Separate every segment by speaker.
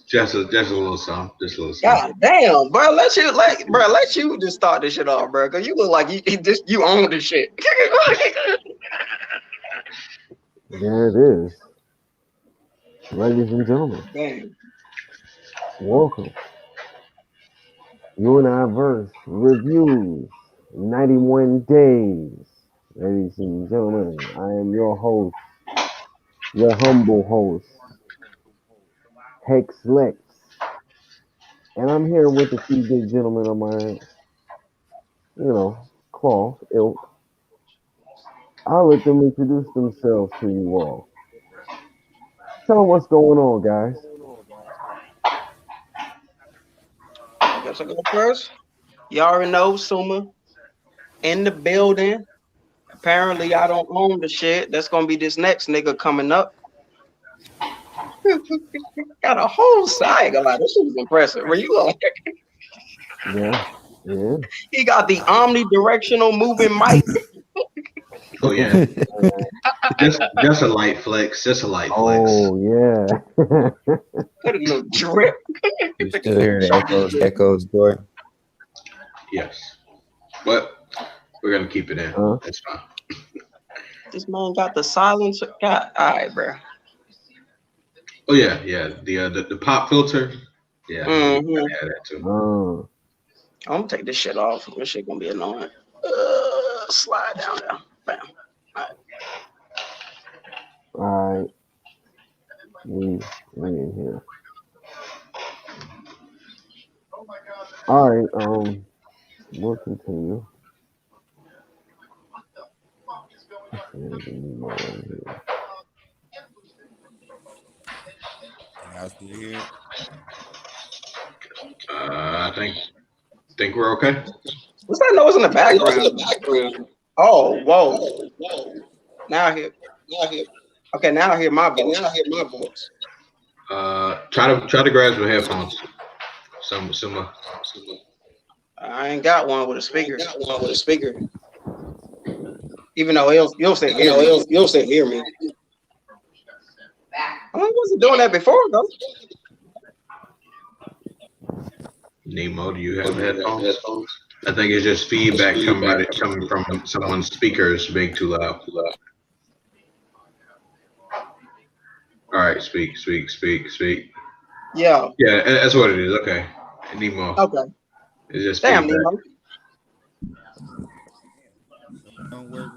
Speaker 1: Just a little something. Just a little something.
Speaker 2: God damn, bro. Let you just start this shit off, bro. Cause you look like you own this shit.
Speaker 3: There it is, ladies and gentlemen.
Speaker 2: Damn.
Speaker 3: Welcome. U.N.I verse reviews 91 days. Ladies and gentlemen, I am your host, your humble host, Hex Lex, and I'm here with the two good gentlemen of my, cloth ilk. I'll let them introduce themselves to you all. Tell them what's going on, guys.
Speaker 2: I guess I go first. You already know Suma in the building. Apparently, I don't own the shit. That's gonna be this next nigga coming up. Got a whole side. This shit was impressive. Where you like?
Speaker 3: Yeah, yeah.
Speaker 2: He got the omnidirectional moving mic.
Speaker 1: Oh yeah. Just a light flex. Just a light flex.
Speaker 3: Oh yeah.
Speaker 2: Put a little drip.
Speaker 4: You still hear the echoes, Joy?
Speaker 1: Yes. But we're gonna keep it in. That's fine.
Speaker 2: This man got the silencer. God, all right, bro.
Speaker 1: Oh yeah, yeah. The pop filter. Yeah, I had that too.
Speaker 2: I'm gonna take this shit off. This shit gonna be annoying. Slide down there. Bam.
Speaker 3: All right. We in here. All right. We'll continue.
Speaker 1: I think we're okay.
Speaker 2: What's that noise in the background? Oh, whoa. Now I hear. Okay, now I hear my voice.
Speaker 1: Try to grab some headphones. Some.
Speaker 2: I ain't got one with a speaker. Even though you'll say hear me. I wasn't doing that before though.
Speaker 1: Nemo, do you have headphones? I think it's just feedback coming from someone's speakers being too loud. All right, speak.
Speaker 2: Yeah.
Speaker 1: Yeah, that's what it is. Okay, Nemo.
Speaker 2: Okay.
Speaker 1: It's just
Speaker 2: damn,
Speaker 1: feedback.
Speaker 2: Nemo.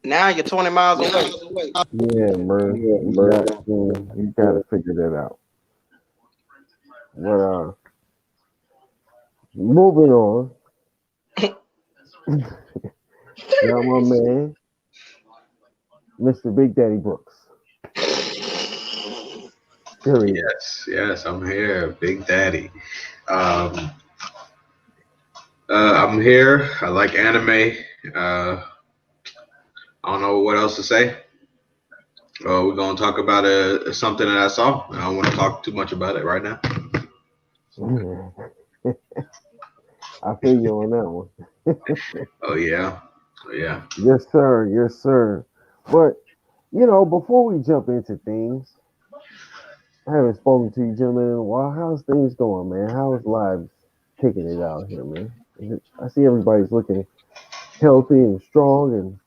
Speaker 2: Now you're 20 miles away.
Speaker 3: Yeah, bro. You gotta figure that out. But moving on. Got my man, Mr. Big Daddy Brooks. Period.
Speaker 1: Yes, I'm here, Big Daddy. I'm here. I like anime. I don't know what else to say. We're gonna talk about something that I saw. I don't want to talk too much about it right now.
Speaker 3: I feel you on that one.
Speaker 1: Oh yeah.
Speaker 3: Yes, sir. But before we jump into things, I haven't spoken to you gentlemen in a while. How's things going, man? How's lives kicking it out here, man? I see everybody's looking healthy and strong and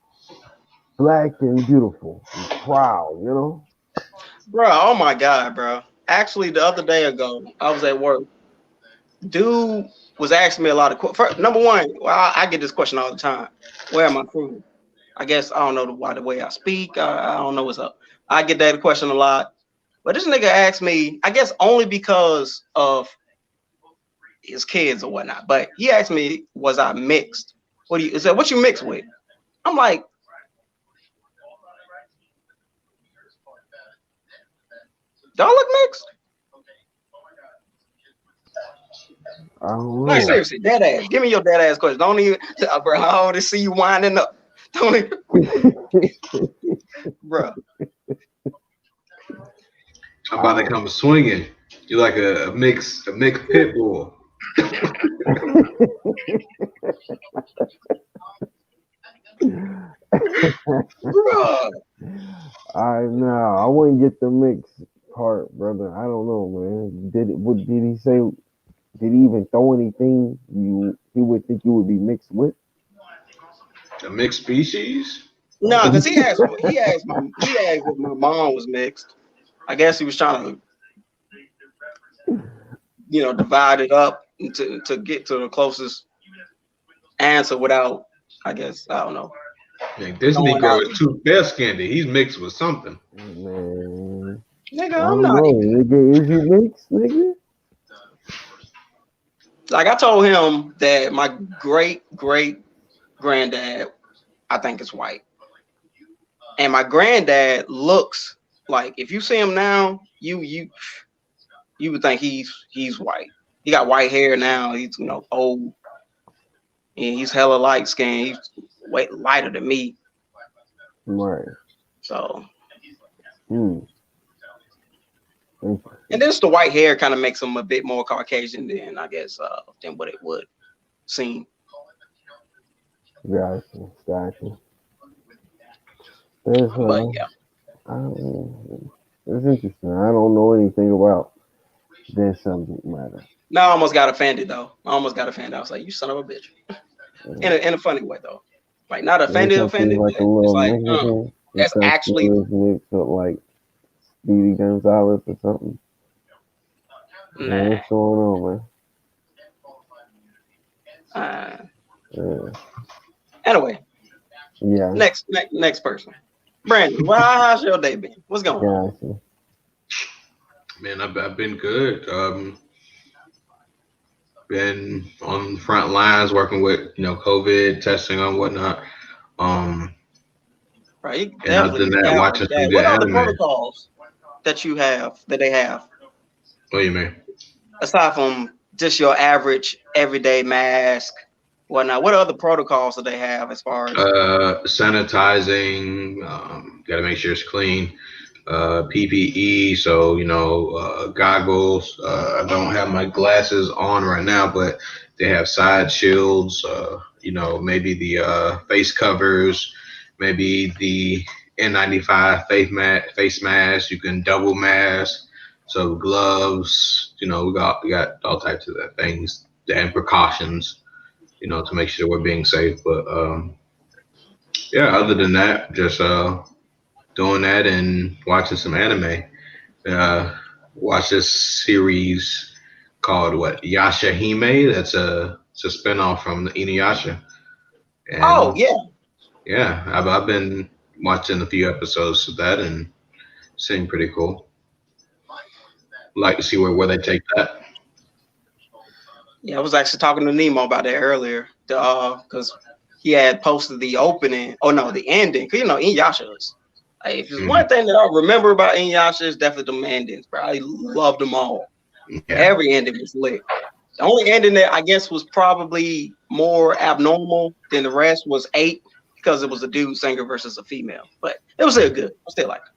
Speaker 3: black and beautiful and proud,
Speaker 2: Bro, oh my God, bro. Actually, the other day ago, I was at work. Dude was asking me a lot of questions. Number one, I get this question all the time. Where am I from? I guess I don't know why the way I speak. I don't know what's up. I get that question a lot. But this nigga asked me, I guess only because of his kids or whatnot. But he asked me, was I mixed? What you mixed with? I'm like, y'all look mixed.
Speaker 3: I don't
Speaker 2: No,
Speaker 3: know.
Speaker 2: seriously, dead ass. Give me your dead ass question. Don't even, bro. I want to see you winding up. Don't even, bro.
Speaker 1: I'm about to come swinging. You're like a mixed pit bull.
Speaker 2: Bro.
Speaker 3: I wouldn't get the mix part, brother. I don't know, man. Did he say? Did he even throw anything he would think you would be mixed with?
Speaker 1: A mixed species?
Speaker 3: Like,
Speaker 2: No, because he asked if my mom was mixed. I guess he was trying to, divide it up to get to the closest answer without, I guess, I don't know,
Speaker 1: Like, this
Speaker 2: throwing
Speaker 1: Negro
Speaker 2: out.
Speaker 1: is too fair skinned. He's mixed with something.
Speaker 3: man,
Speaker 2: Nigga,
Speaker 3: I
Speaker 2: I'm
Speaker 3: don't
Speaker 2: not
Speaker 3: know,
Speaker 2: even.
Speaker 3: nigga. Is you mixed, nigga?
Speaker 2: Like I told him that my great granddad, I think is white, and my granddad looks like if you see him now, you would think he's white. He got white hair now. He's old and he's hella light skinned. He's way lighter than me.
Speaker 3: Right.
Speaker 2: So
Speaker 3: Hmm.
Speaker 2: and
Speaker 3: Interesting.
Speaker 2: then just the white hair kind of makes him a bit more Caucasian than I guess than what it would seem.
Speaker 3: Gotcha. It's
Speaker 2: But yeah.
Speaker 3: I don't, it's interesting. I don't know anything about that subject matter.
Speaker 2: No, I almost got offended though. I almost got offended. I was like, "You son of a bitch,"
Speaker 3: Uh,
Speaker 2: in a funny way though. Like not
Speaker 3: There's something
Speaker 2: offended,
Speaker 3: like
Speaker 2: but
Speaker 3: a
Speaker 2: it's
Speaker 3: little
Speaker 2: like,
Speaker 3: Mexican. It
Speaker 2: that's actually
Speaker 3: is mixed with like Speedy Gonzalez or something.
Speaker 2: nah.
Speaker 3: What's going on,
Speaker 2: Uh,
Speaker 3: man?
Speaker 2: anyway,
Speaker 3: Yeah,
Speaker 2: next person, Brandon. Well, how's your day been? What's going on?
Speaker 3: gotcha.
Speaker 1: Man, I've been good. Been on the front lines working with COVID testing and whatnot. Um,
Speaker 2: Right, you
Speaker 1: and other
Speaker 2: definitely
Speaker 1: than
Speaker 2: been
Speaker 1: that,
Speaker 2: down
Speaker 1: watching
Speaker 2: with
Speaker 1: some
Speaker 2: that.
Speaker 1: good
Speaker 2: What are the
Speaker 1: anime.
Speaker 2: protocols that they have
Speaker 1: What do you mean?
Speaker 2: aside from just your average everyday mask, whatnot? What other protocols do they have as far as
Speaker 1: Sanitizing. Got to make sure it's clean. PPE, so goggles. I don't have my glasses on right now, but they have side shields. Maybe the face covers, maybe the N95 face mask. You can double mask. So gloves. We got all types of things and precautions. To make sure we're being safe. But yeah, other than that, just doing that and watching some anime. Uh, watch this series called what Yasha Hime. It's a spinoff from the Inuyasha,
Speaker 2: oh
Speaker 1: and
Speaker 2: yeah.
Speaker 1: yeah, I've been watching a few episodes of that and seeing pretty cool. Like to see where they take that.
Speaker 2: Yeah, I was actually talking to Nemo about that earlier. Because he had posted the opening. Oh no, the ending. Cause Inuyasha's. Like, if there's
Speaker 1: Hmm.
Speaker 2: one thing that I remember about Inuyasha, is definitely the endings, bro. I loved them all.
Speaker 1: Yeah.
Speaker 2: Every ending was lit. The only ending that I guess was probably more abnormal than the rest was 8 because it was a dude singer versus a female. But it was still good. I still like it.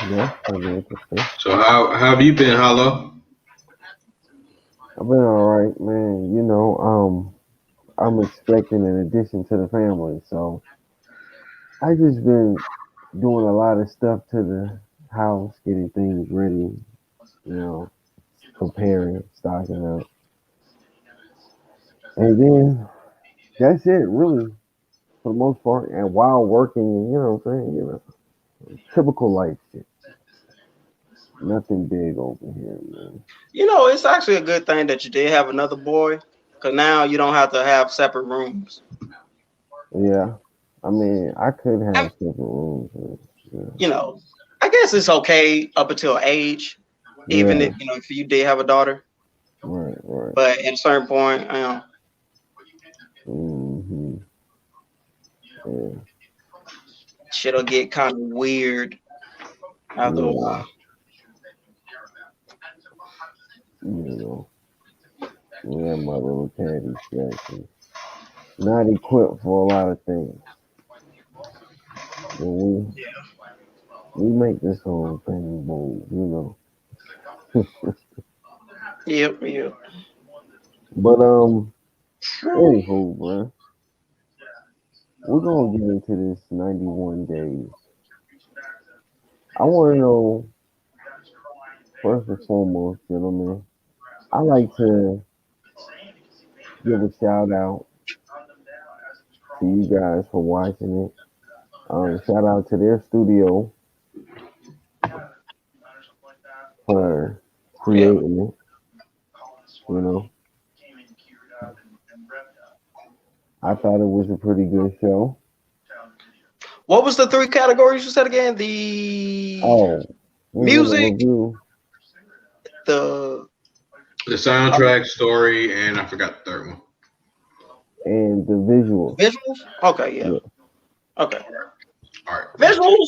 Speaker 3: Yeah, pretty interesting.
Speaker 1: So how have you been, Hollow?
Speaker 3: I've been all right, man. I'm expecting an addition to the family, so I just been doing a lot of stuff to the house, getting things ready, you know, preparing, stocking up, and then that's it, really, for the most part. And while working, what I'm saying, typical life shit. Nothing big over here, man.
Speaker 2: It's actually a good thing that you did have another boy, because now you don't have to have separate rooms.
Speaker 3: Yeah, I mean, I could
Speaker 2: I,
Speaker 3: have separate rooms.
Speaker 2: you know, I guess it's okay up until age, even
Speaker 3: Yeah,
Speaker 2: if you did have a daughter.
Speaker 3: right.
Speaker 2: But at a certain point,
Speaker 3: Hmm. Yeah,
Speaker 2: shit'll get kind of weird after a
Speaker 3: yeah.
Speaker 2: while.
Speaker 3: You know, yeah, my little caddy distractions. Not equipped for a lot of things. But we make this whole thing move.
Speaker 2: Yep.
Speaker 3: But anywho, bro. we're gonna get into this 91 days. I want to know first and foremost, gentlemen. I like to give a shout out to you guys for watching it. Shout out to their studio for
Speaker 2: Yeah.
Speaker 3: creating it. You know, I thought it was a pretty good show.
Speaker 2: What was the three categories you said again? The
Speaker 3: Oh, we're gonna
Speaker 2: music,
Speaker 3: review
Speaker 2: the
Speaker 1: The soundtrack, story, and I forgot the third one.
Speaker 3: and the visuals.
Speaker 2: visuals. Okay, yeah.
Speaker 3: Yeah,
Speaker 2: Okay,
Speaker 1: All right.
Speaker 2: visuals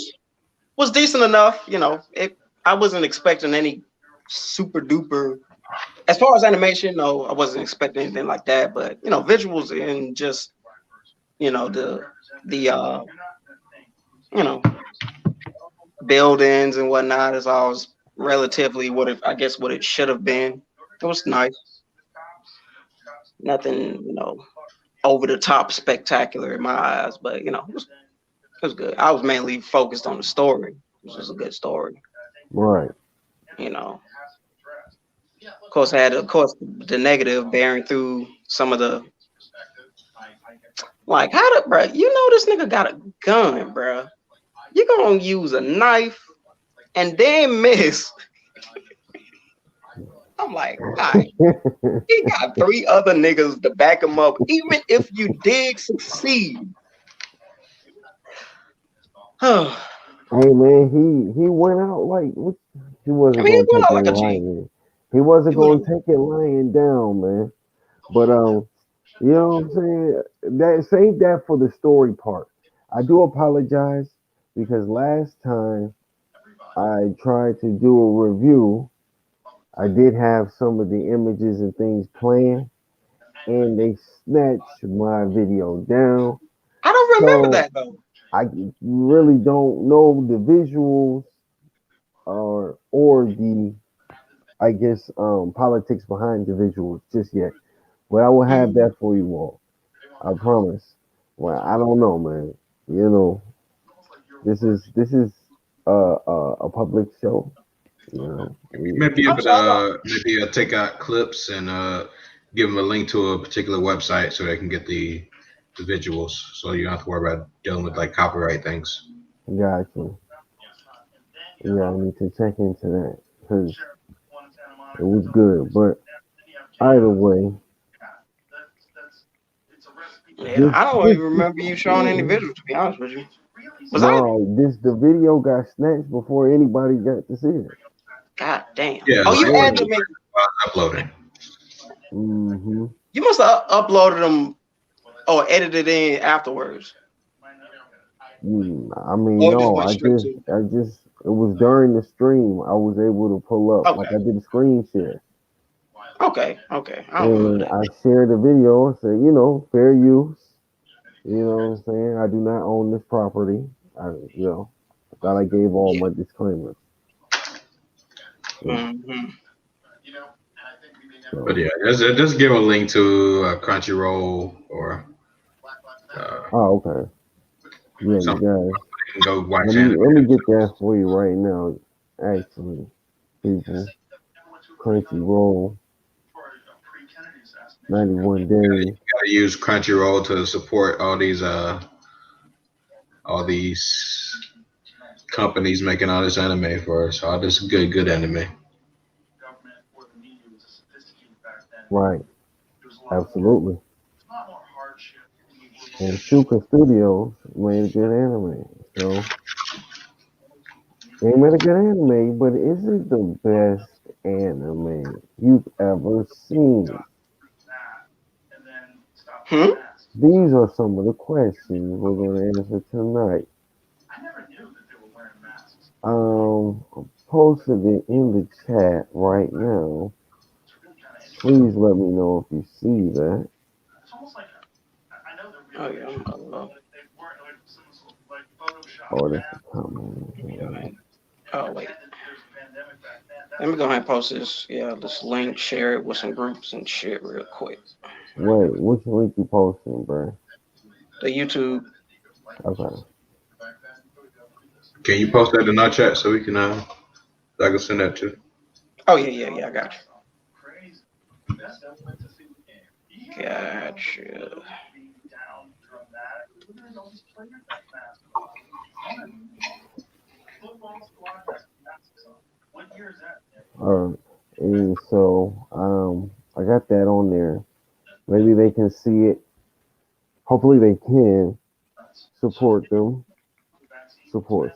Speaker 2: was decent enough. You know, it. I wasn't expecting any super duper. As far as animation, no, I wasn't expecting anything like that. But you know, visuals and just the you know buildings and whatnot is always relatively what it should have been. It was nice. Nothing, over the top spectacular in my eyes, but it was good. I was mainly focused on the story. This was a good story,
Speaker 3: right.
Speaker 2: you know. Of course, I had the negative bearing through some of the like how did bro? You know this nigga got a gun, bro. You gonna use a knife and then miss? I'm like, all right. He got three other niggas to back him up. Even if you did succeed, I
Speaker 3: Hey man, he went out like he wasn't
Speaker 2: mean, he
Speaker 3: gonna
Speaker 2: went
Speaker 3: take
Speaker 2: out
Speaker 3: it
Speaker 2: like a G.
Speaker 3: lying. He wasn't
Speaker 2: He went
Speaker 3: gonna
Speaker 2: out.
Speaker 3: take it lying down, man. But you know what I'm saying? That save that for the story part. I do apologize because last time I tried to do a review, I did have some of the images and things playing, and they snatched my video down.
Speaker 2: I don't remember
Speaker 3: So
Speaker 2: that though.
Speaker 3: I really don't know the visuals or the I guess politics behind the visuals just yet. But I will have
Speaker 2: Mm.
Speaker 3: that for you all. I promise. Well, I don't know, man. You know, this is a public show. You know,
Speaker 1: You may be
Speaker 2: I'm
Speaker 1: able
Speaker 2: sorry.
Speaker 1: to maybe take out clips and give them a link to a particular website so they can get the visuals. So you don't have to worry about dealing with like copyright things.
Speaker 3: got you. Yeah, I need to check into that because it was good. But either way,
Speaker 2: Yeah,
Speaker 3: this
Speaker 2: I don't
Speaker 3: this
Speaker 2: even
Speaker 3: this
Speaker 2: remember you showing any visuals. To be honest with you, was I?
Speaker 3: no, this the video got snatched before anybody got to see it.
Speaker 2: God damn.
Speaker 1: Yeah,
Speaker 2: Oh, you
Speaker 1: like when
Speaker 2: added
Speaker 1: it
Speaker 2: them in.
Speaker 1: was uploading.
Speaker 3: Hmm.
Speaker 2: You must have uploaded them or edited in afterwards,
Speaker 3: I mean,
Speaker 2: or it just
Speaker 3: no,
Speaker 2: went straight to.
Speaker 3: it was during the stream. I was able to pull up, like
Speaker 2: Okay,
Speaker 3: I did a screen share,
Speaker 2: okay. I don't remember
Speaker 3: and
Speaker 2: that.
Speaker 3: I shared the video and said, fair use. You know what I'm saying? I do not own this property. I thought I gave all
Speaker 2: Yeah.
Speaker 3: my disclaimers. Yeah.
Speaker 2: Hmm.
Speaker 1: But
Speaker 3: So,
Speaker 1: yeah, just give a link to Crunchyroll or
Speaker 3: oh, okay. Yeah, you
Speaker 1: something
Speaker 3: guys.
Speaker 1: you can go
Speaker 3: Let
Speaker 1: watch
Speaker 3: me
Speaker 1: anime
Speaker 3: let me get that
Speaker 1: themselves.
Speaker 3: for you right now. Actually, people, Crunchyroll, 91 days.
Speaker 1: Gotta use Crunchyroll to support all these companies making all this anime for us. All this good anime.
Speaker 3: Right. Absolutely. And Shuka Studios made a good anime. So they made a good anime, but is it the best anime you've ever seen?
Speaker 2: Hmm.
Speaker 3: These are some of the questions we're going to answer tonight. I'm posted it in the chat right now. Please let me know if you see that.
Speaker 2: Oh yeah.
Speaker 3: Oh, that's the comment.
Speaker 2: Oh wait. Let me go ahead and post this. Yeah, this link, share it with some groups and shit real quick.
Speaker 3: Wait, which link you posting, bro?
Speaker 2: The YouTube.
Speaker 3: Okay.
Speaker 1: Can you post that in our chat so we can I can send that to?
Speaker 2: Oh yeah. I got you. Gotcha.
Speaker 3: All right. And so I got that on there. Maybe they can see it. Hopefully they can support them. Support.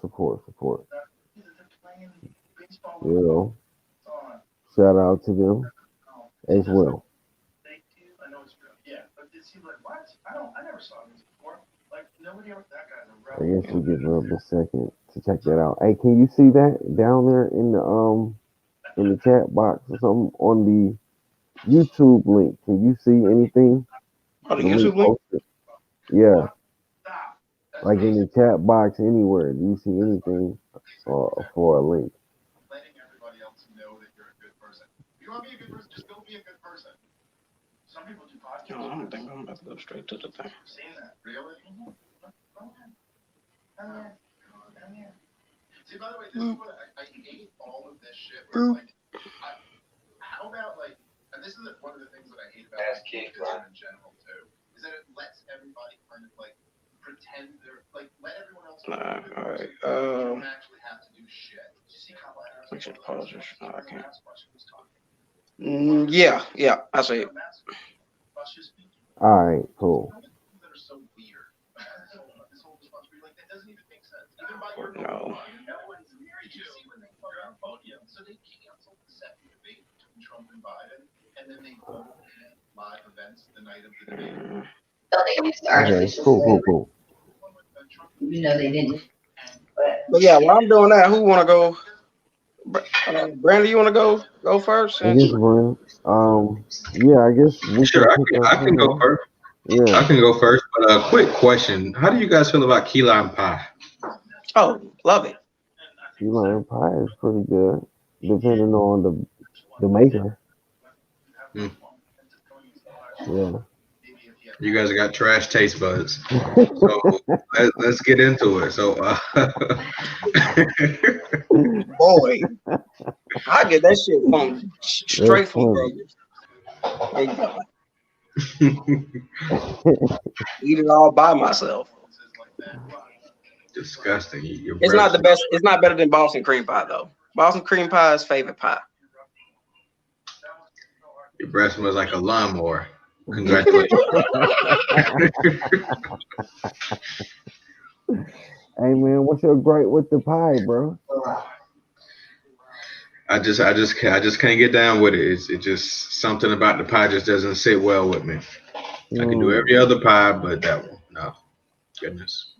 Speaker 3: You know, shout out to them as well. I guess we give them a second to check that out. Hey, can you see that down there in the chat box or something on the YouTube link? Can you see anything?
Speaker 2: Oh, the
Speaker 3: The link
Speaker 2: YouTube link.
Speaker 3: posted? Yeah, like in the chat box anywhere. Do you see anything for a link?
Speaker 2: Oh, I don't think I'm about to go straight to the thing. All right. I should pause this. No, I can't. Yeah. I see it.
Speaker 3: All right, cool.
Speaker 2: No. Mm.
Speaker 3: Okay, cool.
Speaker 2: But yeah, while I'm doing that, who want to go? Brandon, you want to go first?
Speaker 3: I guess Brian. Yeah, I guess we can
Speaker 1: Sure,
Speaker 3: pick up
Speaker 1: I
Speaker 3: from
Speaker 1: can go
Speaker 3: there.
Speaker 1: first.
Speaker 3: Yeah,
Speaker 1: I can go first. But quick question: how do you guys feel about key lime pie?
Speaker 2: Oh, love it.
Speaker 3: key lime pie is pretty good, depending on the maker.
Speaker 1: Hmm.
Speaker 3: Yeah.
Speaker 1: You guys got trash taste buds, so let's get into it. So,
Speaker 2: Boy, I get that shit from
Speaker 3: That's
Speaker 2: straight from
Speaker 3: funny.
Speaker 2: Kroger's. There you go. Eat it all by myself.
Speaker 1: disgusting. Your
Speaker 2: It's not
Speaker 1: breath,
Speaker 2: the best. It's not better than Boston cream pie though. Boston cream pie is favorite pie.
Speaker 1: your breath smells like a lawnmower. Congratulations.
Speaker 3: Hey man, what's your gripe with the pie, bro?
Speaker 1: I just can't get down with it. It just something about the pie just doesn't sit well with me. I can do every
Speaker 3: Mm.
Speaker 1: other pie, but that one, no, goodness.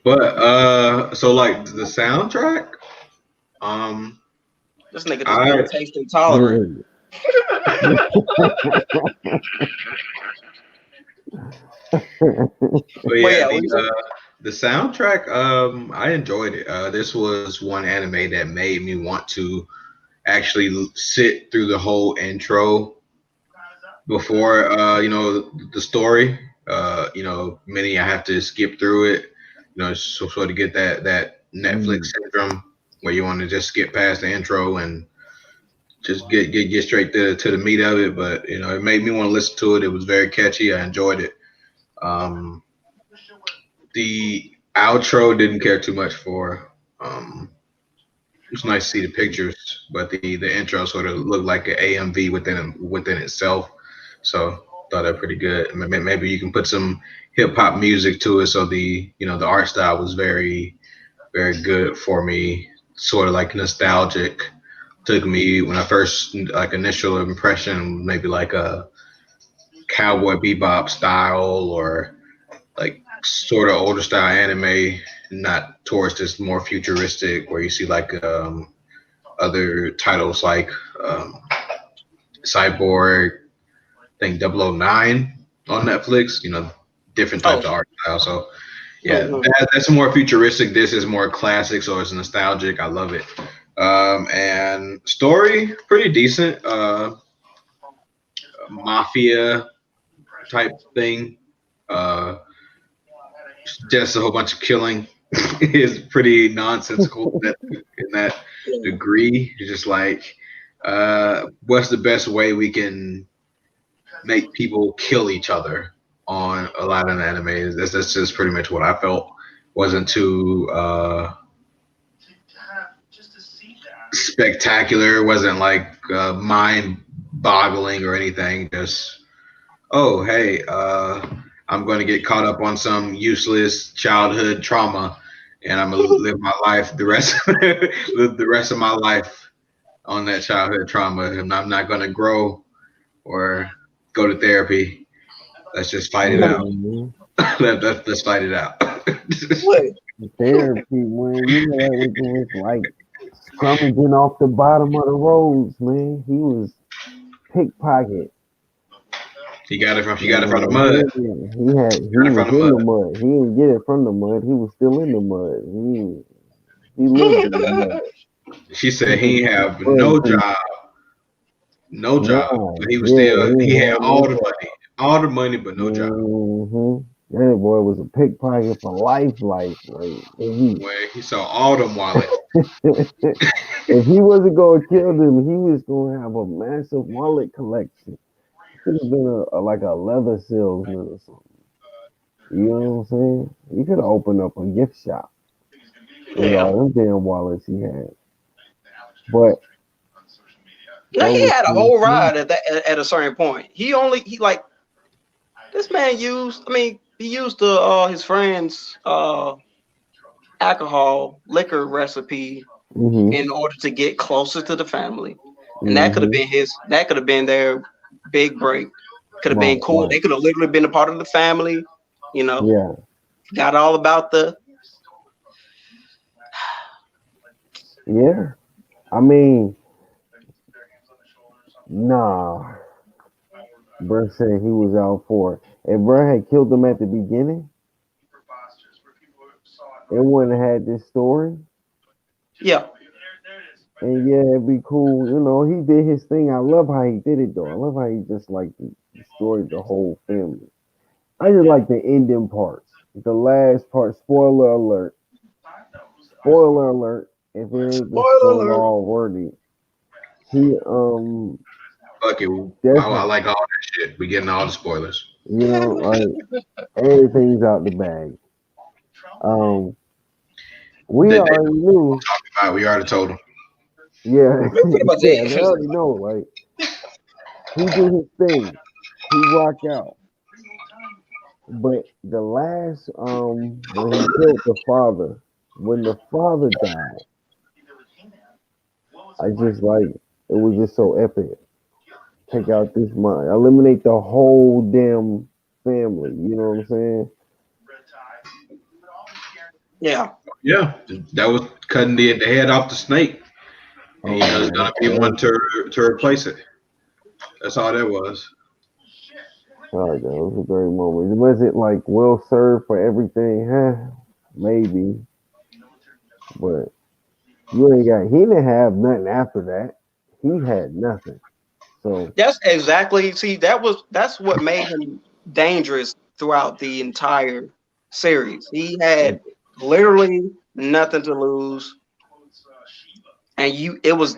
Speaker 1: But so like the soundtrack, um,
Speaker 2: This nigga just being
Speaker 1: I
Speaker 2: taste intolerant.
Speaker 1: but
Speaker 2: But
Speaker 1: yeah
Speaker 2: yeah, what you say?
Speaker 1: the soundtrack, I enjoyed it. This was one anime that made me want to actually sit through the whole intro before the story. Many I have to skip through it, so sort of get that Netflix
Speaker 3: Mm.
Speaker 1: syndrome where you want to just skip past the intro and just get straight to the meat of it. But it made me want to listen to it. It was very catchy. I enjoyed it. Um, the outro didn't care too much for. It's nice to see the pictures, but the intro sort of looked like an AMV within itself. So thought that pretty good. Maybe you can put some hip hop music to it, so the art style was very good for me. Sort of like nostalgic. Took me when I first like initial impression, maybe like a cowboy bebop style or like sort of older style anime, not towards this more futuristic where you see like other titles like um, Cyborg, I think 009 on Netflix, different
Speaker 2: Oh,
Speaker 1: types of art style. So yeah,
Speaker 2: mhm.
Speaker 1: that's more futuristic. This is more classic, so it's nostalgic. I love it. And story, pretty decent. Mafia type thing. Uh, just a whole bunch of killing is pretty nonsensical in that degree. It's just like, what's the best way we can make people kill each other on a lot of the anime? That's just pretty much what I felt. Wasn't too spectacular. Wasn't like mind boggling or anything. Just oh hey, I'm going to get caught up on some useless childhood trauma, and I'm gonna live my life live the rest of my life on that childhood trauma, and I'm not going to grow or go to therapy. Let's just fight it out.
Speaker 3: Mhm.
Speaker 1: Let's fight it out.
Speaker 2: What?
Speaker 3: Therapy, man. You know that was like scrummaging off the bottom of the roads, man. He was pickpocket.
Speaker 1: He got it from the mud.
Speaker 3: He
Speaker 1: Got it
Speaker 3: was
Speaker 1: from the
Speaker 3: in
Speaker 1: mud.
Speaker 3: the mud. He didn't get it from the mud. He was still in the mud. He lived in the mud.
Speaker 1: She
Speaker 3: He
Speaker 1: said he
Speaker 3: was
Speaker 1: ain't
Speaker 3: in the
Speaker 1: have
Speaker 3: mud until
Speaker 1: no job,
Speaker 3: nah,
Speaker 1: but he was
Speaker 3: yeah,
Speaker 1: still
Speaker 3: he
Speaker 1: he
Speaker 3: ain't
Speaker 1: had
Speaker 3: had no job.
Speaker 1: all the money, but no job.
Speaker 3: That boy was a pickpocket for life. Like
Speaker 1: Where he saw all them wallets.
Speaker 3: if he wasn't gonna kill them, he was gonna have a massive wallet collection. Could have been like a leather salesman or something. You know what I'm saying? He could have opened up a gift shop with
Speaker 2: Yeah.
Speaker 3: all them damn wallets he had. But
Speaker 2: Now
Speaker 3: that
Speaker 2: he
Speaker 3: was
Speaker 2: had a
Speaker 3: too
Speaker 2: whole
Speaker 3: soon.
Speaker 2: ride at a certain point. He like this man used. I mean, he used his friend's alcohol liquor recipe
Speaker 3: Mhm.
Speaker 2: in order to get closer to the family, and that could have
Speaker 3: Mhm.
Speaker 2: been his. That could have been their big break. Could have
Speaker 3: Right.
Speaker 2: been cool.
Speaker 3: Right.
Speaker 2: They could have literally been a part of the family. You know,
Speaker 3: Yeah.
Speaker 2: got all about the.
Speaker 3: Yeah. I mean, nah. Bro said he was out for it. If bro had killed him at the beginning, it wouldn't have had this story.
Speaker 2: Yeah,
Speaker 3: And yeah, it'd be cool. You know, he did his thing. I love how he did it though. I love how he just like destroyed the whole family. I just like the ending part. The last part, spoiler alert. Spoiler alert. If it ain't the
Speaker 2: spoiler
Speaker 3: spoiler
Speaker 2: alert.
Speaker 3: already. He
Speaker 1: Fuck it. I
Speaker 3: definitely
Speaker 1: like all that shit. We getting all the spoilers.
Speaker 3: you know, like everything's out the bag. Um we
Speaker 1: They
Speaker 3: already knew,
Speaker 1: talk about. We already told them.
Speaker 3: yeah,
Speaker 2: We pretty much
Speaker 3: yeah, they
Speaker 2: did.
Speaker 3: already know, like he did his thing. He rocked out. But the last when he killed the father, when the father died, I just like it was just so epic. Take out this mind, eliminate the whole damn family. You know what I'm saying?
Speaker 2: Yeah.
Speaker 1: Yeah, that was cutting the head off the snake, and
Speaker 3: Oh
Speaker 1: there's
Speaker 3: yeah,
Speaker 1: gonna be one to replace it. That's all that was.
Speaker 3: all right, that was a great moment. Was it like well served for everything? Huh? Maybe, but you ain't got. He didn't have nothing after that. He had nothing. So
Speaker 2: That's exactly. See, that's what made him dangerous throughout the entire series. He had literally nothing to lose, and it was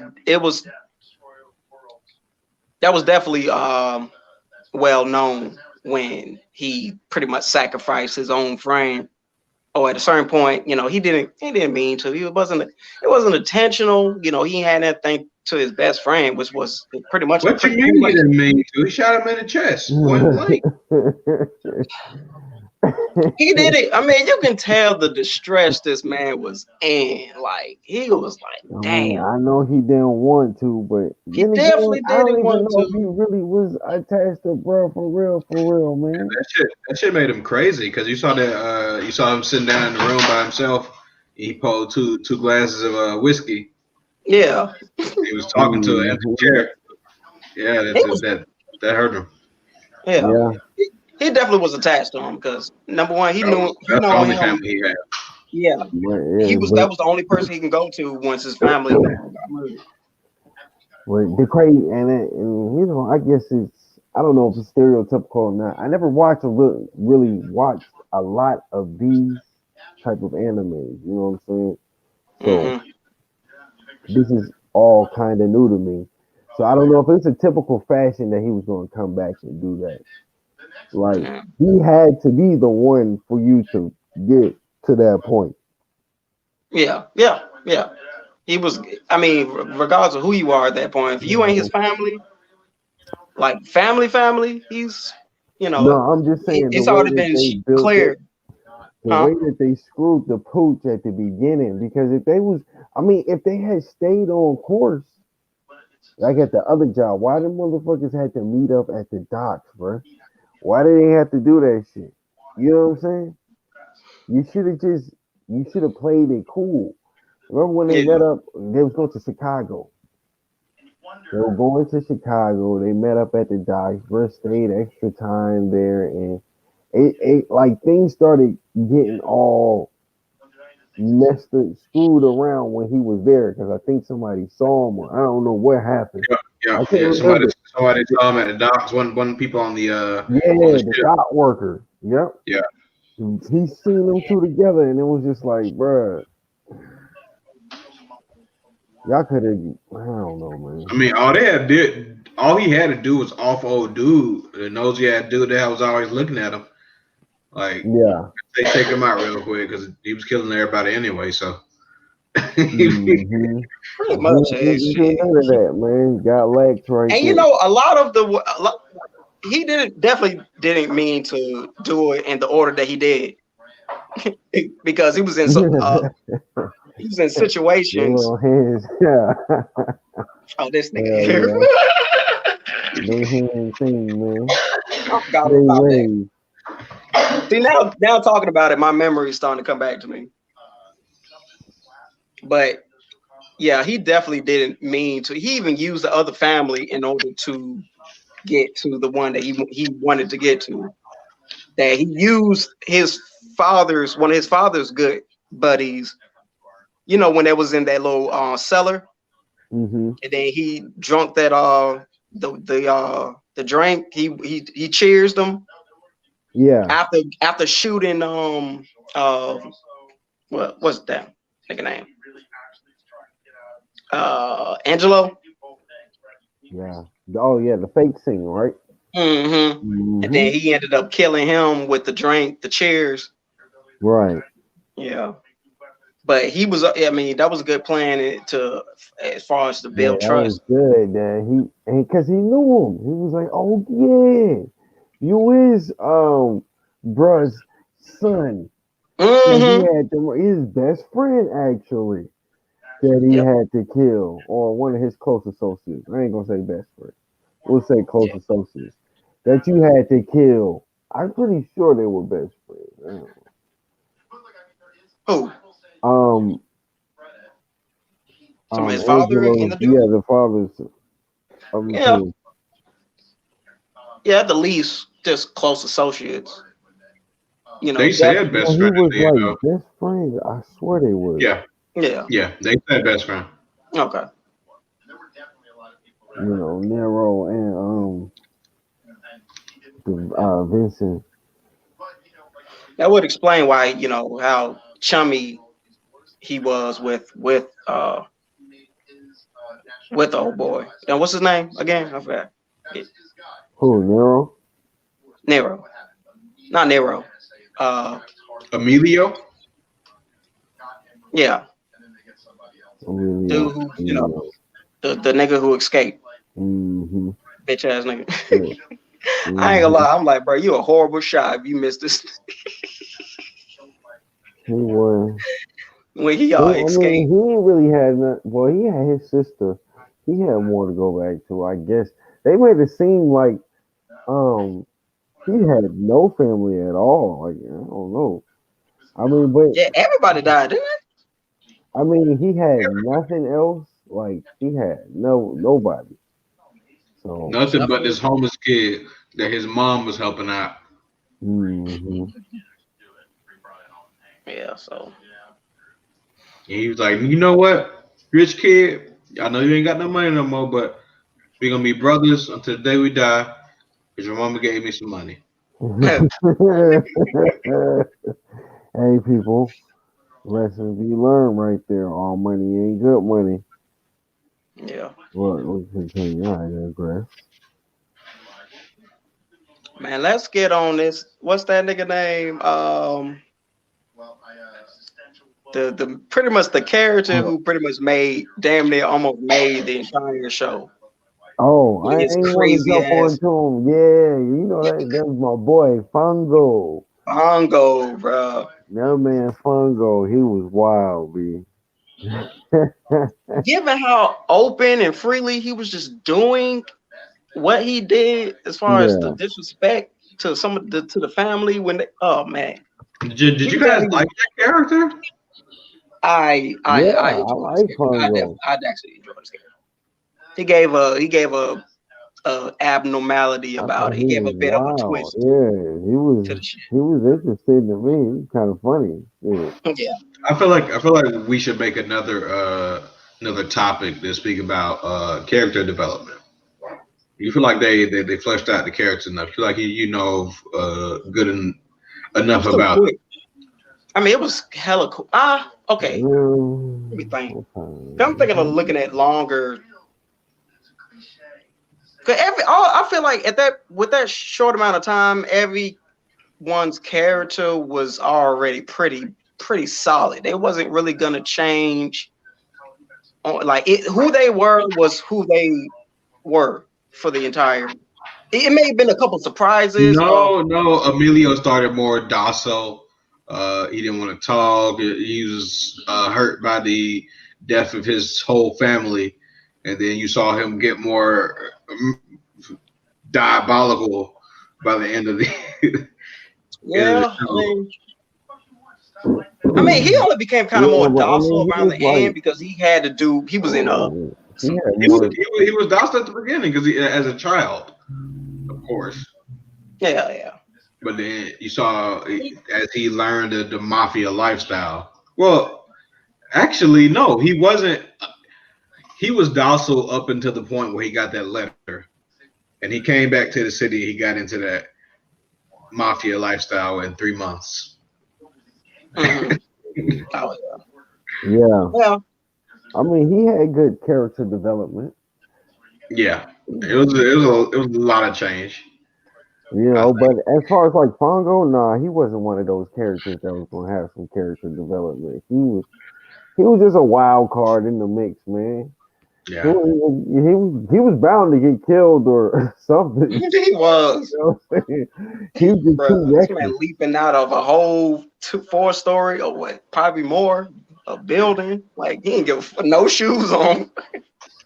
Speaker 2: that was definitely well known when he pretty much sacrificed his own friend. Or at a certain point, he didn't mean to. It wasn't intentional. He had that thing to his best friend, which was
Speaker 1: What you
Speaker 2: pretty
Speaker 1: mean he
Speaker 2: much.
Speaker 1: didn't mean to? He shot him in the chest, point blank.
Speaker 2: He did it. I mean, you can tell the distress this man was in. Like he was like,
Speaker 3: I mean,
Speaker 2: damn.
Speaker 3: I know he didn't want to, but
Speaker 2: He
Speaker 3: then again,
Speaker 2: definitely
Speaker 3: I don't
Speaker 2: didn't
Speaker 3: even
Speaker 2: want
Speaker 3: know if
Speaker 2: to.
Speaker 3: he really was attached to bro for real, man.
Speaker 1: That shit made him crazy because you saw him sitting down in the room by himself. He pulled two glasses of whiskey.
Speaker 2: Yeah.
Speaker 1: He was talking to an empty
Speaker 3: Hmm.
Speaker 1: chair. Yeah,
Speaker 2: He was.
Speaker 1: that hurt him.
Speaker 2: Yeah.
Speaker 3: Yeah,
Speaker 2: He definitely was attached to him because number one, he
Speaker 1: That's the
Speaker 2: know
Speaker 1: only
Speaker 2: him.
Speaker 1: family he had.
Speaker 2: Yeah.
Speaker 3: but
Speaker 2: He
Speaker 3: yeah,
Speaker 2: was. That was the only person he can go to once his family got murdered.
Speaker 3: but the crazy and you know, I guess it's I don't know if it's stereotypical or not. I never watched really watched a lot of these type of animes. You know what I'm saying? So
Speaker 2: Mm-hmm.
Speaker 3: this is all kind of new to me. So I don't know if it's a typical fashion that he was going to come back and do that. Like
Speaker 2: Yeah.
Speaker 3: he had to be the one for you to get to that point.
Speaker 2: Yeah. Yeah. Yeah. He was. I mean, regardless of who you are at that point, if you ain't his
Speaker 3: Mhm.
Speaker 2: family, like family, he's,
Speaker 3: No, I'm just saying the
Speaker 2: it's
Speaker 3: way
Speaker 2: already
Speaker 3: that
Speaker 2: been
Speaker 3: they built it,
Speaker 2: cleared,
Speaker 3: the
Speaker 2: huh?
Speaker 3: way that they screwed the pooch at the beginning. Because if they was, I mean, if they had stayed on course, like at the other job, why them motherfuckers had to meet up at the docks, bro? Why did they have to do that shit? You know what I'm saying? You should have just, you should have played it cool. Remember when they
Speaker 2: Yeah.
Speaker 3: met up? They was going to Chicago. They were going to Chicago. They met up at the docks. Bruh stayed extra time there, and it like things started getting all messed up, screwed around when he was there because I think somebody saw him. Or I don't know what happened.
Speaker 1: Yeah, yeah,
Speaker 3: I can't
Speaker 1: yeah. Somebody,
Speaker 3: remember.
Speaker 1: somebody saw him at the docks. One people on the
Speaker 3: Yeah, the
Speaker 1: ship.
Speaker 3: dock worker. Yep.
Speaker 1: Yeah,
Speaker 3: He seen them two together, and it was just like, bruh, y'all could have. I don't know,
Speaker 1: I
Speaker 3: man.
Speaker 1: mean, all he had to do was off old dude, the nosy ass dude that was always looking at him. Like
Speaker 3: Yeah.
Speaker 1: they take him out real quick because he was killing everybody anyway. So
Speaker 3: Mm-hmm.
Speaker 2: Pretty
Speaker 3: He
Speaker 2: much,
Speaker 3: didn't do
Speaker 2: shit.
Speaker 3: none of that, man. Got legs right
Speaker 2: And
Speaker 3: there.
Speaker 2: a lot of he didn't definitely didn't mean to do it in the order that he did, because he was in
Speaker 3: The
Speaker 2: situations.
Speaker 3: little hands, yeah.
Speaker 2: Oh, this nigga
Speaker 3: Hell
Speaker 2: here.
Speaker 3: yeah. They hand thing, man.
Speaker 2: I forgot
Speaker 3: They
Speaker 2: all about that.
Speaker 3: ways.
Speaker 2: See, now talking about it, my memory is starting to come back to me. But yeah, he definitely didn't mean to. He even used the other family in order to get to the one that he wanted to get to. That he used one of his father's good buddies. When they was in that little cellar,
Speaker 3: Mm-hmm.
Speaker 2: and then he drunk that the drink. He cheers them
Speaker 3: Yeah.
Speaker 2: after shooting uh what's that nigga name? Angelo.
Speaker 3: Yeah. Oh yeah, the fake scene, right?
Speaker 2: Mm-hmm. And
Speaker 3: Mm-hmm.
Speaker 2: then he ended up killing him with the drink, the cheers.
Speaker 3: Right.
Speaker 2: Yeah. But he was, I mean, that was a good plan as far as to
Speaker 3: Yeah,
Speaker 2: build
Speaker 3: that was
Speaker 2: trust.
Speaker 3: good. That he because he knew him. He was like, oh yeah, you is bruh's son that he
Speaker 2: Mm-hmm.
Speaker 3: had to his best friend actually that he
Speaker 2: Yep.
Speaker 3: had to kill or one of his close associates. I ain't gonna say best friend. We'll say close
Speaker 2: Yeah.
Speaker 3: associates that you had to kill. I'm pretty sure they were best friends. I don't
Speaker 2: Who?
Speaker 3: know.
Speaker 2: Some of his father and
Speaker 3: Angelo,
Speaker 2: the
Speaker 3: yeah,
Speaker 2: dude.
Speaker 3: the fathers of the
Speaker 2: Yeah.
Speaker 3: two.
Speaker 2: Yeah. At the least, just close associates.
Speaker 1: they
Speaker 2: Def.
Speaker 1: said
Speaker 3: No,
Speaker 1: best
Speaker 3: he
Speaker 1: friend
Speaker 3: was
Speaker 1: at the end.
Speaker 3: like best friends. I swear they was.
Speaker 1: Yeah,
Speaker 2: Yeah.
Speaker 1: yeah, they said best friend.
Speaker 2: Okay.
Speaker 3: Nero and Vincent.
Speaker 2: That would explain why how chummy he was with the old boy. And what's his name again? I forgot. Yeah,
Speaker 3: Who, Nero?
Speaker 2: Nero, not Nero. Uh,
Speaker 1: Emilio.
Speaker 2: yeah,
Speaker 3: Emilio.
Speaker 2: dude who
Speaker 3: Emilio.
Speaker 2: the nigga who escaped,
Speaker 3: Mm-hmm.
Speaker 2: bitch ass nigga.
Speaker 3: Yeah.
Speaker 2: I ain't gonna
Speaker 3: Mm-hmm.
Speaker 2: lie. I'm like, bro, you a horrible shot if you missed this
Speaker 3: He was.
Speaker 2: when he
Speaker 3: I mean,
Speaker 2: escaped.
Speaker 3: he ain't really had nothing. Well, he had his sister. He had more to go back to. I guess they made it seem like um he had no family at all. Like I don't know. I mean, but
Speaker 2: Yeah, everybody died, didn't
Speaker 3: I mean, he had nothing else. Like he had nobody. So,
Speaker 1: Nothing but
Speaker 2: it?
Speaker 1: this homeless kid that his mom was helping out.
Speaker 3: hmm
Speaker 2: Yeah, so
Speaker 1: And he was like, you know what, rich kid, I know you ain't got no money no more, but we're gonna be brothers until the day we die. Because your mama gave me some money.
Speaker 3: Hey, people, lessons be learned right there. All money ain't good money.
Speaker 2: Yeah,
Speaker 3: Well, we continue. I digress.
Speaker 2: man. Let's get on this. What's that nigga name? The pretty much the character who pretty much made damn near almost made the entire show
Speaker 3: Oh,
Speaker 2: with
Speaker 3: I
Speaker 2: his
Speaker 3: ain't want to
Speaker 2: crazy
Speaker 3: jump
Speaker 2: ass
Speaker 3: onto him. Yeah, you know that was my boy Fungo.
Speaker 2: bongo, bro.
Speaker 3: That man Fungo, he was wild, B.
Speaker 2: Given how open and freely he was just doing what he did, as far as the
Speaker 3: Yeah,
Speaker 2: disrespect to some of the to the family when they, oh man,
Speaker 1: Did
Speaker 2: he
Speaker 1: you guys
Speaker 2: barely was.
Speaker 1: like that character?
Speaker 3: yeah,
Speaker 2: I
Speaker 3: I
Speaker 2: enjoyed this
Speaker 3: like
Speaker 2: character.
Speaker 3: Fungo.
Speaker 2: I'd actually enjoy this character. He gave a abnormality
Speaker 3: I
Speaker 2: about
Speaker 3: thought
Speaker 2: it.
Speaker 3: he
Speaker 2: He gave a
Speaker 3: was
Speaker 2: bit of a
Speaker 3: wild.
Speaker 2: twist
Speaker 3: Yeah,
Speaker 2: to the shit.
Speaker 3: he was interesting to me. He was kind of funny. Yeah.
Speaker 2: Yeah.
Speaker 1: I feel like we should make another topic to speak about character development. You feel like they fleshed out the character enough. You feel like you know
Speaker 2: It
Speaker 1: enough
Speaker 2: was too
Speaker 1: about.
Speaker 2: quick. I mean, it was hella cool. Okay. Let me think. I'm thinking of looking at longer. Cause I feel like at that with that short amount of time, everyone's character was already pretty solid. They wasn't really gonna change. Like who they were was who they were for the entire. It may have been a couple surprises of.
Speaker 1: No. Emilio started more docile. He didn't want to talk. He was hurt by the death of his whole family, and then you saw him get more diabolical by the end of the end of the
Speaker 2: Yeah,
Speaker 1: show.
Speaker 2: I mean, he only became kind of
Speaker 3: Yeah,
Speaker 2: more
Speaker 3: but I
Speaker 2: docile
Speaker 3: mean, he
Speaker 2: around
Speaker 3: was
Speaker 2: the
Speaker 3: like,
Speaker 2: end because he had to do. He was in
Speaker 3: he
Speaker 2: some.
Speaker 3: had
Speaker 1: He was
Speaker 3: more.
Speaker 1: he was docile at the beginning because as a child, of course.
Speaker 2: Yeah.
Speaker 1: But then you saw as he learned the mafia lifestyle. Well, actually, no, he wasn't. He was docile up until the point where he got that letter, and he came back to the city. He got into that mafia lifestyle in 3 months.
Speaker 2: Mm-hmm. Oh
Speaker 3: Yeah,
Speaker 2: yeah.
Speaker 3: I mean, he had good character development.
Speaker 1: Yeah, it was a lot of change.
Speaker 3: You
Speaker 1: I
Speaker 3: know,
Speaker 1: think.
Speaker 3: but as far as like Fongo, nah, he wasn't one of those characters that was gonna have some character development. He was just a wild card in the mix, man. He
Speaker 1: Yeah,
Speaker 3: was, he was bound to get killed or something.
Speaker 2: He was,
Speaker 3: You know what I'm saying? He was just
Speaker 2: bro.
Speaker 3: too
Speaker 2: This man
Speaker 3: reckless.
Speaker 2: leaping out of a whole 4 story or what, probably more, a building. Like he didn't give no shoes on.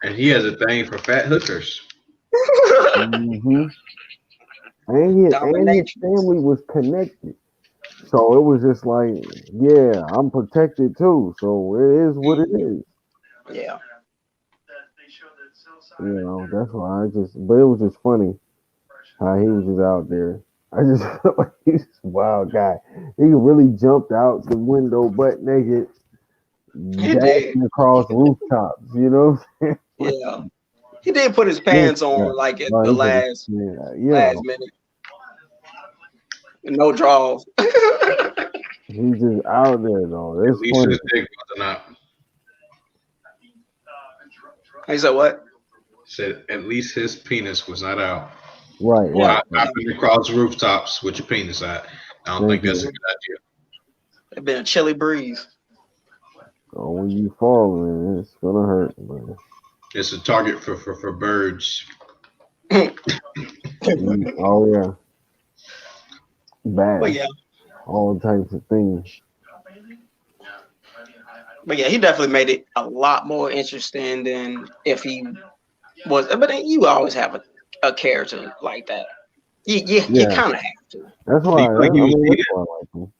Speaker 1: and he has a thing for fat hookers.
Speaker 3: Hmm. And his
Speaker 2: Dominatrix.
Speaker 3: family was connected. So it was just like, yeah, I'm protected too. So it is what it is.
Speaker 2: Yeah.
Speaker 3: You know, that's why but it was just funny how he was just out there. I just felt like he's just a wild guy. He really jumped out the window butt naked,
Speaker 2: He did.
Speaker 3: dashing across rooftops, you know?
Speaker 2: Yeah. He did put his
Speaker 3: Yeah,
Speaker 2: pants on like at the
Speaker 3: he put yeah, you
Speaker 2: last
Speaker 3: know,
Speaker 2: minute. No draws.
Speaker 3: he's just out there though.
Speaker 1: At
Speaker 3: That's
Speaker 1: least
Speaker 3: funny.
Speaker 1: his dick wasn't out.
Speaker 2: He said what?
Speaker 1: Said at least his penis was not out.
Speaker 3: Right,
Speaker 2: Yeah.
Speaker 3: right, right.
Speaker 1: Hopping across rooftops with your penis out. I don't
Speaker 3: Thank
Speaker 1: think that's a
Speaker 3: you.
Speaker 1: good idea.
Speaker 2: It's been a chilly breeze.
Speaker 3: Oh, when you fall, man, it's gonna hurt, man.
Speaker 1: It's a target for birds.
Speaker 3: Oh yeah,
Speaker 2: But
Speaker 3: bass,
Speaker 2: yeah,
Speaker 3: all types of things.
Speaker 2: he definitely made it a lot more interesting than if he was. But then you always have a character like that. You
Speaker 3: Yeah,
Speaker 2: kind of have to.
Speaker 3: that's
Speaker 1: Do you
Speaker 3: why.
Speaker 1: feel like he
Speaker 3: I
Speaker 1: was
Speaker 3: mean, that's
Speaker 1: needed?
Speaker 3: why I like him.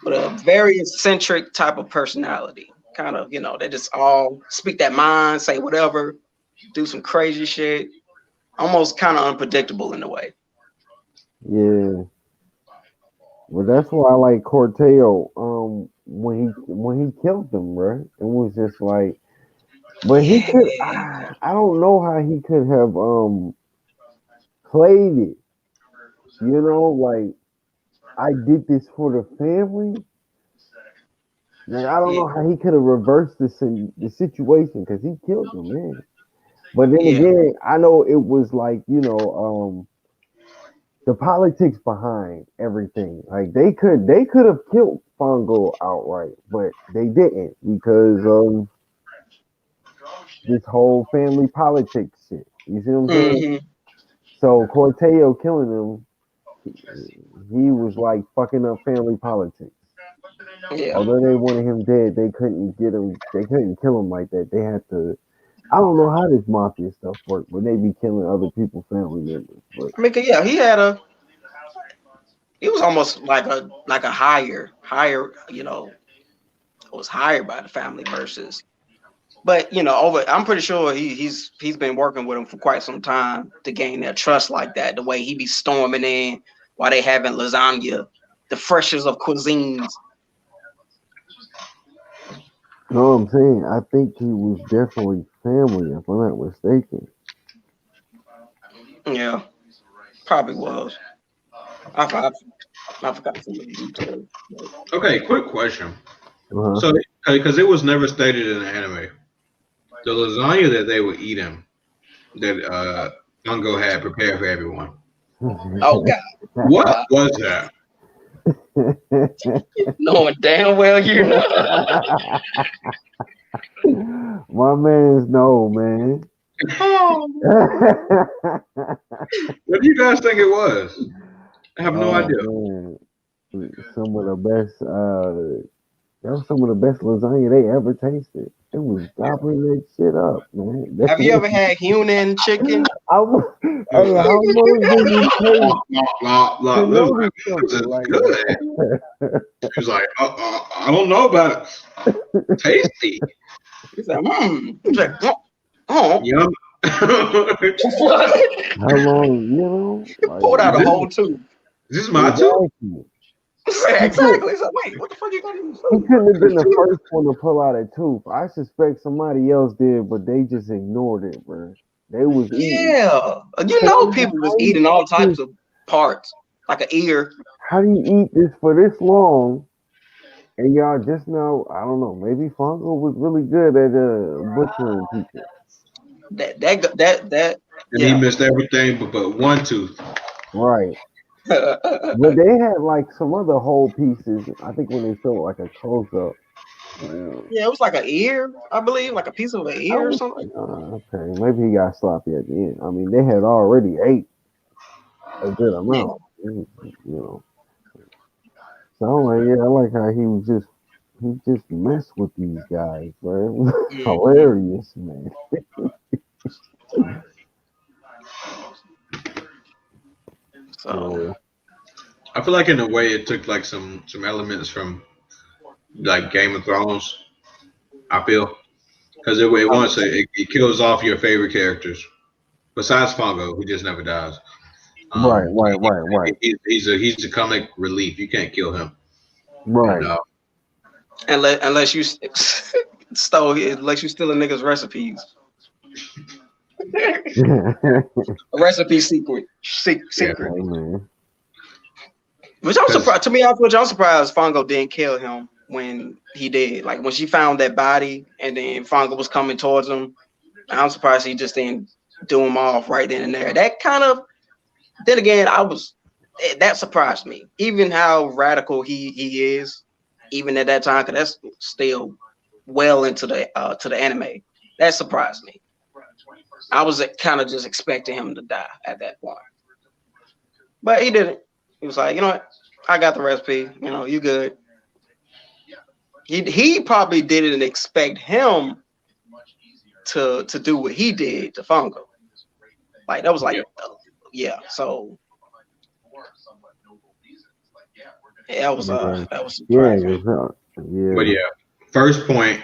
Speaker 2: But a very eccentric type of personality. Kind of, they just all speak that mind, say whatever, do some crazy shit. Almost kind of unpredictable in a way.
Speaker 3: Yeah, but that's why I like Corteo. When he killed them, right? It was just like, but he could.
Speaker 2: Yeah.
Speaker 3: I don't know how he could have played it. like I did this for the family. Like I don't
Speaker 2: Yeah,
Speaker 3: know how he could have reversed the situation because he killed them, man. But then
Speaker 2: yeah,
Speaker 3: again, I know it was like the politics behind everything. Like they could have killed Fongo outright, but they didn't because of this whole family politics shit. You see what I'm saying?
Speaker 2: hmm,
Speaker 3: So Corteo killing him, he was like fucking up family politics.
Speaker 2: yeah.
Speaker 3: Although they wanted him dead, they couldn't get him. They couldn't kill him like that. They had to. I don't know how this mafia stuff worked, but they be killing other people's family members. But
Speaker 2: I mean, 'cause, yeah, he was almost like a higher, was hired by the family versus. But I'm pretty sure he's been working with them for quite some time to gain their trust like that. The way he be storming in while they having lasagna, the freshest of cuisines.
Speaker 3: you know what I'm saying? I think he was definitely family, if I'm not mistaken.
Speaker 2: Yeah, probably was. I, I, I forgot some of the details.
Speaker 1: Okay, quick question.
Speaker 3: Uh-huh.
Speaker 1: So, because it was never stated in the anime, the lasagna that they were eating, that Mungo had prepared for everyone.
Speaker 2: Oh God,
Speaker 1: What was that?
Speaker 2: knowing damn well you're not.
Speaker 3: My man's no man.
Speaker 2: Oh,
Speaker 1: What do you guys think it was? I have no
Speaker 3: Oh
Speaker 1: idea.
Speaker 3: man, some of the best. That was some of the best lasagna they ever tasted. It was gobbling that shit up, man. That's
Speaker 2: have you ever had Hunan chicken?
Speaker 3: Hey, I almost didn't taste
Speaker 1: Blah, blah, blah,
Speaker 3: to
Speaker 1: blah. It was
Speaker 3: notice
Speaker 1: like, this is
Speaker 3: something like
Speaker 1: good. He was like, I don't know about it. Tasty.
Speaker 2: He said, He's like, oh.
Speaker 1: Yum.
Speaker 3: how long,
Speaker 2: Pulled out a
Speaker 1: this,
Speaker 2: whole tube.
Speaker 1: this is my too?
Speaker 3: exactly. He could
Speaker 2: Exactly. He's like, wait, what the fuck you got in this
Speaker 3: he
Speaker 2: food?
Speaker 3: couldn't have been the first one to pull out a tooth. I suspect somebody else did, but they just ignored it, bro. They was eating.
Speaker 2: Yeah. People was
Speaker 3: How
Speaker 2: eating all
Speaker 3: you,
Speaker 2: types of parts, like an ear.
Speaker 3: how do you eat this for this long? And y'all just now, I don't know, maybe Fongo was really good at butchering people.
Speaker 2: That
Speaker 1: And he
Speaker 2: yeah.
Speaker 1: missed everything but one tooth.
Speaker 3: Right.
Speaker 2: Yeah,
Speaker 3: But they had like some other whole pieces. I think when they showed like a close up.
Speaker 2: it was like an ear, I believe, like a piece of an
Speaker 3: I
Speaker 2: ear or
Speaker 3: was
Speaker 2: something.
Speaker 3: okay. Maybe he got sloppy at the end. I mean, they had already ate a good
Speaker 2: Yeah.
Speaker 3: amount. So I'm like, yeah, I like how he just messed with these guys, bro. It was
Speaker 2: Mhm.
Speaker 3: hilarious, man.
Speaker 2: So
Speaker 3: Yeah.
Speaker 1: I feel like in a way it took like some elements from like Game of Thrones. I feel because it
Speaker 2: I
Speaker 1: wants
Speaker 2: was,
Speaker 1: it kills off your favorite characters besides Pongo, who just never dies.
Speaker 3: Right, right, right, right,
Speaker 1: He's a comic relief. You can't kill him. And
Speaker 3: right.
Speaker 2: unless you unless you stealing niggas recipes. A recipe
Speaker 1: yeah,
Speaker 2: secret.
Speaker 3: Hey, man.
Speaker 2: Which I'm
Speaker 1: because
Speaker 2: surprised. To me, I'm surprised Fongo didn't kill him when he did. Like when she found that body, and then Fongo was coming towards him. I'm surprised he just didn't do him off right then and there. That kind of. Then again, that surprised me. Even how radical he is, even at that time, because that's still well into the anime. That surprised me. I was kind of just expecting him to die at that point, but he didn't. He was like, you know what? I got the recipe. You good. He probably didn't expect him to do what he did to Fungo. Like that was
Speaker 1: yeah,
Speaker 2: like, yeah. So yeah,
Speaker 3: Yeah,
Speaker 2: that was
Speaker 3: yeah,
Speaker 2: surprising.
Speaker 1: but
Speaker 3: yeah,
Speaker 1: yeah. First point,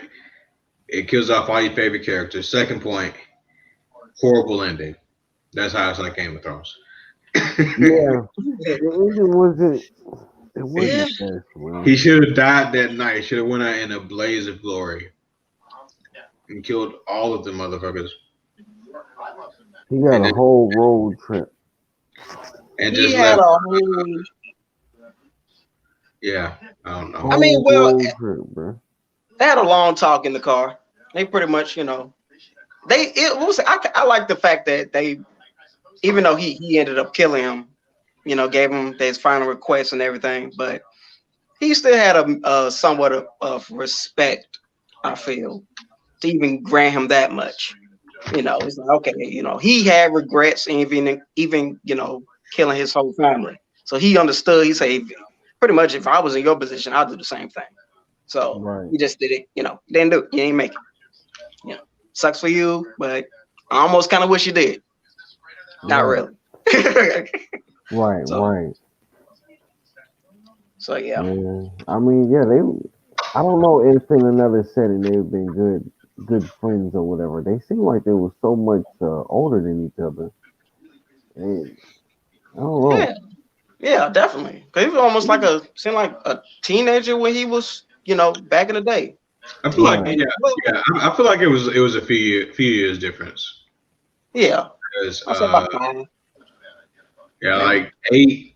Speaker 1: it kills off all your favorite characters. Second point, horrible ending. That's how it's like Game of Thrones.
Speaker 3: yeah. The ending wasn't. It
Speaker 2: Yeah,
Speaker 3: wasn't best,
Speaker 1: He
Speaker 3: man.
Speaker 1: should have died that night. Should have went out in a blaze of glory and killed all of them motherfuckers.
Speaker 3: He got
Speaker 1: And
Speaker 3: a
Speaker 1: then
Speaker 3: whole road trip.
Speaker 1: and
Speaker 2: He
Speaker 1: just
Speaker 2: had
Speaker 1: left.
Speaker 2: a whole.
Speaker 1: Yeah, I don't know.
Speaker 2: I mean,
Speaker 3: Whole
Speaker 2: well,
Speaker 3: road trip, bro.
Speaker 2: they had a long talk in the car. They pretty much, they it was. I like the fact that they, even though he ended up killing him, gave him his final request and everything, but he still had a somewhat of respect. I feel to even grant him that much. It's like okay, he had regrets, and even killing his whole family. So he understood. He said, pretty much, if I was in your position, I'd do the same thing. So
Speaker 3: Right.
Speaker 2: he just did it. Didn't do it. You ain't make it. Sucks for you, but I almost kind of wish you did. Not
Speaker 3: Right.
Speaker 2: really.
Speaker 3: Right.
Speaker 2: so
Speaker 3: Right.
Speaker 2: so yeah.
Speaker 3: Man, I mean, yeah, they. I don't know if in another setting they've been good friends or whatever. They seem like they were so much older than each other. And I don't know.
Speaker 2: Yeah. Yeah, definitely. Cause he was almost seemed like a teenager when he was, back in the day.
Speaker 1: I feel like
Speaker 3: Right.
Speaker 2: And
Speaker 1: yeah. I feel like it was a few years difference.
Speaker 2: yeah,
Speaker 1: Because
Speaker 2: I said about 5,
Speaker 1: yeah,
Speaker 2: maybe.
Speaker 1: like 8.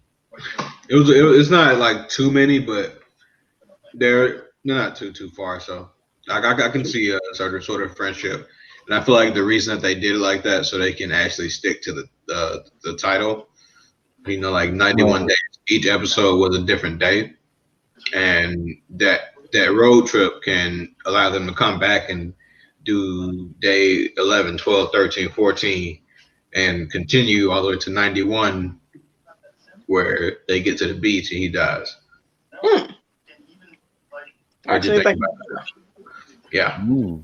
Speaker 1: It's not like too many, but they're not too far. So I can see a sort of friendship, and I feel like the reason that they did it like that so they can actually stick to the title. Like 91
Speaker 3: Right.
Speaker 1: days. Each episode was a different day, and that road trip can allow them to come back and do day 11, 12, 13, 14, and continue all the way to 91 where they get to the beach and he dies.
Speaker 2: Hmm.
Speaker 1: What do you
Speaker 2: Actually,
Speaker 1: think
Speaker 2: think
Speaker 1: about
Speaker 2: about that.
Speaker 1: that? Yeah.
Speaker 3: Mm,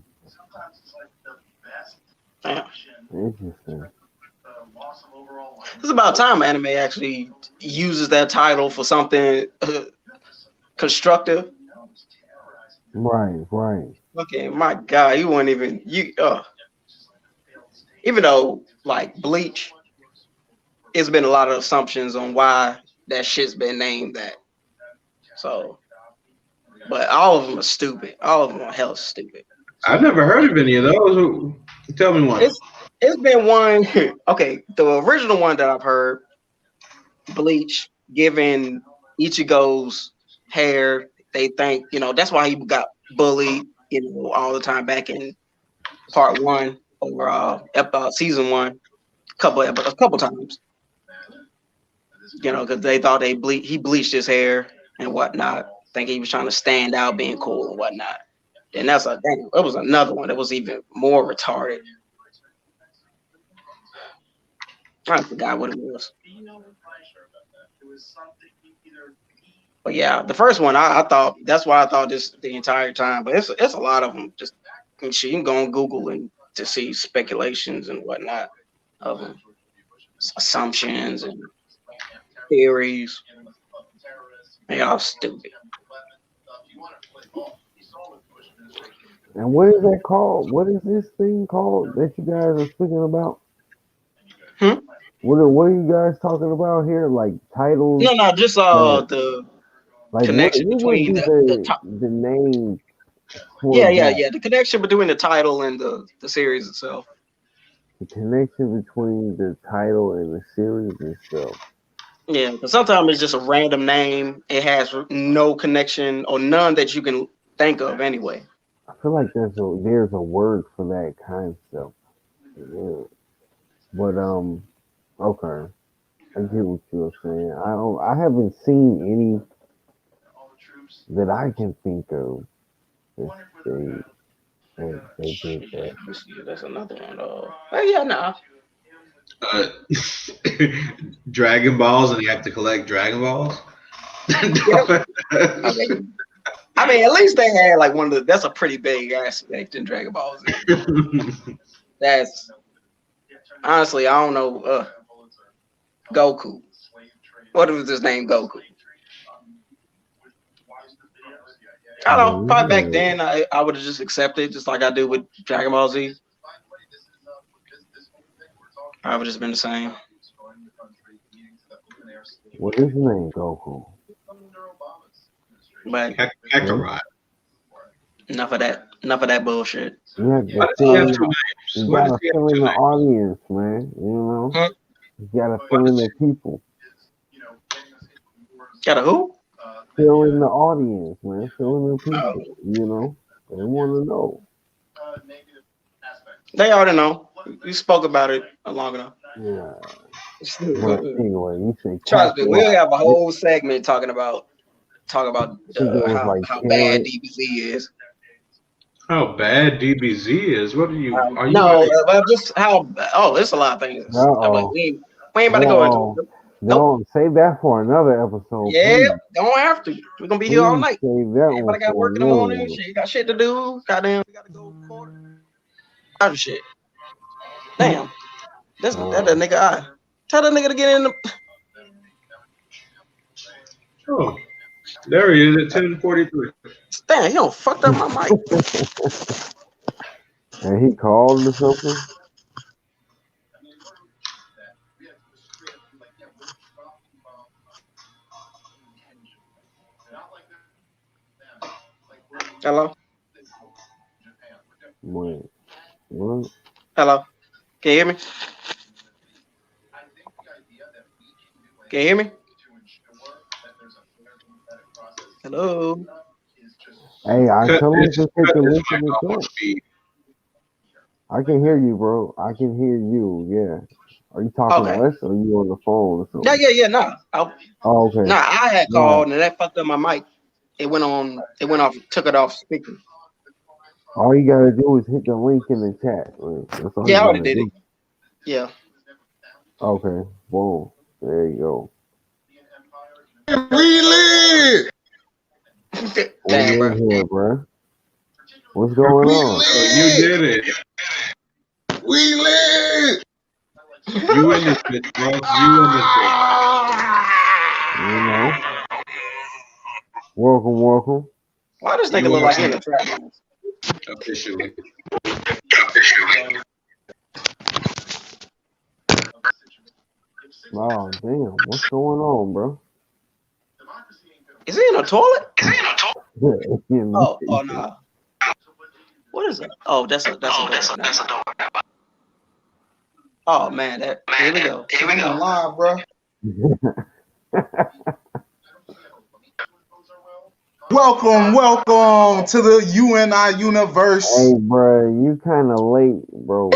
Speaker 2: Damn.
Speaker 3: interesting.
Speaker 2: It's about time anime actually uses that title for something constructive.
Speaker 3: Right. Right.
Speaker 2: Okay, my God, you weren't even you. Even though like Bleach, it's been a lot of assumptions on why that shit's been named that. So, but all of them are stupid. All of them are hell stupid.
Speaker 1: I've
Speaker 2: So
Speaker 1: never heard of any of those. Tell me one.
Speaker 2: it's it's been one. Okay, the original one that I've heard, Bleach, giving Ichigo's hair. They think that's why he got bullied. All the time back in part one or season one, a couple times. Because they thought he bleached his hair and whatnot. Think he was trying to stand out, being cool and whatnot. Then it was another one that was even more retarded. I forgot what it was. But yeah, the first one I thought that's why I thought this the entire time. But it's a lot of them. Just and shit, you can go on Google and to see speculations and whatnot of them, assumptions and theories. They all stupid.
Speaker 3: And what is that called? What is this thing called that you guys are speaking about?
Speaker 2: Hmm?
Speaker 3: What are you guys talking about here? Like titles
Speaker 2: No, just
Speaker 3: that
Speaker 2: the
Speaker 3: like
Speaker 2: connection
Speaker 3: what would
Speaker 2: between
Speaker 3: be
Speaker 2: the top.
Speaker 3: the name for that?
Speaker 2: Yeah. The connection between the title and the series itself.
Speaker 3: The connection between the title and the series itself.
Speaker 2: Yeah, because sometimes it's just a random name. It has no connection or none that you can think of anyway.
Speaker 3: I feel like there's a word for that concept. Yeah. But okay. I get what you're saying. I haven't seen any that I can think of that they did that.
Speaker 2: Let's see, that's another one. Yeah, nah.
Speaker 1: Uh, Dragon Balls, and you have to collect Dragon Balls.
Speaker 2: Yep. I mean, at least they had like one of the. That's a pretty big aspect in Dragon Ball Z. That's honestly, I don't know. Goku. What was his name? Goku. I don't know. Probably back
Speaker 3: Yeah.
Speaker 2: then, I would have just accepted, just like I do with Dragon Ball Z. I would have just been the same.
Speaker 3: What is his name, Goku?
Speaker 2: But
Speaker 3: Hmm?
Speaker 1: Kakarot.
Speaker 2: enough of that. Enough of that bullshit.
Speaker 3: You have
Speaker 1: Why
Speaker 3: to
Speaker 1: does he
Speaker 3: fill
Speaker 1: have
Speaker 3: in
Speaker 1: two
Speaker 3: the
Speaker 1: names?
Speaker 3: you
Speaker 1: Why does
Speaker 3: gotta
Speaker 1: he have
Speaker 3: fill in
Speaker 1: two
Speaker 3: the
Speaker 1: names?
Speaker 3: audience, man. You know?
Speaker 2: Hmm?
Speaker 3: You gotta
Speaker 1: Why
Speaker 3: fill in
Speaker 1: does
Speaker 3: the people.
Speaker 2: Got a who?
Speaker 3: Fill in the audience, man. Fill in the
Speaker 2: Oh,
Speaker 3: people. You know, they want to know.
Speaker 2: they already know. We spoke about it long enough.
Speaker 3: Yeah. But anyway, you say
Speaker 2: Trust me,
Speaker 3: capitalize.
Speaker 2: we'll have a whole segment talking about
Speaker 3: Think it was like
Speaker 2: how bad
Speaker 3: carrot.
Speaker 2: DBZ is.
Speaker 1: How bad DBZ is? What are you? Are you
Speaker 2: No,
Speaker 1: like?
Speaker 2: well, just how. Oh, there's a lot of things. I'm like,
Speaker 3: Uh-oh.
Speaker 2: we ain't about to go into
Speaker 3: Uh-oh.
Speaker 2: it. Nope.
Speaker 3: Don't save that for another episode,
Speaker 2: Yeah,
Speaker 3: please.
Speaker 2: don't have to. We're gonna be here all
Speaker 3: Please
Speaker 2: night.
Speaker 3: save that one
Speaker 2: Everybody got
Speaker 3: for
Speaker 2: work in the
Speaker 3: another
Speaker 2: morning.
Speaker 3: one.
Speaker 2: Shit, you got shit to do. Goddamn, we gotta go court. Other shit. Damn, that's that nigga eye. Tell that nigga to get in the.
Speaker 1: Oh, there he is at 10:43.
Speaker 2: Damn, he don't fucked up my mic.
Speaker 3: And he called or something.
Speaker 2: Hello,
Speaker 3: Wait, what?
Speaker 2: hello. Can you hear me? Can you hear me? Hello.
Speaker 3: Hey, I
Speaker 1: Cut
Speaker 3: tell him
Speaker 1: his
Speaker 3: to hit
Speaker 1: cut
Speaker 3: the
Speaker 1: his
Speaker 3: link in
Speaker 1: mic
Speaker 3: the
Speaker 1: off on
Speaker 3: chat.
Speaker 1: speed.
Speaker 3: I can hear you, bro. I can hear you. Yeah. Are you talking
Speaker 2: Okay.
Speaker 3: to us or are you on the phone or something?
Speaker 2: Yeah. Nah.
Speaker 3: Oh, okay.
Speaker 2: Nah, I had
Speaker 3: Yeah.
Speaker 2: called and that fucked up my mic. It went off, took it off speaker.
Speaker 3: All you gotta do is hit the link in the chat. Right? That's all
Speaker 2: Yeah, I
Speaker 3: you
Speaker 2: already
Speaker 3: gotta
Speaker 2: did it.
Speaker 3: do.
Speaker 2: Yeah.
Speaker 3: Okay. Boom. There you go.
Speaker 5: We lit.
Speaker 2: Damn,
Speaker 3: We
Speaker 2: bro.
Speaker 3: in here, bro. What's going
Speaker 5: We
Speaker 3: on?
Speaker 1: Oh, you
Speaker 5: lit.
Speaker 1: did it.
Speaker 5: We lit.
Speaker 1: You in this bitch, bro. You in this bitch.
Speaker 3: You know. Welcome.
Speaker 2: Why does nigga
Speaker 1: You
Speaker 2: look
Speaker 1: are
Speaker 2: like he in a trap house?
Speaker 1: officially.
Speaker 3: Oh, damn. What's going on, bro?
Speaker 2: Is he in a toilet?
Speaker 3: You know,
Speaker 2: Oh no. What is it? Oh, that's a door. Nah. Oh man, here we go.
Speaker 5: I'm on live, bro. Welcome to the U.N.I universe.
Speaker 3: Hey, bro, you kind of late, bro.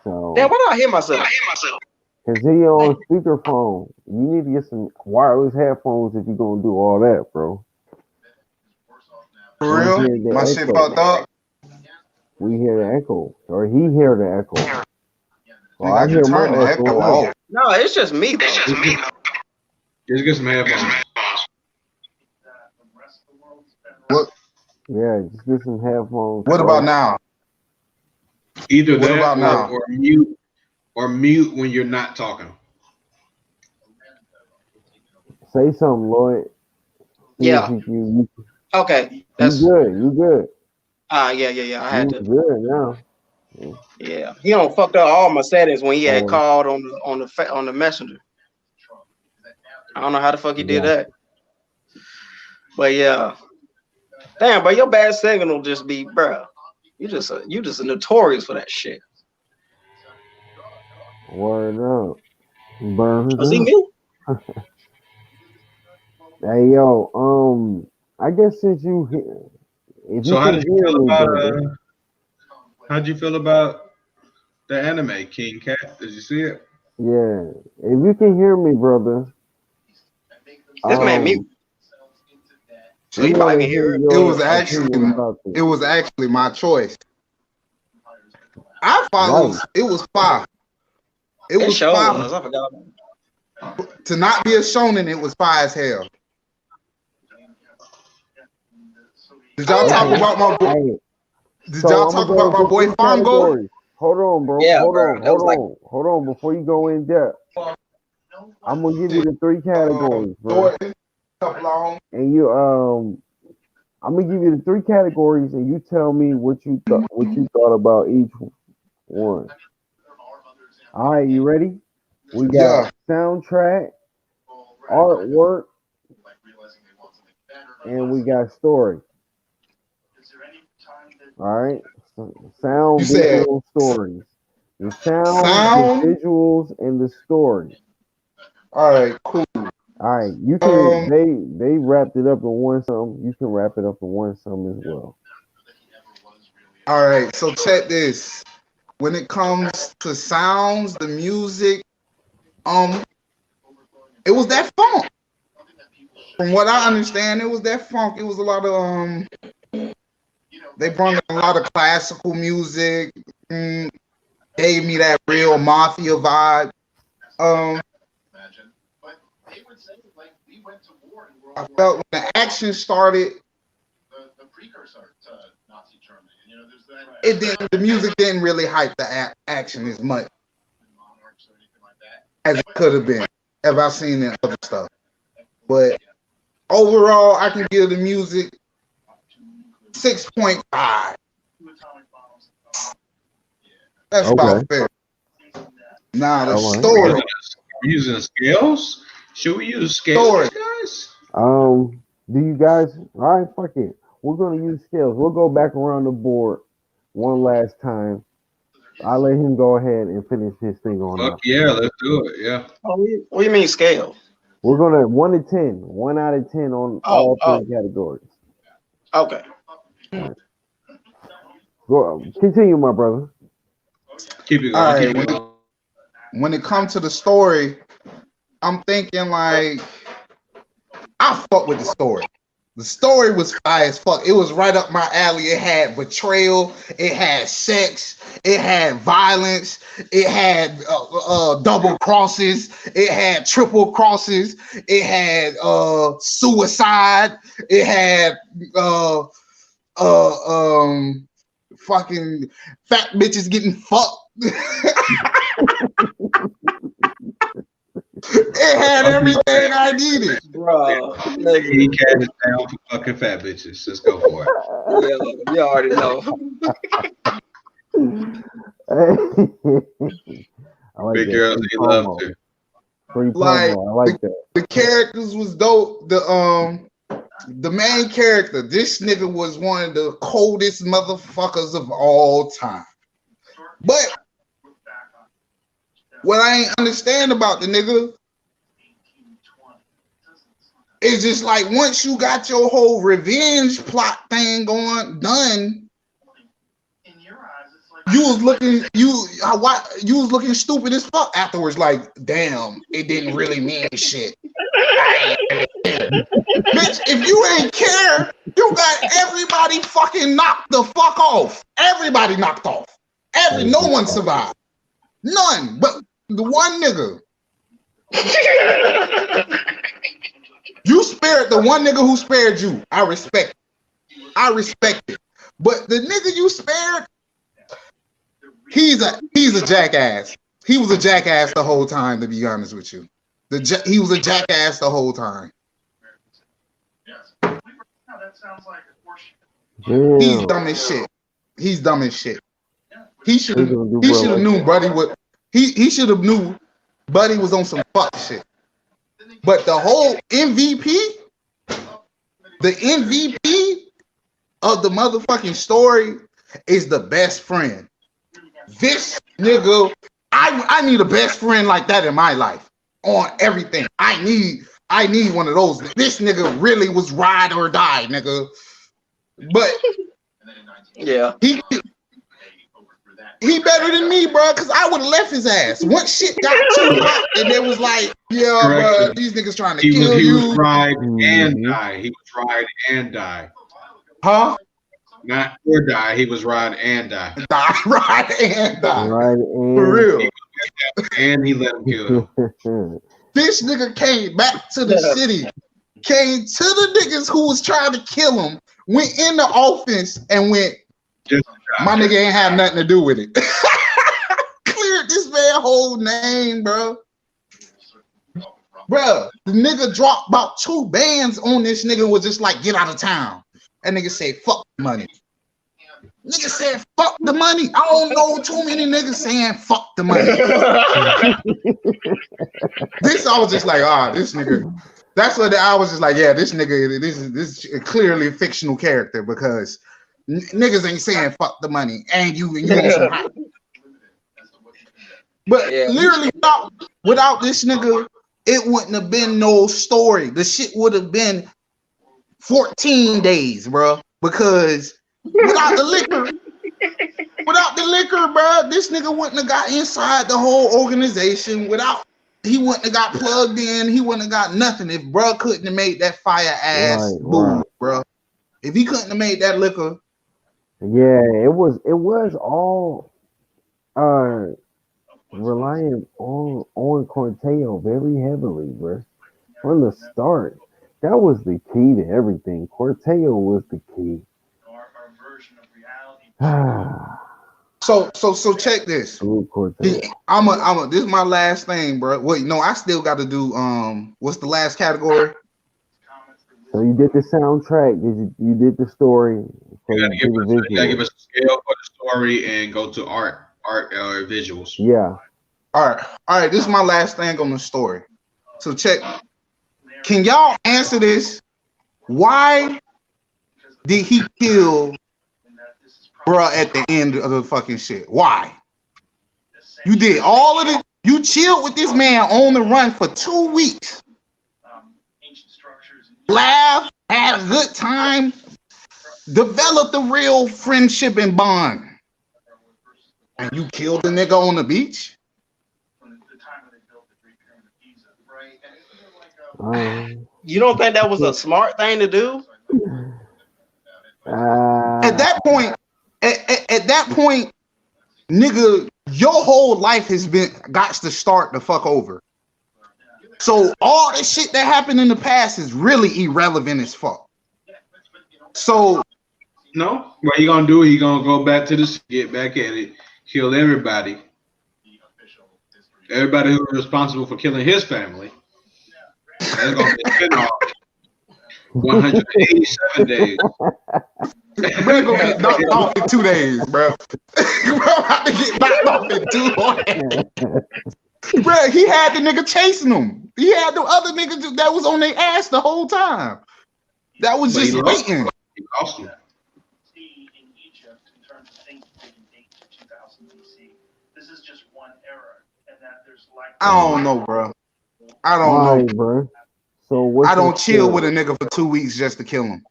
Speaker 3: So,
Speaker 2: Damn, why do I hear myself?
Speaker 3: cause he on speakerphone. You need to get some wireless headphones if you're gonna do all that, bro.
Speaker 5: For
Speaker 3: We
Speaker 5: real?
Speaker 3: hear the
Speaker 5: My shit
Speaker 3: echo.
Speaker 5: fucked up.
Speaker 3: We hear the echo, or he hear the echo. Well,
Speaker 5: Nigga,
Speaker 3: I
Speaker 5: I can
Speaker 3: hear
Speaker 5: turn
Speaker 3: my
Speaker 5: the
Speaker 3: echo
Speaker 5: echo
Speaker 3: now.
Speaker 5: off.
Speaker 2: No, it's just me though.
Speaker 1: Just get some headphones.
Speaker 5: What?
Speaker 3: Yeah, just get some headphones.
Speaker 5: What
Speaker 3: bro.
Speaker 5: about now?
Speaker 1: Either
Speaker 5: What
Speaker 1: that
Speaker 5: about now?
Speaker 1: or mute when you're not talking.
Speaker 3: Say something, Lloyd. See
Speaker 2: Yeah.
Speaker 3: if you
Speaker 2: Okay.
Speaker 3: You good.
Speaker 2: Yeah. I had
Speaker 3: You
Speaker 2: to.
Speaker 3: good now.
Speaker 2: Yeah. He don't fucked up all my settings when he had
Speaker 3: Oh,
Speaker 2: called on the messenger. I don't know how the fuck he did
Speaker 3: yeah.
Speaker 2: that. But yeah. Damn, bro, your bad signal just be, bro. You just a notorious for that shit.
Speaker 3: Word up. Burn
Speaker 2: Was
Speaker 3: it
Speaker 2: he
Speaker 3: up.
Speaker 2: mute?
Speaker 3: Hey, yo, I guess since you if you
Speaker 1: So how
Speaker 3: can
Speaker 1: did you
Speaker 3: hear
Speaker 1: feel
Speaker 3: me,
Speaker 1: about
Speaker 3: brother.
Speaker 1: how'd you feel about the anime King Cat? Did you see it?
Speaker 3: Yeah, if you can hear me, brother.
Speaker 2: This man mute. So
Speaker 3: We
Speaker 2: he
Speaker 3: want
Speaker 2: probably
Speaker 3: to
Speaker 2: can
Speaker 3: hear
Speaker 2: hear it.
Speaker 5: It
Speaker 3: your
Speaker 5: was
Speaker 3: opinion about
Speaker 5: it
Speaker 3: this.
Speaker 5: was actually my choice. I follows.
Speaker 3: Right.
Speaker 5: It was fire. It
Speaker 2: It
Speaker 5: was
Speaker 2: sure
Speaker 5: fire.
Speaker 2: was. I forgot.
Speaker 5: To not be a shonen, it was fire as hell. Did y'all talk
Speaker 3: Okay.
Speaker 5: about my boy?
Speaker 3: Hey,
Speaker 5: Did
Speaker 3: so
Speaker 5: y'all
Speaker 3: I'm gonna
Speaker 5: talk
Speaker 3: go
Speaker 5: about my
Speaker 3: into
Speaker 5: boy
Speaker 3: three
Speaker 5: Fongo?
Speaker 3: categories. Hold on, bro.
Speaker 2: Yeah,
Speaker 3: Hold
Speaker 2: bro.
Speaker 3: on.
Speaker 2: That was like
Speaker 3: Hold on. Before you go in depth, I'm gonna give you the three categories, bro.
Speaker 5: Jordan, couple on.
Speaker 3: And you I'm gonna give you the three categories, and you tell me what you thought about each one. All right, you ready? We got
Speaker 5: Yeah.
Speaker 3: soundtrack, artwork, and we got story. All right, sound,
Speaker 5: You said
Speaker 3: visual, stories. The sound, the
Speaker 5: sound,
Speaker 3: visuals, and the story.
Speaker 5: All right, cool.
Speaker 3: All right, you can.
Speaker 5: Um,
Speaker 3: They wrapped it up in one sum. You can wrap it up in one sum as well.
Speaker 5: all right, so check this. When it comes to sounds, the music, um, it was that funk. From what I understand, it was that funk. It was a lot of they brought in a lot of classical music, gave me that real mafia vibe. Um, I felt when the action started, it didn't. The music didn't really hype the action as much as it could have been if I seen the other stuff. But overall, I can give the music 6.5. That's about
Speaker 3: Okay.
Speaker 5: fair. Now the
Speaker 3: All right.
Speaker 5: story,
Speaker 1: Using scales? Should we use scales,
Speaker 5: story.
Speaker 1: guys?
Speaker 3: Do you guys? All right, fuck it. We're gonna use scales. We'll go back around the board one last time. I'll let him go ahead and finish his thing on
Speaker 1: Fuck
Speaker 3: up.
Speaker 1: yeah, let's do it. Yeah.
Speaker 2: Oh, what do you mean scale?
Speaker 3: We're gonna 1 to 10, 1 out of 10 on
Speaker 2: Oh,
Speaker 3: all three categories.
Speaker 2: okay.
Speaker 3: Go, continue, my brother.
Speaker 1: Keep it
Speaker 5: All
Speaker 1: going.
Speaker 5: right,
Speaker 1: Keep it going.
Speaker 5: when it comes to the story, I'm thinking like I fuck with the story. The story was fire as fuck. It was right up my alley. It had betrayal. It had sex. It had violence. It had double crosses. It had triple crosses. It had suicide. It had fucking fat bitches getting fucked. It had everything I needed.
Speaker 2: Bro,
Speaker 1: He
Speaker 2: nigga.
Speaker 1: cast it down for fucking fat bitches. Let's go for it.
Speaker 2: Yeah, you already know.
Speaker 3: I like
Speaker 1: Big
Speaker 3: that.
Speaker 1: girls
Speaker 3: Free
Speaker 1: he love
Speaker 3: promo.
Speaker 1: to.
Speaker 3: Free
Speaker 5: Like
Speaker 3: promo. I like that.
Speaker 5: the characters was dope. The main character, this nigga was one of the coldest motherfuckers of all time. But what I ain't understand about the nigga is just like once you got your whole revenge plot thing done, you was looking stupid as fuck afterwards. Like, damn, it didn't really mean shit. Bitch, if you ain't care, you got everybody fucking knocked the fuck off. Everybody knocked off. No one survived. None. But the one nigga. You spared the one nigga who spared you. I respect it. But the nigga you spared, he's a jackass. He was a jackass the whole time, to be honest with you. He was a jackass the whole time.
Speaker 3: Damn.
Speaker 5: He's dumb as shit. He should have knew Buddy was on some fuck shit. But the whole MVP of the motherfucking story is the best friend. This nigga, I need a best friend like that in my life on everything. I need one of those. This nigga really was ride or die, nigga. But
Speaker 2: Yeah.
Speaker 5: He better than me, bro, because I would have left his ass. Once shit got too hot, and it was like, yeah, bro, these niggas trying to kill you.
Speaker 1: He was ride and die. He was ride and die.
Speaker 5: Huh?
Speaker 1: Not or die. He was ride and die.
Speaker 5: Ride and die.
Speaker 3: Right, and
Speaker 5: For real.
Speaker 1: And he let him kill him.
Speaker 5: This nigga came back to the city, came to the niggas who was trying to kill him, went in the office and went, my nigga ain't have nothing to do with it. Cleared this man whole name, bro. Bro, the nigga dropped about 2 bands on this nigga, was just like, get out of town. That nigga said, fuck the money. Nigga said, fuck the money. I don't know too many niggas saying fuck the money. This, I was just like, this nigga. That's what I was just like, yeah, this nigga, this is clearly a fictional character because niggas ain't saying fuck the money, and you on some hype. But literally, without this nigga, it wouldn't have been no story. The shit would have been 14 days, bro. Because without the liquor, bro, this nigga wouldn't have got inside the whole organization. He wouldn't have got plugged in. He wouldn't have got nothing if bro couldn't have made that fire ass move, bro. If he couldn't have made that liquor.
Speaker 3: Yeah, it was all relying on Corteo very heavily, bro. From the start. That was the key to everything. Corteo was the key.
Speaker 5: So check this. This is my last thing, bro. Wait, no, I still got to do what's the last category?
Speaker 3: So you did the soundtrack. You did the story?
Speaker 1: You gotta give us a scale for the story and go to art visuals.
Speaker 3: Yeah.
Speaker 5: All right. This is my last thing on the story. So check. Can y'all answer this? Why did he kill bruh at the end of the fucking shit? Why? You did all of it. You chilled with this man on the run for 2 weeks. Laugh, had a good time, developed a real friendship and bond. And you killed the nigga on the beach?
Speaker 2: You don't think that was a smart thing to do?
Speaker 5: At that point, nigga, your whole life has got to start the fuck over. So all the shit that happened in the past is really irrelevant as fuck. So
Speaker 1: no, what he gonna do? He gonna go back to this, get back at it, kill everybody. Everybody who was responsible for killing his family. That's gonna be a spin-off. 187 days.
Speaker 5: Bro gonna get knocked off in 2 days, bro. Bro about to get knocked off in 2 days. Bro, he had the nigga chasing him. He had the other nigga that was on their ass the whole time. That was just waiting.
Speaker 1: He lost him.
Speaker 5: I don't know, bro. I don't know,
Speaker 3: bro. So
Speaker 5: I don't chill with a nigga for 2 weeks just to kill him.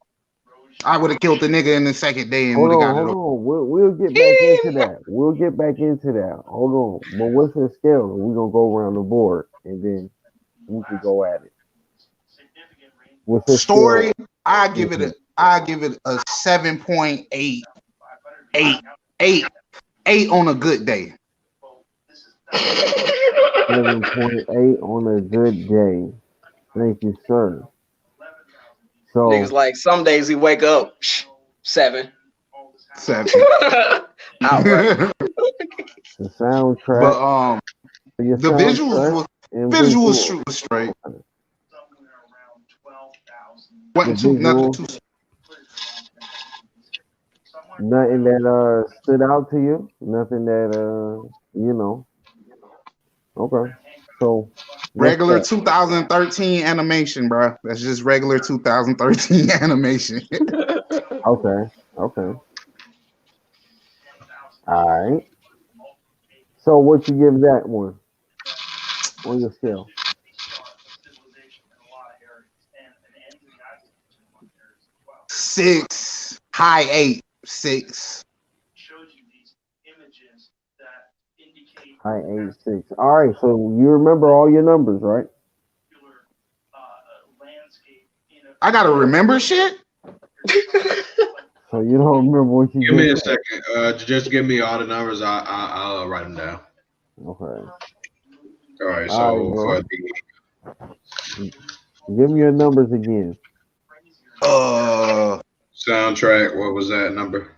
Speaker 5: I would have killed the nigga in the second day and would have got it over.
Speaker 3: We'll get back into that. We'll get back into that. Hold on. But what's the scale? We're gonna go around the board and then we can go at it. What's the
Speaker 5: story?
Speaker 3: Scale?
Speaker 5: I give it a 7.8. 8 on a good day.
Speaker 3: 7.8 on a good day. Thank you, sir. So
Speaker 2: niggas like some days he wake up 7.
Speaker 3: the soundtrack.
Speaker 5: But the visuals was straight.
Speaker 3: Nothing that stood out to you. Nothing that Okay. So
Speaker 5: regular 2013 animation, bro. That's just regular 2013 animation.
Speaker 3: Okay. All right. So what you give that one on your scale?
Speaker 5: 6, high 8, 6.
Speaker 3: High 8, 6. All right. So you remember all your numbers, right?
Speaker 5: I gotta remember shit.
Speaker 3: So you don't remember what you
Speaker 1: give me a second. Just give me all the numbers. I'll write them down.
Speaker 3: Okay.
Speaker 1: All right. So for
Speaker 3: give me your numbers again.
Speaker 1: Soundtrack. What was that number?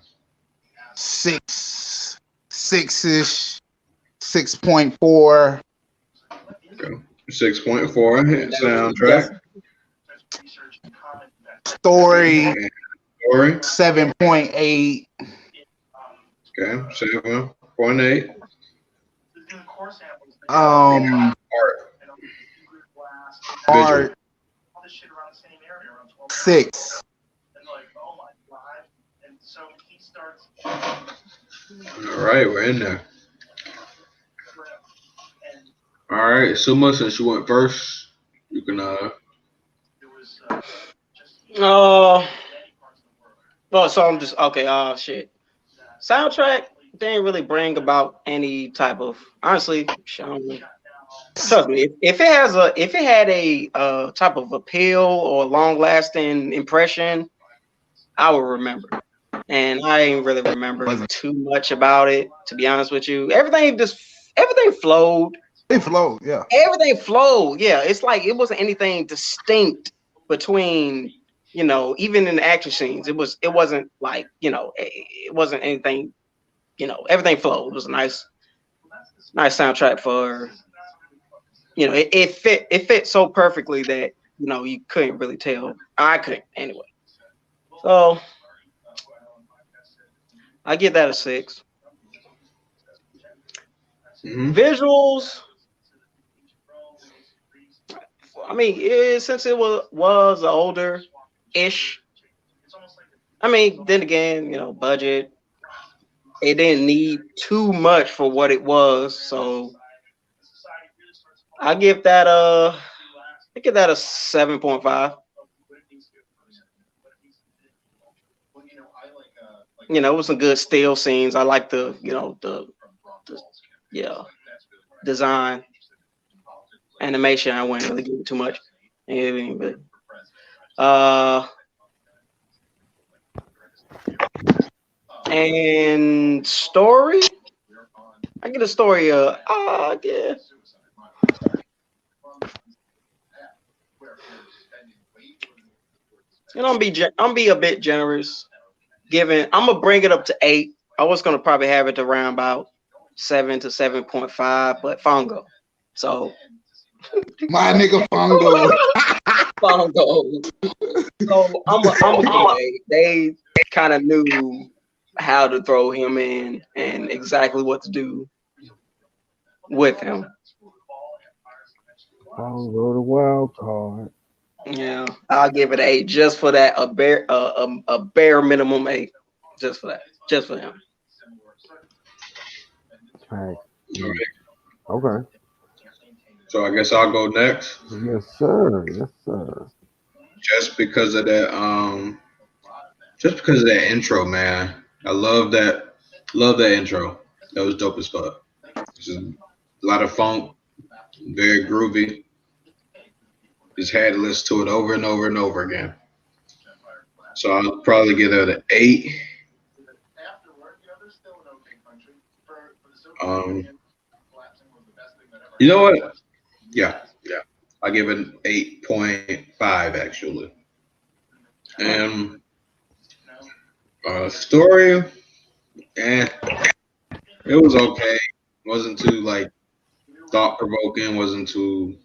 Speaker 5: 6, 6ish, 6.4.
Speaker 1: Okay. 6.4 soundtrack.
Speaker 5: Story.
Speaker 1: 7.8. Okay, 7.8.
Speaker 5: Art. 6.
Speaker 1: All right, we're in there. All right, Suma, since you went first, You can
Speaker 2: Well, so I'm just okay. Oh shit. Soundtrack didn't really bring about any type of honestly. I don't know. Trust me, if it had a type of appeal or long lasting impression, I would remember. And I ain't really remember
Speaker 5: Wasn't
Speaker 2: too much about it, to be honest with you. Everything flowed.
Speaker 5: it flowed? Yeah.
Speaker 2: Everything flowed. Yeah, it's like it wasn't anything distinct between, even in the action scenes. It wasn't like, it wasn't anything, everything flowed. It was a nice soundtrack for, it fit so perfectly that, you couldn't really tell. I couldn't anyway. So I give that a 6. Visuals. I mean, since it was older ish. I mean, then again, budget. It didn't need too much for what it was, so I give that a 7.5. It was some good still scenes. I like the yeah design animation. I wouldn't really give it too much. But, and story, I get a story. Yeah. I'm be a bit generous. I'm gonna bring it up to 8. I was gonna probably have it around about 7 to 7.5, but Fongo. So
Speaker 5: My nigga Fongo.
Speaker 2: Fongo. So I'm gonna give it 8. They kind of knew how to throw him in and exactly what to do with him.
Speaker 3: I'll go to wild card.
Speaker 2: Yeah, I'll give it 8 just for that. A bare minimum 8, just for that, just for him.
Speaker 3: Right.
Speaker 1: all right.
Speaker 3: Okay.
Speaker 1: So I guess I'll go next.
Speaker 3: Yes, sir. Yes, sir.
Speaker 1: Just because of that, just because of that intro, man. I love that. Love that intro. That was dope as fuck. Just a lot of funk, very groovy. Just had to listen to it over and over and over again. So I'll probably give it an 8. Um, you know what? Yeah, yeah. I give it an 8.5 actually. And story, eh, it was okay. Wasn't too like thought provoking. Wasn't too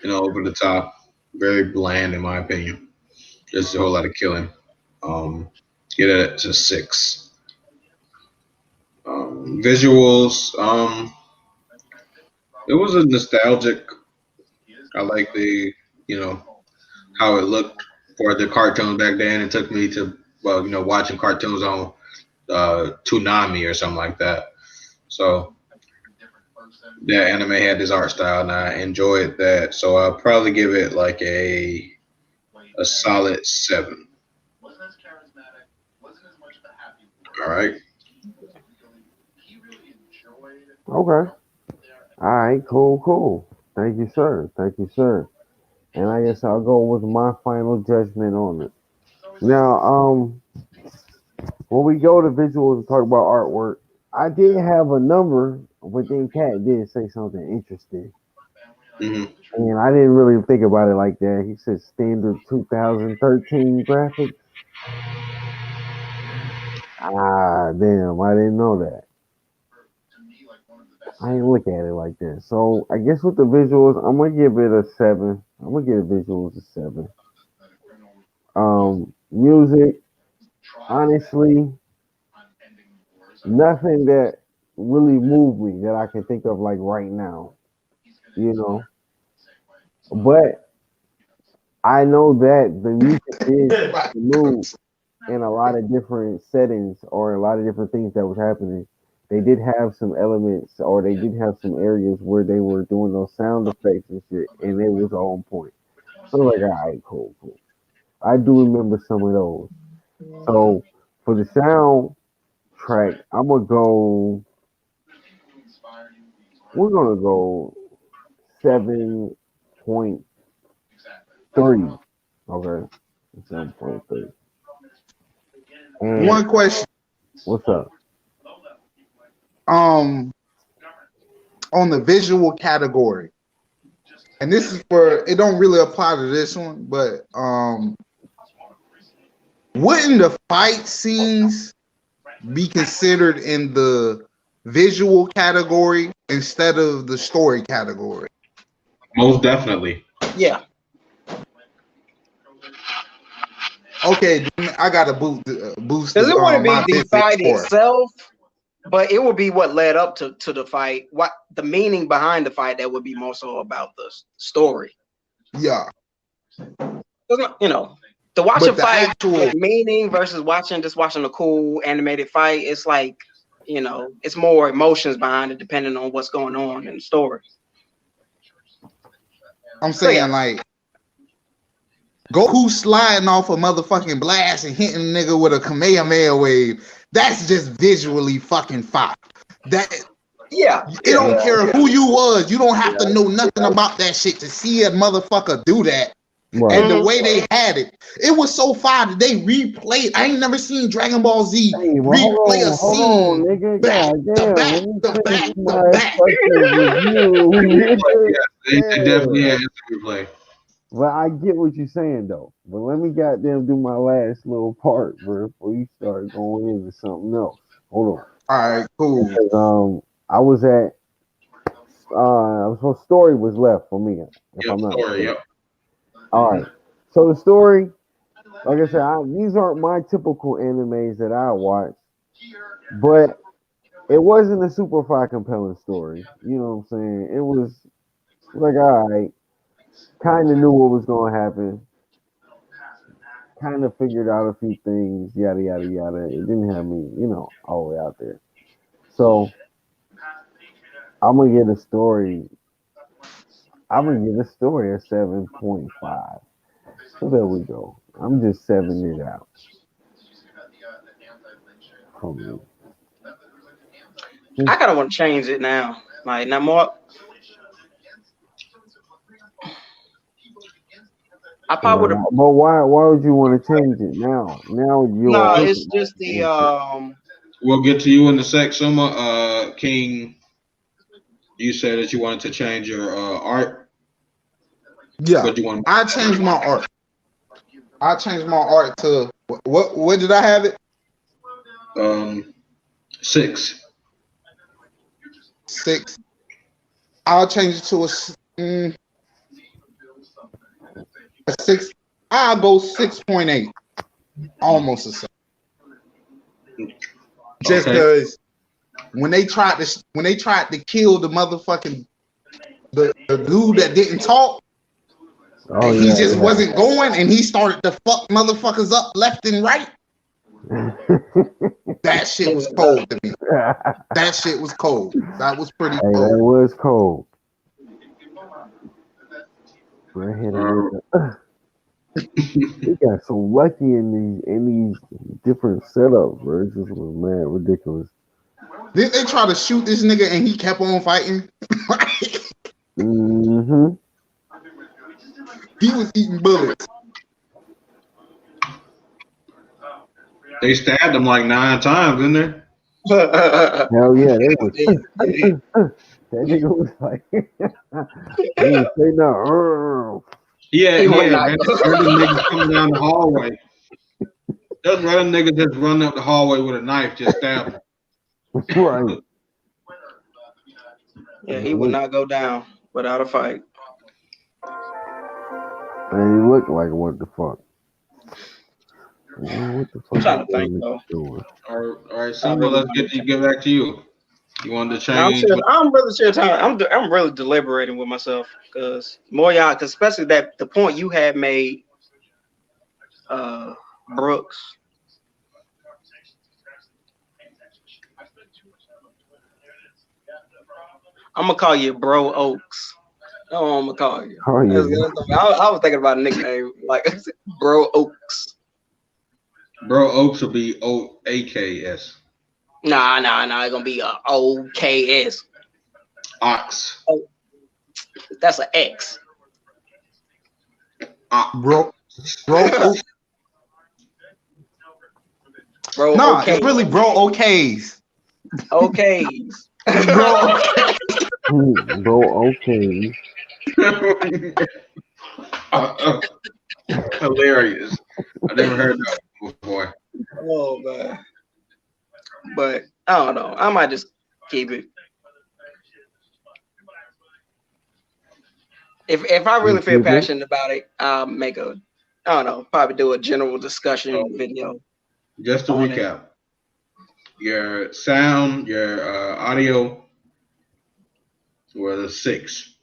Speaker 1: over the top. Very bland in my opinion. Just a whole lot of killing. Get it to 6. Visuals. It was a nostalgic. I like the you know how it looked for the cartoon back then. It took me to watching cartoons on Toonami or something like that. So that anime had this art style, and I enjoyed that. So I'll probably give it like a solid 7. All right.
Speaker 3: Okay. All right. Cool. Cool. Thank you, sir. Thank you, sir. And I guess I'll go with my final judgment on it. Now, when we go to visuals and talk about artwork, I did have a number, but then Cat did say something interesting.
Speaker 1: Hmm.
Speaker 3: And I didn't really think about it like that. He said standard 2013 graphics. Ah, damn, I didn't know that. I didn't look at it like that. So I guess with the visuals, I'm gonna give it a 7. I'm gonna give visuals a 7. Music, honestly, nothing that really moved me that I can think of like right now, you know. But I know that the music did set the mood in a lot of different settings or a lot of different things that was happening they did have some elements, or they did have some areas where they were doing those sound effects and shit, and it was on point. So I was like, all right, cool, cool. I do remember some of those. So for the soundtrack, I'm gonna go. We're gonna go 7.3. Okay, 7.3. And
Speaker 5: One question.
Speaker 3: what's up?
Speaker 5: On the visual category, and this is for it don't really apply to this one, but wouldn't the fight scenes be considered in the visual category instead of the story category?
Speaker 1: Most definitely.
Speaker 2: Yeah.
Speaker 5: Okay, I gotta boost
Speaker 2: Because it wouldn't be
Speaker 5: my
Speaker 2: the
Speaker 5: visual
Speaker 2: fight
Speaker 5: score.
Speaker 2: itself, but it would be what led up to the fight, what the meaning behind the fight that would be more so about the story.
Speaker 5: Yeah,
Speaker 2: You know, to watch a
Speaker 5: but the
Speaker 2: fight
Speaker 5: actual
Speaker 2: with meaning versus watching a cool animated fight, it's like, you know, it's more emotions behind it depending on what's going on in the story.
Speaker 5: I'm
Speaker 2: So, yeah.
Speaker 5: saying like Goku sliding off a motherfucking blast and hitting a nigga with a Kamehameha wave. That's just visually fucking fire. That
Speaker 2: Yeah.
Speaker 5: it don't care who you was. You don't have to
Speaker 3: Yeah.
Speaker 5: know nothing about that shit to see a motherfucker do that.
Speaker 3: Right.
Speaker 5: And the way they had it, it was so fire that they replayed. I ain't never seen Dragon Ball Z
Speaker 3: Hey, well,
Speaker 5: replay a
Speaker 3: hold on,
Speaker 5: scene
Speaker 3: nigga.
Speaker 5: back
Speaker 3: God
Speaker 5: to
Speaker 3: damn.
Speaker 5: back
Speaker 3: Let me
Speaker 5: to
Speaker 3: finish
Speaker 5: back to
Speaker 3: my
Speaker 5: back.
Speaker 3: fucking review, nigga.
Speaker 1: Yes, it definitely
Speaker 3: Damn.
Speaker 1: is a replay.
Speaker 3: But I get what you're saying, though. But let me goddamn do my last little part, bro, before you start going into something else. Hold on.
Speaker 5: All right, cool.
Speaker 3: I was at, so story was left for me, if
Speaker 1: Yep,
Speaker 3: I'm not
Speaker 1: story.
Speaker 3: mistaken.
Speaker 1: Yep.
Speaker 3: All right. So the story, like I said, these aren't my typical animes that I watch, but it wasn't a super far compelling story. You know what I'm saying? It was like, all right, kind of knew what was going to happen, kind of figured out a few things, yada, yada, yada. It didn't have me, all the way out there. So I'm going to get a story. I'm going to get a story at 7.5. So there we go. I'm just 7 it out.
Speaker 2: I kind of want to change it now. Like, not more. I probably would have.
Speaker 3: But why would you want to change it now? Now
Speaker 2: No,
Speaker 3: you're
Speaker 2: it's just the
Speaker 1: We'll get to you in a sec, Suma. King, you said that you wanted to change your art.
Speaker 5: Yeah,
Speaker 1: What do you want?
Speaker 5: I changed my art. I changed my art to what did I have it?
Speaker 1: 6.
Speaker 5: 6. I'll change it to a 6. I'll go 6.8. Almost the same. Just because when they tried to kill the motherfucking the dude that didn't talk, and he just wasn't going, and he started to fuck motherfuckers up left and right. That shit was cold to me. That shit was cold. That was pretty cold.
Speaker 3: That was cold. He got so lucky in these different setups, bro. It just was mad ridiculous.
Speaker 5: Did they try to shoot this nigga and he kept on fighting?
Speaker 3: Mm-hmm.
Speaker 5: He was eating bullets.
Speaker 1: They stabbed him like 9 times, didn't they?
Speaker 3: Hell yeah, they was. That nigga was like, he didn't say no.
Speaker 1: Yeah,
Speaker 2: He would
Speaker 1: yeah.
Speaker 2: not go.
Speaker 1: Random niggas coming down the hallway. Just random niggas just running up the hallway with a knife, just stab him.
Speaker 3: Right.
Speaker 2: Yeah, he would not go down without a fight.
Speaker 3: And he looked like, what the fuck? What the fuck?
Speaker 2: I'm trying to think though.
Speaker 1: All right, Simba, let's get back to you. You wanted to change?
Speaker 2: I'm really sure. I'm really deliberating with myself because because especially that the point you had made, Brooks. I'm gonna call you Bro Oaks. That's what I'm gonna call you.
Speaker 3: Oh yeah,
Speaker 2: I was thinking about a nickname like Bro Oaks.
Speaker 1: Bro, Oaks will be OAKS.
Speaker 2: Nah. It's gonna be a OKS.
Speaker 1: Ox.
Speaker 2: Oh, that's an X.
Speaker 5: bro, bro.
Speaker 2: Bro,
Speaker 5: Nah,
Speaker 2: okay,
Speaker 5: it's really bro. Okays,
Speaker 2: okay.
Speaker 5: bro.
Speaker 3: bro. Okay,
Speaker 1: Hilarious. I never heard that before.
Speaker 2: Oh man, but I don't know. I might just keep it. If I
Speaker 3: you
Speaker 2: really feel
Speaker 3: keep it.
Speaker 2: passionate about it, I'll make a. I don't know. Probably do a general
Speaker 1: So,
Speaker 2: discussion video
Speaker 1: just to
Speaker 2: on it.
Speaker 1: recap, your sound, your audio was a 6.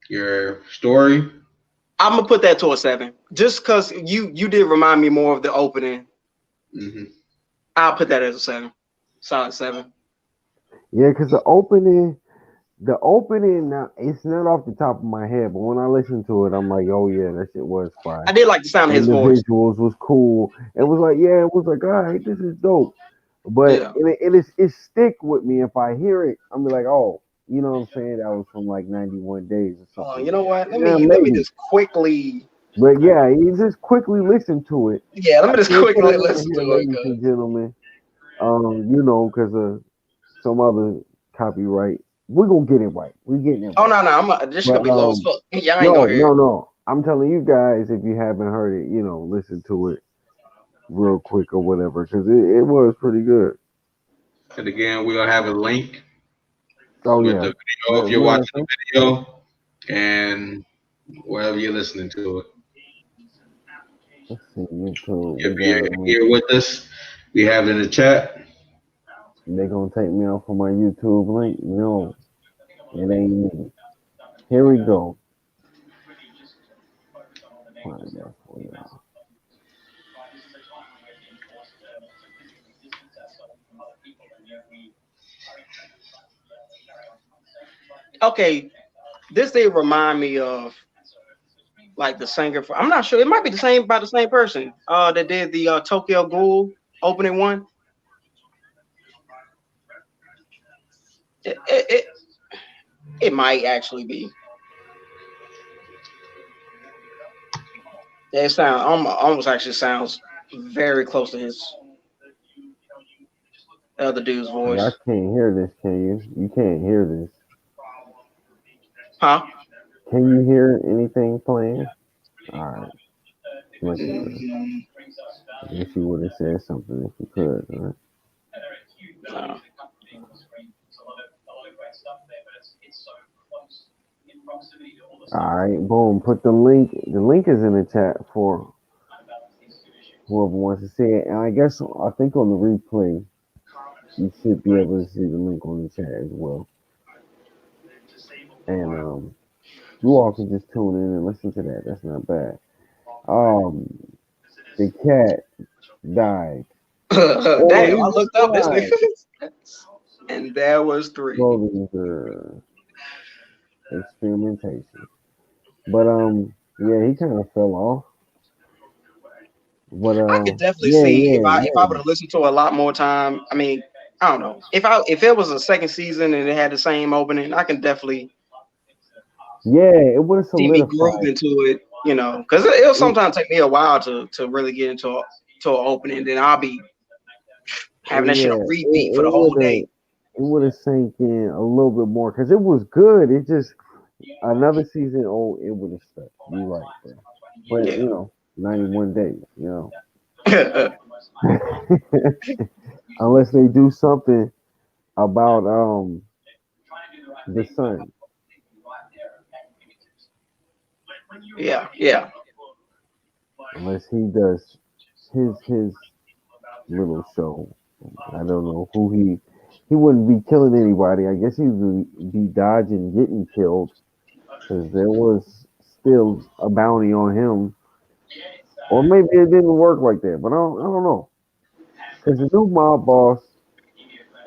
Speaker 1: Your story,
Speaker 2: I'm gonna put that to a 7, just because you did remind me more of the opening.
Speaker 1: hmm
Speaker 2: I'll put that as a 7, solid 7.
Speaker 3: Yeah, because the opening now it's not off the top of my head, but when I listen to it, I'm like, oh yeah, that shit was
Speaker 2: I
Speaker 3: fire.
Speaker 2: did like the sound of his
Speaker 3: And the
Speaker 2: voice.
Speaker 3: visuals was cool. It was like, yeah, it was like, all right, this is dope. But
Speaker 2: Yeah.
Speaker 3: it stick with me if I hear it. I'm be like, oh, you know what I'm saying? That was from like 91 days or
Speaker 2: Oh,
Speaker 3: something.
Speaker 2: you know what?
Speaker 3: Yeah,
Speaker 2: Let me
Speaker 3: maybe.
Speaker 2: just quickly.
Speaker 3: But yeah, you just quickly listen to it.
Speaker 2: Yeah, let
Speaker 3: I
Speaker 2: me just
Speaker 3: can't put it
Speaker 2: quickly
Speaker 3: on
Speaker 2: listen to
Speaker 3: here,
Speaker 2: it,
Speaker 3: ladies
Speaker 2: cause.
Speaker 3: and gentlemen. Because of some other copyright. We're gonna get it right. We're getting it
Speaker 2: Oh
Speaker 3: right.
Speaker 2: no, this shit
Speaker 3: But
Speaker 2: gonna be low as fuck. Y'all ain't
Speaker 3: no,
Speaker 2: gonna hear
Speaker 3: no,
Speaker 2: it.
Speaker 3: no. I'm telling you guys, if you haven't heard it, listen to it real quick or whatever, because it was pretty good.
Speaker 1: and again, we'll have a link
Speaker 3: Oh
Speaker 1: with
Speaker 3: yeah.
Speaker 1: the video if
Speaker 3: What
Speaker 1: you're
Speaker 3: what I
Speaker 1: watching
Speaker 3: say?
Speaker 1: the video and wherever you're listening to it.
Speaker 3: Let's see, YouTube.
Speaker 1: If
Speaker 3: We got
Speaker 1: you're
Speaker 3: a link.
Speaker 1: here with us, we have it in the chat.
Speaker 3: They gonna take me off of my YouTube link? No, it ain't me. Here we go. Find that for y'all.
Speaker 2: Okay, this did remind me of like the singer for. I'm not sure. It might be the same by the same person. That did the Tokyo Ghoul opening one. It it might actually be. It sound almost actually sounds very close to his other dude's
Speaker 3: Y'all
Speaker 2: voice.
Speaker 3: can't hear this, can you? You can't hear this.
Speaker 2: Huh?
Speaker 3: Can you hear anything playing? All right, making sure.
Speaker 2: Mm,
Speaker 3: I guess you would have said something if you could, right?
Speaker 2: no.
Speaker 3: All right, boom. Put the link. The link is in the chat for whoever wants to see it. And I guess I think on the replay, you should be able to see the link on the chat as well. And you all can just tune in and listen to that. That's not bad. Um, the cat died. Oh,
Speaker 2: Damn, I
Speaker 3: he
Speaker 2: looked up this nigga,
Speaker 3: died.
Speaker 2: and there was 3.
Speaker 3: Schrodinger experimentation. But yeah, he kind of fell off. But
Speaker 2: I could definitely
Speaker 3: yeah,
Speaker 2: see
Speaker 3: yeah,
Speaker 2: if I
Speaker 3: yeah.
Speaker 2: would have listened to a lot more time. I mean, I don't know if it was a second season and it had the same opening, I can definitely
Speaker 3: Yeah, it would have
Speaker 2: see me groove
Speaker 3: solidified.
Speaker 2: into it. Because it'll sometimes take me a while to really get into an opening. Then I'll be having that shit
Speaker 3: Yeah,
Speaker 2: on repeat for the whole day.
Speaker 3: it would have sank in a little bit more because it was good. It just another season. Oh, it would have stuck. You right, bro. But
Speaker 2: Yeah.
Speaker 3: 91 days. Unless they do something about the sun.
Speaker 2: yeah.
Speaker 3: Unless he does his little show. I don't know who he wouldn't be killing anybody. I guess he would be dodging getting killed because there was still a bounty on him. Or maybe it didn't work like that, but I don't know. Because the new mob boss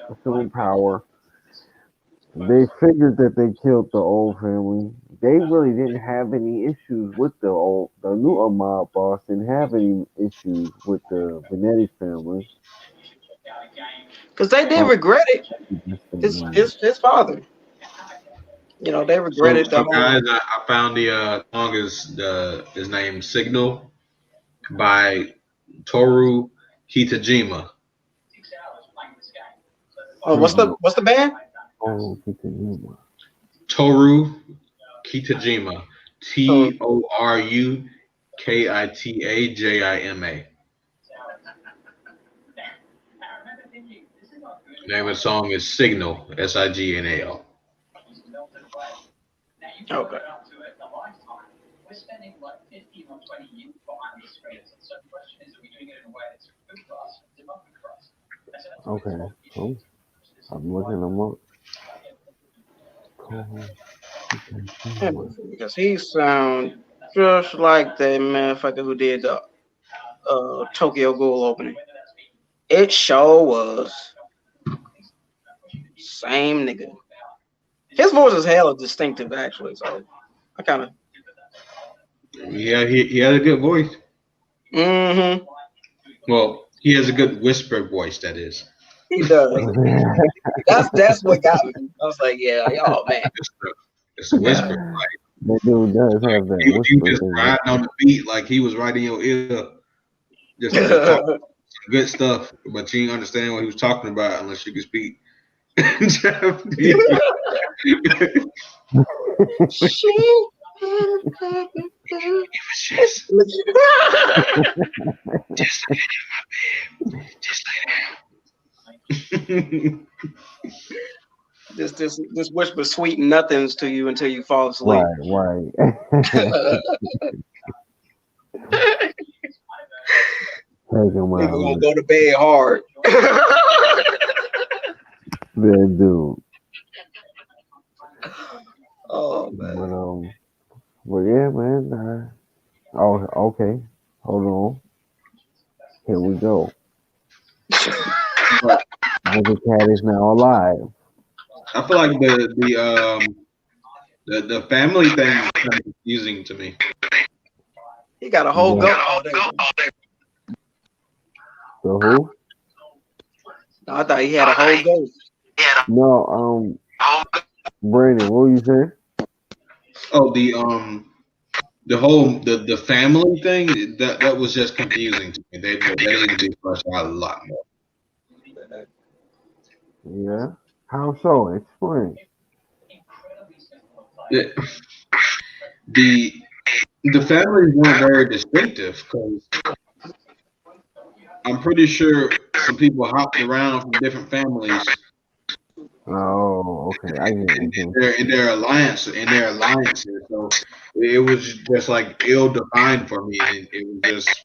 Speaker 3: is still in power. They figured that they killed the old family. They really didn't have any issues with the new mob boss didn't have any issues with the Benetti family.
Speaker 2: Because they did
Speaker 3: Um,
Speaker 2: regret it.
Speaker 3: this
Speaker 2: His
Speaker 3: thing,
Speaker 2: his his father. They
Speaker 1: So,
Speaker 2: regretted the whole.
Speaker 1: guys, I found the song is named "Signal" by Toru Kitajima.
Speaker 2: Oh, what's
Speaker 3: hmm,
Speaker 2: the band?
Speaker 3: oh, Kitajima.
Speaker 1: Toru Kitajima.
Speaker 2: So
Speaker 1: Toru Kitajima. Name of the song is "Signal." Signal.
Speaker 2: okay.
Speaker 3: Okay, cool. I'm looking them up. Cool.
Speaker 2: Let me
Speaker 3: Kitajima.
Speaker 2: see, because he sound just like the motherfucker who did the Tokyo Ghoul opening. It sure was same nigga. His voice is hella distinctive actually, so I kind of.
Speaker 1: Yeah, he had a good voice.
Speaker 2: Mm-hmm.
Speaker 1: Well, he has a good whisper voice. That is.
Speaker 2: He does. That's what got me. I was like, yeah, y'all man.
Speaker 1: It's a whisper.
Speaker 3: That dude does have that
Speaker 1: You
Speaker 3: whisper
Speaker 1: just
Speaker 3: thing.
Speaker 1: riding on the beat like he was right in your ear, just talking good stuff, but you didn't understand what he was talking about unless you could speak Japanese.
Speaker 2: She.
Speaker 1: just, just like
Speaker 2: this whisper sweet nothings to you until you fall asleep.
Speaker 3: Right, right. Take him
Speaker 2: Nigga
Speaker 3: out,
Speaker 2: gonna
Speaker 3: man.
Speaker 2: go to bed hard.
Speaker 3: That dude.
Speaker 2: Oh
Speaker 3: But
Speaker 2: man.
Speaker 3: yeah, man. Oh, okay. Hold on. Here we go.
Speaker 1: but
Speaker 3: The cat is now alive.
Speaker 1: I feel like the family thing is kind of confusing to me.
Speaker 2: He got a whole
Speaker 3: The
Speaker 2: goat. Oh, there you go.
Speaker 3: the who?
Speaker 2: No, I thought he had a whole goat.
Speaker 3: No, Brandon, what were you saying?
Speaker 1: Oh, the whole the family thing that was just confusing to me. They need to be fleshed out a lot more.
Speaker 3: Yeah. How so? Explain.
Speaker 1: The the, the families weren't very distinctive because I'm pretty sure some people hopped around from different families
Speaker 3: Oh, okay.
Speaker 1: in their alliances. So it was just like ill defined for me, and it was just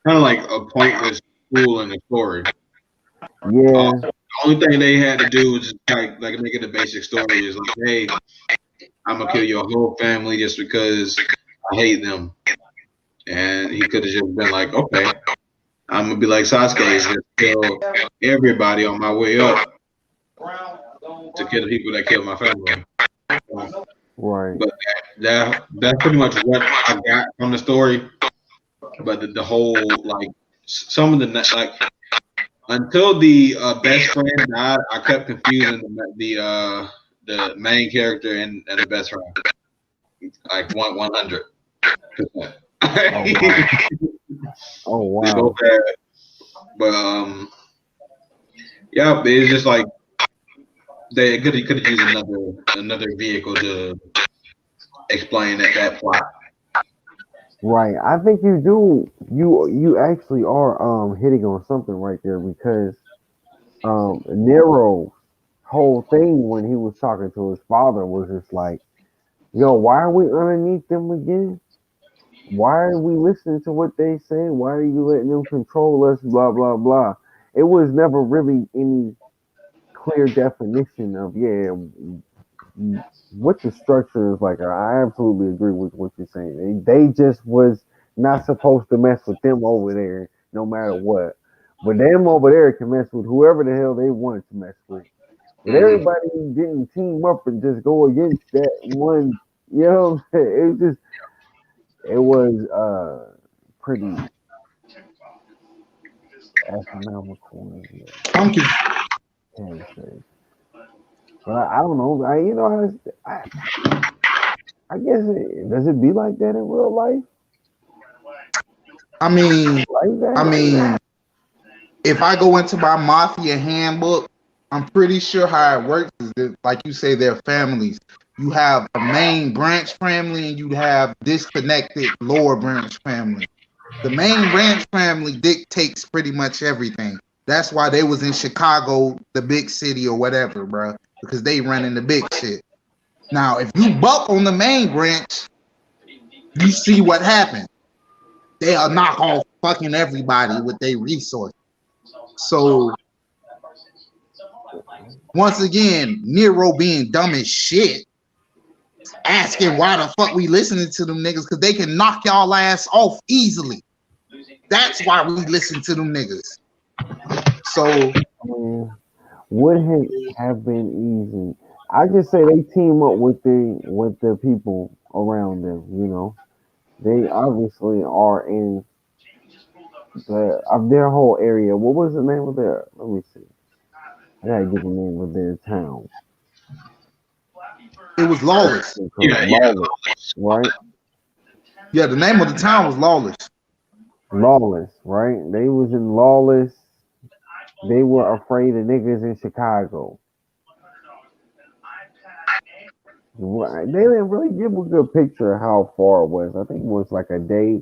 Speaker 1: kind of like a pointless tool in the story.
Speaker 3: Yeah.
Speaker 1: The only thing they had to do was just like making the basic story is like, hey, I'm gonna kill your whole family just because I hate them, and he could have just been like, okay, I'm gonna be like Sasuke and just kill everybody on my way up to kill the people that killed my family.
Speaker 3: Right.
Speaker 1: But that's pretty much what I got from the story. But the whole like some of the like until the best friend died, I kept confusing the main character and the best friend like 100%.
Speaker 3: Oh wow. Oh
Speaker 1: They both
Speaker 3: wow.
Speaker 1: had, but yeah, it's just like they could have used another vehicle to explain that plot.
Speaker 3: Right. I think you do. You actually are hitting on something right there because Nero's whole thing when he was talking to his father was just like, "Yo, why are we underneath them again? Why are we listening to what they say? Why are you letting them control us? Blah blah blah." It was never really any clear definition of what the structure is like. I absolutely agree with what you're saying. They just was not supposed to mess with them over there, no matter what. But them over there can mess with whoever the hell they wanted to mess with. But
Speaker 1: Hmm.
Speaker 3: everybody didn't team up and just go against that one. You know what I'm saying? It was pretty astronomical.
Speaker 5: Funky.
Speaker 3: Can't say. But I don't know. I guess does it be like that in real life?
Speaker 5: I mean,
Speaker 3: Like
Speaker 5: I
Speaker 3: that?
Speaker 5: mean, if I go into my mafia handbook, I'm pretty sure how it works is that, like you say, they're families. You have a main branch family and you have disconnected lower branch family. The main branch family dictates pretty much everything. That's why they was in Chicago, the big city or whatever, bro, because they running the big shit. Now, if you buck on the main branch, you see what happens. They'll knock off fucking everybody with their resources. So once again, Nero being dumb as shit, asking why the fuck we listening to them niggas, because they can knock y'all ass off easily. That's why we listen to them niggas. So
Speaker 3: I mean, would it have been easy? I just say they team up with the people around them. They obviously are in the of their whole area. What was the name of their? Let me see. I gotta get the name of their town.
Speaker 5: it was lawless.
Speaker 1: Yeah, yeah.
Speaker 3: Lawless, right?
Speaker 5: Yeah, the name of the town was lawless.
Speaker 3: Lawless, right? They was in Lawless. They were afraid of niggas in Chicago. Right. They didn't really give a good picture of how far it was. I think it was like a day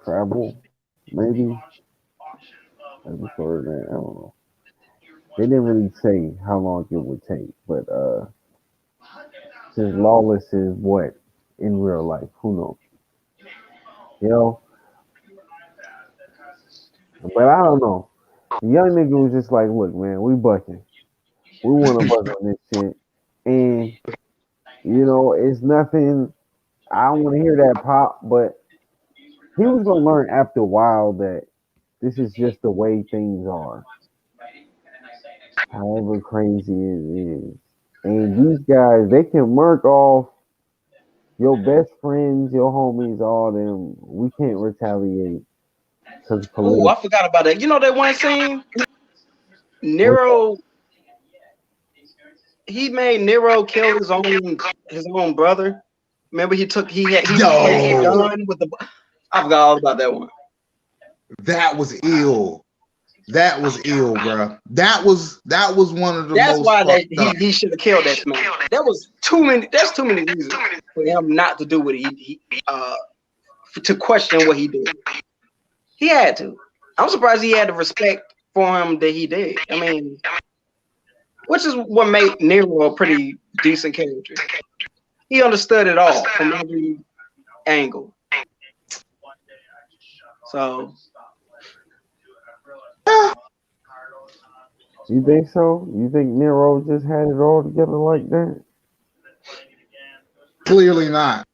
Speaker 3: travel, maybe. Maybe shorter than that. I don't know. They didn't really say how long it would take, but since Lawless is what in real life, who knows? You know, but I don't know. The young nigga was just like, look, man, we bucking. We want to buck on this shit. And, it's nothing. I don't want to hear that pop, but he was going to learn after a while that this is just the way things are, however crazy it is. And these guys, they can murk off your best friends, your homies, all them. We can't retaliate because
Speaker 2: Oh,
Speaker 3: political.
Speaker 2: I forgot about that. You know that one scene?
Speaker 3: What?
Speaker 2: Nero, he made Nero kill his own brother. Remember he placed the
Speaker 5: Yo,
Speaker 2: gun with the. I forgot all about that one.
Speaker 5: that was ill. That was ill, bro. That was one of the
Speaker 2: That's
Speaker 5: most
Speaker 2: why that
Speaker 5: fucked up.
Speaker 2: he should have killed that man. That was too many. That's too many reasons for him not to do what to question what he did. He had to. I'm surprised he had the respect for him that he did. I mean, which is what made Nero a pretty decent character. He understood it all from every angle. So
Speaker 3: You think so? You think Nero just had it all together like that?
Speaker 5: Clearly not.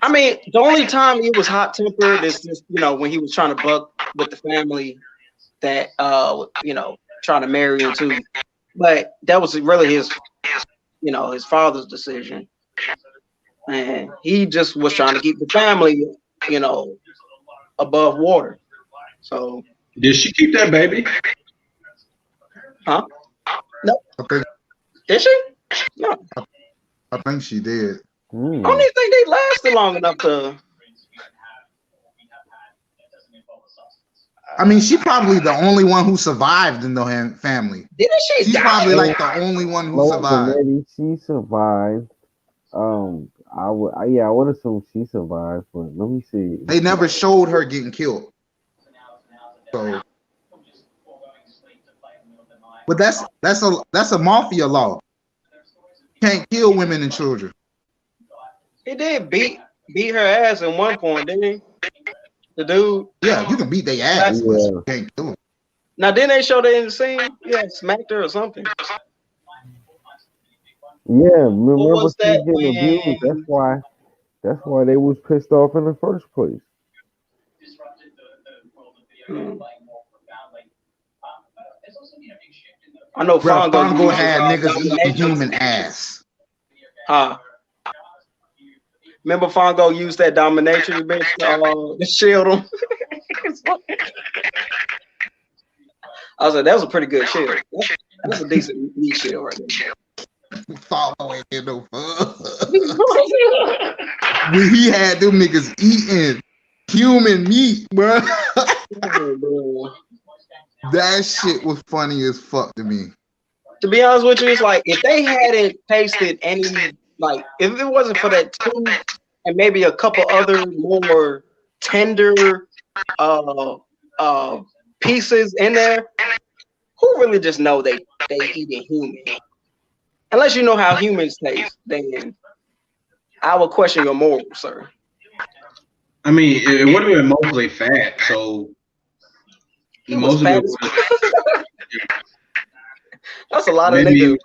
Speaker 2: I mean, the only time he was hot tempered is just when he was trying to buck with the family that trying to marry into. But that was really his father's decision, and he just was trying to keep the family you know above water. So,
Speaker 1: Did she keep that baby?
Speaker 2: huh? No,
Speaker 5: I think
Speaker 2: did she? No,
Speaker 5: I think she did.
Speaker 2: I don't
Speaker 3: Hmm.
Speaker 2: even think they lasted long enough to.
Speaker 5: I mean, she probably the only one who survived in the family.
Speaker 2: Didn't she
Speaker 5: She's
Speaker 2: die?
Speaker 5: probably like the only one who
Speaker 3: Chloe
Speaker 5: survived.
Speaker 3: Benetti, she survived. I would assume she survived, but let me see.
Speaker 5: They never showed her getting killed. So, but that's a mafia law. You can't kill women and children.
Speaker 2: He did beat her ass at one point, didn't he? The dude.
Speaker 5: Yeah, you can beat their ass, but you
Speaker 3: Yeah,
Speaker 5: can't kill them.
Speaker 2: Now, didn't they show that in the scene? Yeah, smacked her or something.
Speaker 3: yeah.
Speaker 2: What
Speaker 3: Remember,
Speaker 2: was
Speaker 3: she was
Speaker 2: that
Speaker 3: getting abused. That's
Speaker 2: when?
Speaker 3: why. That's why they was pissed off in the first place.
Speaker 2: Hmm. I know
Speaker 5: Bro,
Speaker 2: Fongo
Speaker 5: Fongo
Speaker 2: uses
Speaker 5: had niggas eating
Speaker 2: dominatrix.
Speaker 5: human ass.
Speaker 2: Remember Fongo used that dominatrix bitch to shield him. I was like, that was a pretty good shield. That's a decent meat shield right there.
Speaker 5: Fongo ain't get no fuck. When he had them niggas eating human meat, bro. That shit was funny as fuck to me.
Speaker 2: To be honest with you, it's like if they hadn't tasted any, like if it wasn't for that tooth and maybe a couple other more tender pieces in there, who really just know they eating human? Unless you know how humans taste, then I would question your morals, sir.
Speaker 1: I mean, it would have been mostly fat, so
Speaker 2: He was
Speaker 1: most of
Speaker 2: fat
Speaker 1: it
Speaker 2: as
Speaker 1: was
Speaker 2: That's a lot of
Speaker 1: maybe
Speaker 2: niggas.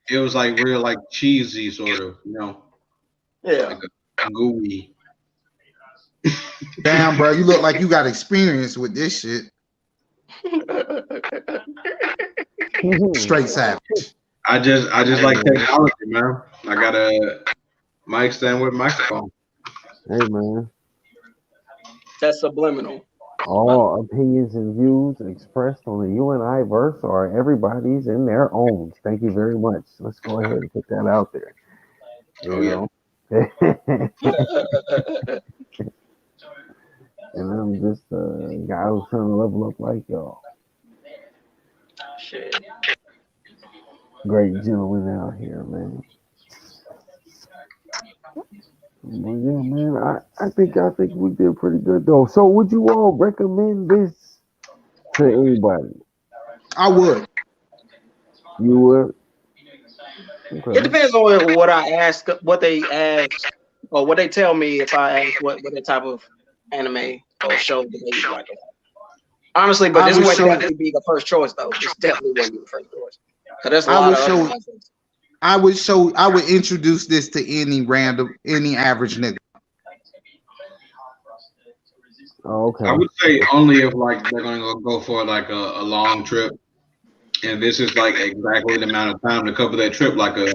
Speaker 1: it was like real like cheesy sort of,
Speaker 2: Yeah.
Speaker 1: like a gooey.
Speaker 5: Damn, bro, you look like you got experience with this shit. Straight savage.
Speaker 1: I just like technology, man. I got a mic stand with microphone.
Speaker 3: Hey man,
Speaker 2: That's subliminal.
Speaker 3: all opinions and views expressed on the U.N.I verse are everybody's in their own. Thank you very much. Let's go ahead and put that out there.
Speaker 1: Oh yeah.
Speaker 3: And I'm just a guy who's trying to level up like y'all.
Speaker 2: Shit.
Speaker 3: Great gentlemen out here, man. Well, yeah, man. I think we did pretty good though. So would you all recommend this to anybody?
Speaker 5: I would.
Speaker 3: You would?
Speaker 2: It
Speaker 3: Okay.
Speaker 2: depends on what I ask, what they ask, or what they tell me if I ask what type of anime or show that they like. Honestly, but this would definitely be the first choice though. This definitely wouldn't be the first choice. Cause there's a lot of other ones.
Speaker 5: I would introduce this to any average nigga.
Speaker 3: Oh, okay.
Speaker 1: I would say only if like they're gonna go for like a long trip, and this is like exactly the amount of time to cover that trip, like a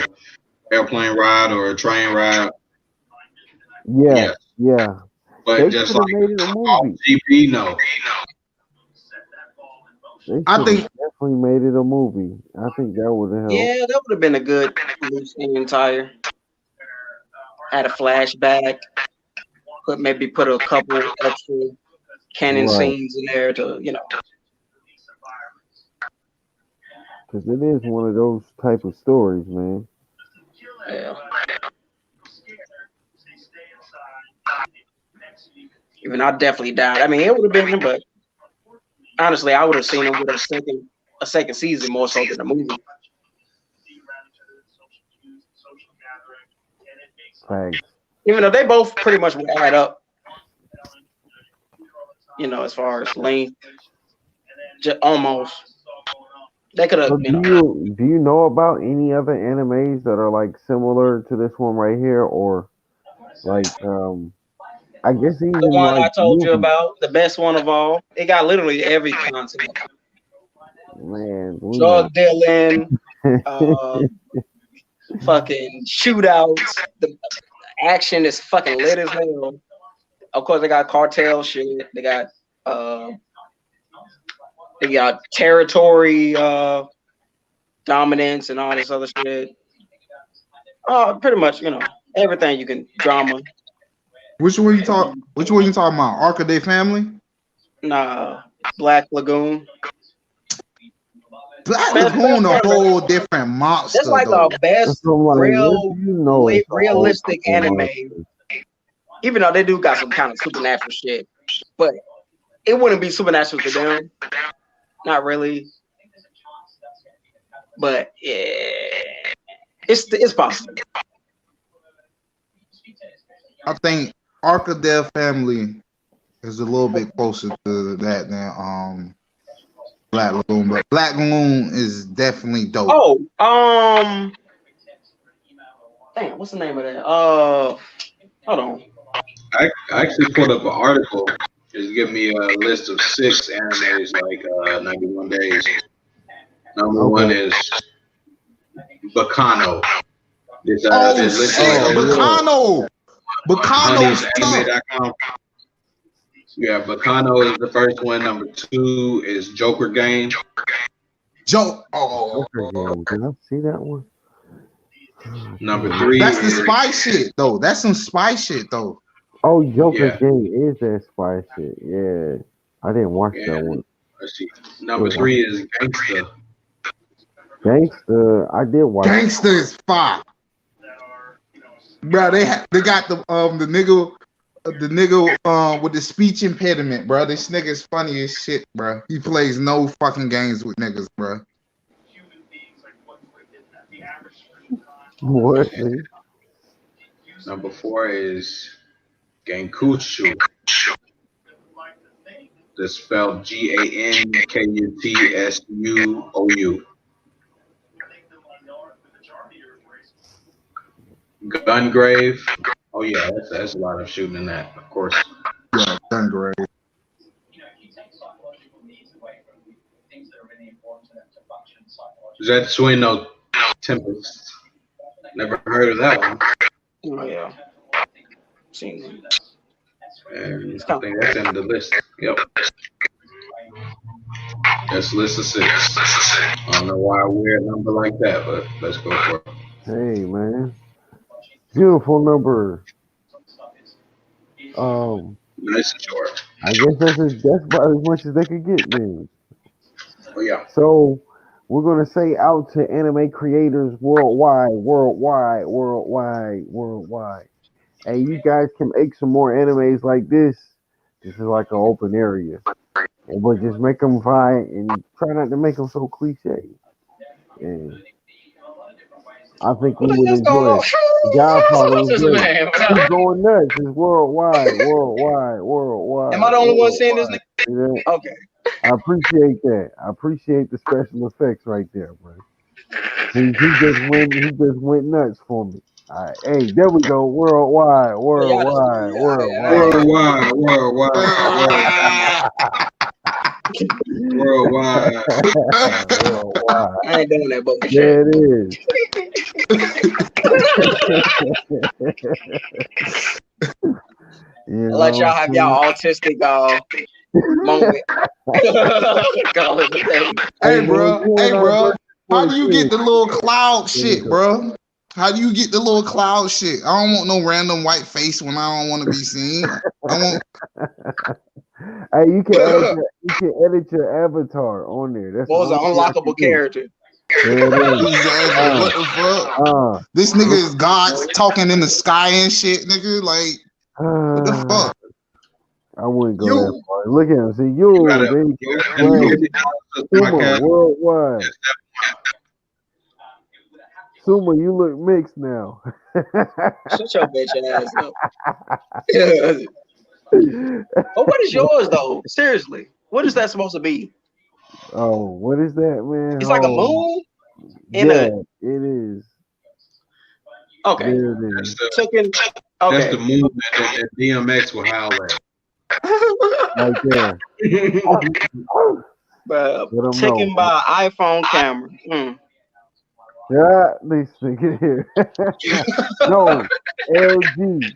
Speaker 1: airplane ride or a train ride.
Speaker 3: Yeah, yeah.
Speaker 1: But
Speaker 3: They
Speaker 1: just
Speaker 3: could have
Speaker 1: like
Speaker 3: made it a
Speaker 1: off
Speaker 3: movie.
Speaker 1: GP, no.
Speaker 3: I think definitely made it a movie. I think that would have helped.
Speaker 2: Yeah, that would have been a good loose entire. Had a flashback, maybe put a couple extra canon scenes in there to,
Speaker 3: Because it is one of those type of stories, man.
Speaker 2: Yeah. Even I definitely died. I mean, it would have been, but honestly, I would have seen it with a second season more so than a movie.
Speaker 3: Thanks.
Speaker 2: Even though they both pretty much would add up, as far as length, just almost. They could have.
Speaker 3: So do you know about any other animes that are like similar to this one right here, or like I guess even
Speaker 2: the one
Speaker 3: like
Speaker 2: I told you about, the best one of all. It got literally every concept.
Speaker 3: Man,
Speaker 2: drug dealing, fucking shootouts. The action is fucking lit as hell. Of course, they got cartel shit. They got territory dominance and all this other shit. Pretty much, everything you can drama.
Speaker 5: Which one you talking about? Arc of their Family?
Speaker 2: Nah, Black Lagoon.
Speaker 5: Black Lagoon a whole different monster.
Speaker 2: That's like
Speaker 5: though.
Speaker 2: the best realistic anime. Even though they do got some kind of supernatural shit, but it wouldn't be supernatural to them. Not really. But yeah, it's possible.
Speaker 5: I think Arc of their Family is a little bit closer to that than Black Lagoon, but Black Lagoon is definitely dope.
Speaker 2: Oh, damn, what's the name of that? Hold on.
Speaker 1: I actually pulled up an article. Just give me a list of 6 animes like 91 Days. Number one is Bacano.
Speaker 5: Oh
Speaker 1: This list
Speaker 5: shit,
Speaker 1: is like
Speaker 5: Bacano.
Speaker 1: on
Speaker 5: Bacano's tough.
Speaker 1: honeysanime.com. Yeah, Bacano is the first one. Number two is Joker Game.
Speaker 5: Joe. Oh,
Speaker 3: Joker game. Did I see that one?
Speaker 1: Number three
Speaker 5: that's the
Speaker 1: is
Speaker 5: spy shit though. That's some spy shit though.
Speaker 3: Oh, Joker
Speaker 1: yeah,
Speaker 3: game is that spy shit. Yeah, I didn't watch that
Speaker 1: and
Speaker 3: one.
Speaker 1: let's see. Number three is Gangsta.
Speaker 3: Gangster, I did watch.
Speaker 5: Gangster is fire, bro. They got the nigga with the speech impediment, bro. This nigga is funny as shit, bro. He plays no fucking games with niggas, bro.
Speaker 3: What?
Speaker 1: Number four is Gankuchu. That's spelled GANKUTSUOU. Gungrave. Oh yeah, that's a lot of shooting in that, of course.
Speaker 5: Yeah, done great.
Speaker 1: Is that Sueno Tempest? Never heard of that one.
Speaker 2: Oh yeah. Seen that.
Speaker 1: And I think that's in the list. Yep. That's list of six. I don't know why I wear a number like that, but let's go for it.
Speaker 3: Hey man, beautiful number.
Speaker 1: Nice and short.
Speaker 3: I guess that's about as much as they could get then.
Speaker 1: Oh yeah.
Speaker 3: So we're gonna say out to anime creators worldwide, worldwide, worldwide, worldwide. Hey, you guys can make some more animes like this. This is like an open area, but just make them fine and try not to make them so cliche. And I think we
Speaker 2: What the
Speaker 3: would
Speaker 2: hell's going
Speaker 3: enjoy
Speaker 2: on?
Speaker 3: it. Godfather
Speaker 2: What's
Speaker 3: was
Speaker 2: this
Speaker 3: great.
Speaker 2: man?
Speaker 3: He's going nuts. It's worldwide, worldwide, worldwide.
Speaker 2: Am I the only one seeing this nigga?
Speaker 3: Yeah,
Speaker 2: Okay.
Speaker 3: I appreciate that. I appreciate the special effects right there, bro. He just went nuts for me. All right, hey, there we go. Worldwide,
Speaker 2: Oh, y'all just
Speaker 3: worldwide, worldwide.
Speaker 1: Worldwide, worldwide, worldwide.
Speaker 3: Worldwide.
Speaker 2: I ain't doing that bullshit.
Speaker 3: There it is. You
Speaker 2: I'll let
Speaker 3: know
Speaker 2: y'all
Speaker 3: what
Speaker 2: have
Speaker 3: I'm
Speaker 2: y'all autistic moment. Call it a day.
Speaker 5: Hey,
Speaker 3: man,
Speaker 5: bro.
Speaker 3: you
Speaker 5: Hey,
Speaker 3: and I
Speaker 5: bro.
Speaker 3: both
Speaker 5: How do you
Speaker 3: shit.
Speaker 5: get the little cloud
Speaker 3: There you
Speaker 5: shit,
Speaker 3: go.
Speaker 5: bro? How do you get the little cloud shit? I don't want no random white face when I don't want to be seen. I want.
Speaker 3: Hey, you can edit your avatar on there. That's the
Speaker 2: What was an
Speaker 3: only thing I can
Speaker 2: unlockable
Speaker 3: do.
Speaker 2: character?
Speaker 3: There it is.
Speaker 5: Exactly. What the fuck? This nigga is God talking in the sky and shit, nigga. Like, what the fuck?
Speaker 3: I wouldn't go
Speaker 5: You.
Speaker 3: that far. Look at him. See, there you go. Right. Suma, worldwide. Suma, you look mixed now.
Speaker 2: Shut your bitch ass up. But what is yours though? Seriously, what is that supposed to be?
Speaker 3: Oh, what is that, man?
Speaker 2: It's like a moon.
Speaker 3: Yeah, it is.
Speaker 2: Okay.
Speaker 3: There it is.
Speaker 1: That's the move that DMX will howl at.
Speaker 3: Right there.
Speaker 2: Taken by iPhone camera.
Speaker 3: Yeah, this nigga here. No, LG.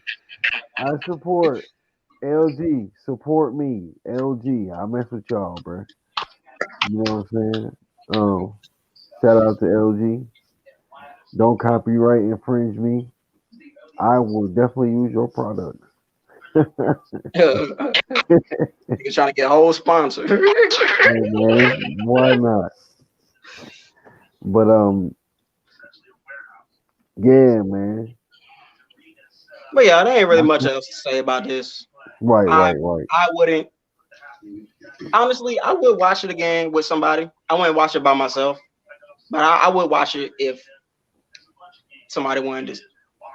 Speaker 3: I support LG. Support me, LG. I mess with y'all, bro. You know what I'm saying? Shout out to LG. Don't copyright infringe me. I will definitely use your product.
Speaker 2: You're trying to get a whole sponsor.
Speaker 3: Hey man, why not? But yeah, man.
Speaker 2: But yeah, there ain't really much else to say about this.
Speaker 3: Right.
Speaker 2: I wouldn't. Honestly, I would watch it again with somebody. I wouldn't watch it by myself, but I would watch it if somebody wanted to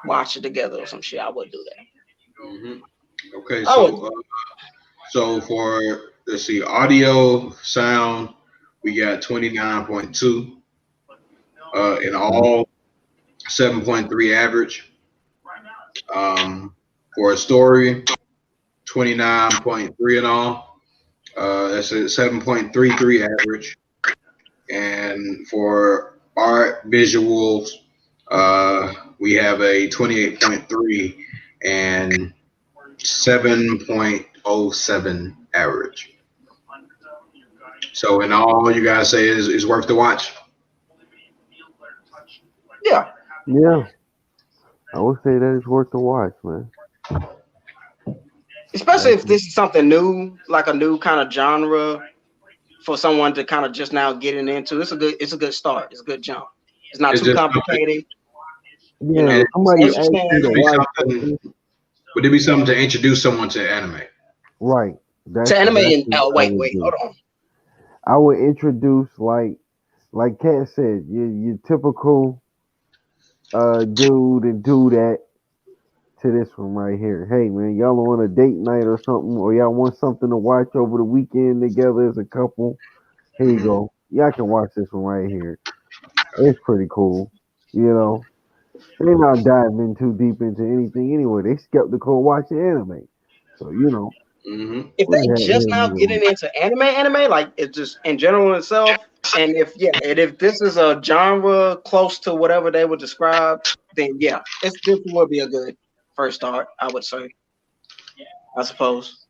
Speaker 2: watch it together or some shit. I would do that.
Speaker 1: Mm-hmm. Okay, so for let's see, audio sound, we got 29.2. In all, 7.3 average. For a story, 29.3 in all. That's a 7.33 average. And for art visuals, we have a 28.3 and 7.07 average. So in all, you guys say is worth the watch.
Speaker 2: Yeah,
Speaker 3: Yeah, I would say that it's worth the watch, man.
Speaker 2: especially if
Speaker 3: Definitely.
Speaker 2: this is something new, like a new kind of genre for someone to kind of just now getting into. It's a good start. It's a good jump. It's not
Speaker 1: It's
Speaker 2: too
Speaker 1: just something.
Speaker 2: complicated. You
Speaker 3: Yeah,
Speaker 2: know, it's
Speaker 3: somebody asked me
Speaker 2: interesting.
Speaker 3: to
Speaker 1: It'd be
Speaker 3: watch
Speaker 1: something.
Speaker 3: something.
Speaker 1: Would it be something to introduce someone to anime?
Speaker 3: Right.
Speaker 2: To
Speaker 3: That's
Speaker 2: anime and
Speaker 3: exactly
Speaker 2: oh
Speaker 3: what I
Speaker 2: wait,
Speaker 3: would
Speaker 2: wait, hold
Speaker 3: do.
Speaker 2: on.
Speaker 3: I would introduce like Kat said, your typical dude and do that to this one right here. Hey man, y'all on a date night or something, or y'all want something to watch over the weekend together as a couple. Here you
Speaker 1: Hmm.
Speaker 3: go. Y'all can watch this one right here. It's pretty cool. You know, they're not diving too deep into anything anyway. They skeptical watching anime. So,
Speaker 1: Hmm.
Speaker 2: If
Speaker 3: what the
Speaker 2: they
Speaker 3: heck,
Speaker 2: just
Speaker 3: here
Speaker 2: now
Speaker 3: you go.
Speaker 2: getting into anime, like it's just in general itself, and if this is a genre close to whatever they would describe, then yeah, this would be a good first start, I would say. I suppose.